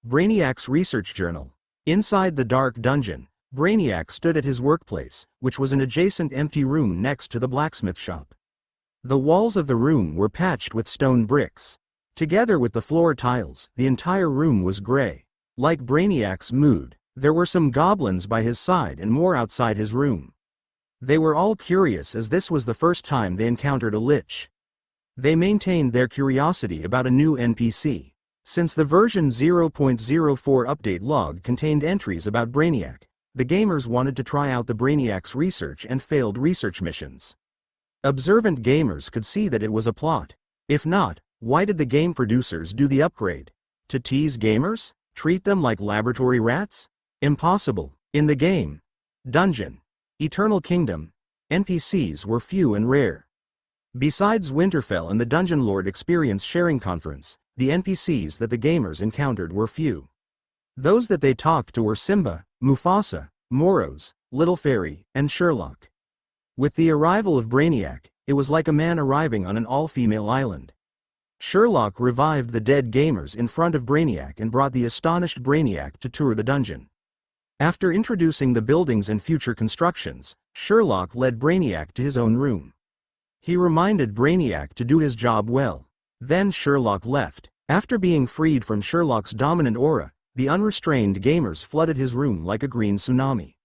Brainiac's Research Journal. Inside the dark dungeon, Brainiac stood at his workplace, which was an adjacent empty room next to the blacksmith shop. The walls of the room were patched with stone bricks. Together with the floor tiles, the entire room was gray. Like Brainiac's mood, there were some goblins by his side and more outside his room. They were all curious as this was the first time they encountered a lich. They maintained their curiosity about a new NPC. Since the version 0.04 update log contained entries about Brainiac, the gamers wanted to try out the Brainiac's research and failed research missions. Observant gamers could see that it was a plot. If not, why did the game producers do the upgrade? To tease gamers? Treat them like laboratory rats? Impossible. In the game Dungeon Eternal Kingdom, NPCs were few and rare. Besides Winterfell and the Dungeon Lord Experience Sharing Conference, the NPCs that the gamers encountered were few. Those that they talked to were Simba, Mufasa, Moros, Little Fairy, and Sherlock. With the arrival of Brainiac, it was like a man arriving on an all-female island. Sherlock revived the dead gamers in front of Brainiac and brought the astonished Brainiac to tour the dungeon. After introducing the buildings and future constructions, Sherlock led Brainiac to his own room. He reminded Brainiac to do his job well. Then Sherlock left. After being freed from Sherlock's dominant aura, the unrestrained gamers flooded his room like a green tsunami.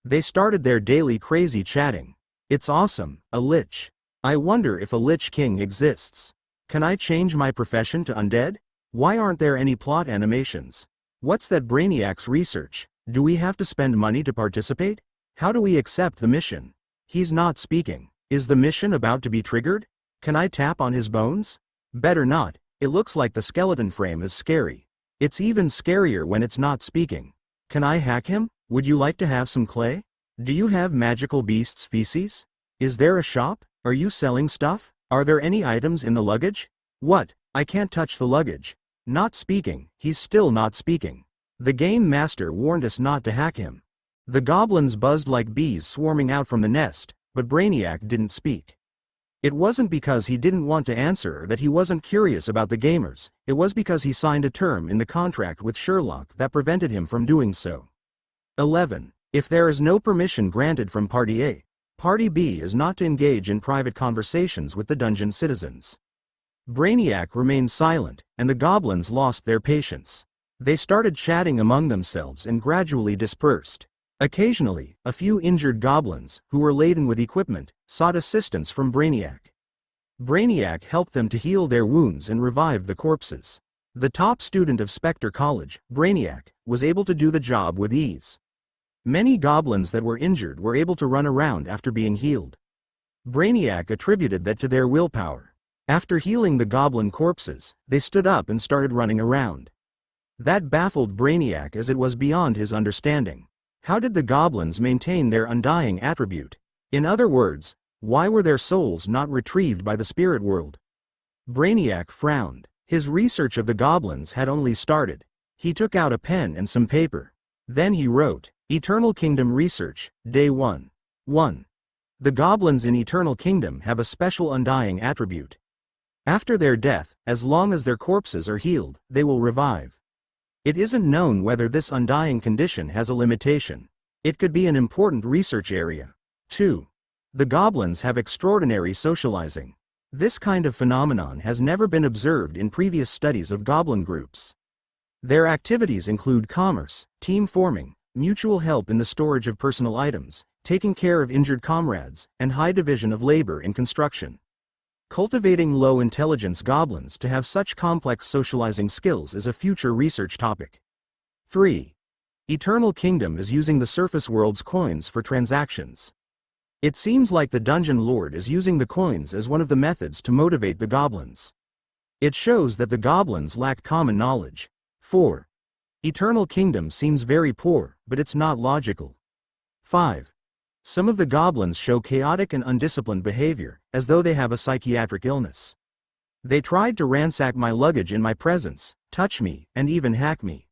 They started their daily crazy chatting. It's awesome, a lich. I wonder if a lich king exists. Can I change my profession to undead? Why aren't there any plot animations? What's that Brainiac's research? Do we have to spend money to participate? How do we accept the mission? He's not speaking. Is the mission about to be triggered? Can I tap on his bones? Better not. It looks like the skeleton frame is scary. It's even scarier when it's not speaking. Can I hack him? Would you like to have some clay? Do you have magical beasts' feces? Is there a shop? Are you selling stuff? Are there any items in the luggage? What? I can't touch the luggage. Not speaking. He's still not speaking. The game master warned us not to hack him. The goblins buzzed like bees swarming out from the nest, but Brainiac didn't speak. It wasn't because he didn't want to answer or that he wasn't curious about the gamers, it was because he signed a term in the contract with Sherlock that prevented him from doing so. 11. If there is no permission granted from Party A, Party B is not to engage in private conversations with the dungeon citizens. Brainiac remained silent, and the goblins lost their patience. They started chatting among themselves and gradually dispersed. Occasionally, a few injured goblins, who were laden with equipment, sought assistance from Brainiac. Brainiac helped them to heal their wounds and revive the corpses. The top student of Spectre College, Brainiac, was able to do the job with ease. Many goblins that were injured were able to run around after being healed. Brainiac attributed that to their willpower. After healing the goblin corpses, they stood up and started running around. That baffled Brainiac as it was beyond his understanding. How did the goblins maintain their undying attribute? In other words, why were their souls not retrieved by the spirit world? Brainiac frowned. His research of the goblins had only started. He took out a pen and some paper. Then he wrote, Eternal Kingdom Research, Day 1. 1. The goblins in Eternal Kingdom have a special undying attribute. After their death, as long as their corpses are healed, they will revive. It isn't known whether this undying condition has a limitation. It could be an important research area. 2. The goblins have extraordinary socializing. This kind of phenomenon has never been observed in previous studies of goblin groups. Their activities include commerce, team forming, mutual help in the storage of personal items, taking care of injured comrades, and high division of labor in construction. Cultivating low-intelligence goblins to have such complex socializing skills is a future research topic. 3. Eternal Kingdom is using the surface world's coins for transactions. It seems like the Dungeon Lord is using the coins as one of the methods to motivate the goblins. It shows that the goblins lack common knowledge. 4. Eternal Kingdom seems very poor, but it's not logical. 5. Some of the goblins show chaotic and undisciplined behavior, as though they have a psychiatric illness. They tried to ransack my luggage in my presence, touch me, and even hack me.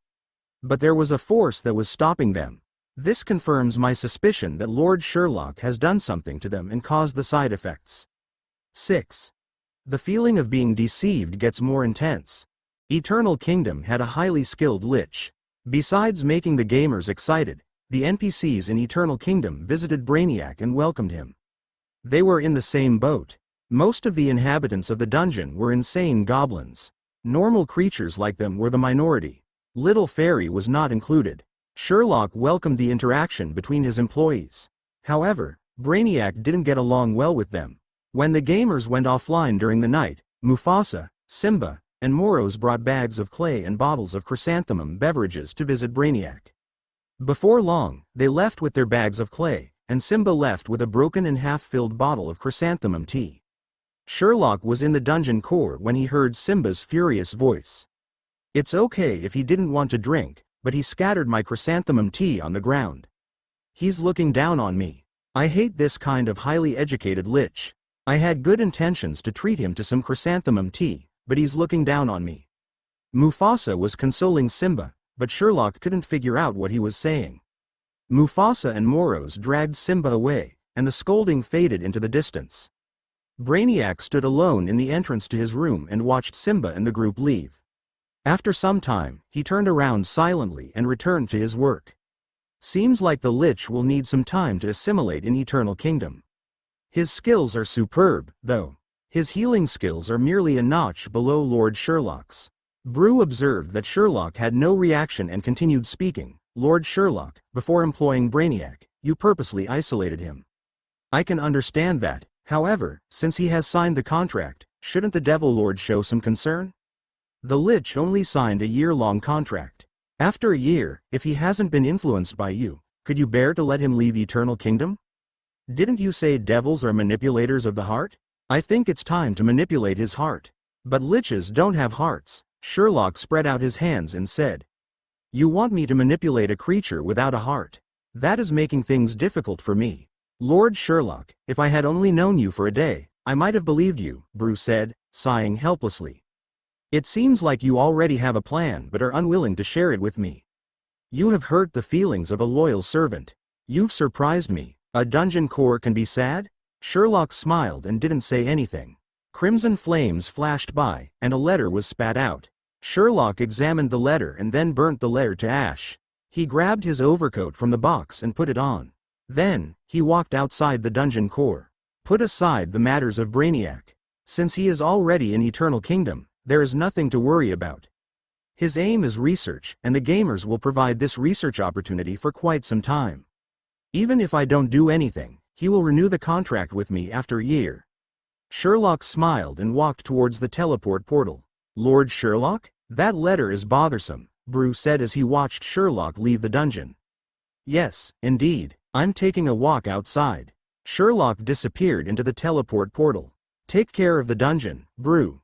But there was a force that was stopping them. This confirms my suspicion that Lord Sherlock has done something to them and caused the side effects. 6. The feeling of being deceived gets more intense. Eternal Kingdom had a highly skilled lich. Besides making the gamers excited, the NPCs in Eternal Kingdom visited Brainiac and welcomed him. They were in the same boat. Most of the inhabitants of the dungeon were insane goblins. Normal creatures like them were the minority. Little Fairy was not included. Sherlock welcomed the interaction between his employees. However, Brainiac didn't get along well with them. When the gamers went offline during the night, Mufasa, Simba, and Moros brought bags of clay and bottles of chrysanthemum beverages to visit Brainiac. Before long, they left with their bags of clay, and Simba left with a broken and half-filled bottle of chrysanthemum tea. Sherlock was in the dungeon core when he heard Simba's furious voice. It's okay if he didn't want to drink, but he scattered my chrysanthemum tea on the ground. He's looking down on me. I hate this kind of highly educated lich. I had good intentions to treat him to some chrysanthemum tea, but he's looking down on me. Mufasa was consoling Simba, but Sherlock couldn't figure out what he was saying. Mufasa and Moros dragged Simba away, and the scolding faded into the distance. Brainiac stood alone in the entrance to his room and watched Simba and the group leave. After some time, he turned around silently and returned to his work. Seems like the lich will need some time to assimilate in Eternal Kingdom. His skills are superb, though. His healing skills are merely a notch below Lord Sherlock's. Brew observed that Sherlock had no reaction and continued speaking. Lord Sherlock, before employing Brainiac, you purposely isolated him. I can understand that. However, since he has signed the contract, shouldn't the Devil Lord show some concern? The lich only signed a year-long contract. After a year, if he hasn't been influenced by you, could you bear to let him leave Eternal Kingdom? Didn't you say devils are manipulators of the heart? I think it's time to manipulate his heart. But liches don't have hearts. Sherlock spread out his hands and said. You want me to manipulate a creature without a heart? That is making things difficult for me. Lord Sherlock, if I had only known you for a day, I might have believed you, Brew said, sighing helplessly. It seems like you already have a plan but are unwilling to share it with me. You have hurt the feelings of a loyal servant. You've surprised me. A dungeon core can be sad? Sherlock smiled and didn't say anything. Crimson flames flashed by, and a letter was spat out. Sherlock examined the letter and then burnt the letter to ash. He grabbed his overcoat from the box and put it on. Then, he walked outside the dungeon core. Put aside the matters of Brainiac. Since he is already in Eternal Kingdom, there is nothing to worry about. His aim is research, and the gamers will provide this research opportunity for quite some time. Even if I don't do anything, he will renew the contract with me after a year. Sherlock smiled and walked towards the teleport portal. Lord Sherlock? That letter is bothersome, Brew said as he watched Sherlock leave the dungeon. Yes, indeed, I'm taking a walk outside. Sherlock disappeared into the teleport portal. Take care of the dungeon, Brew.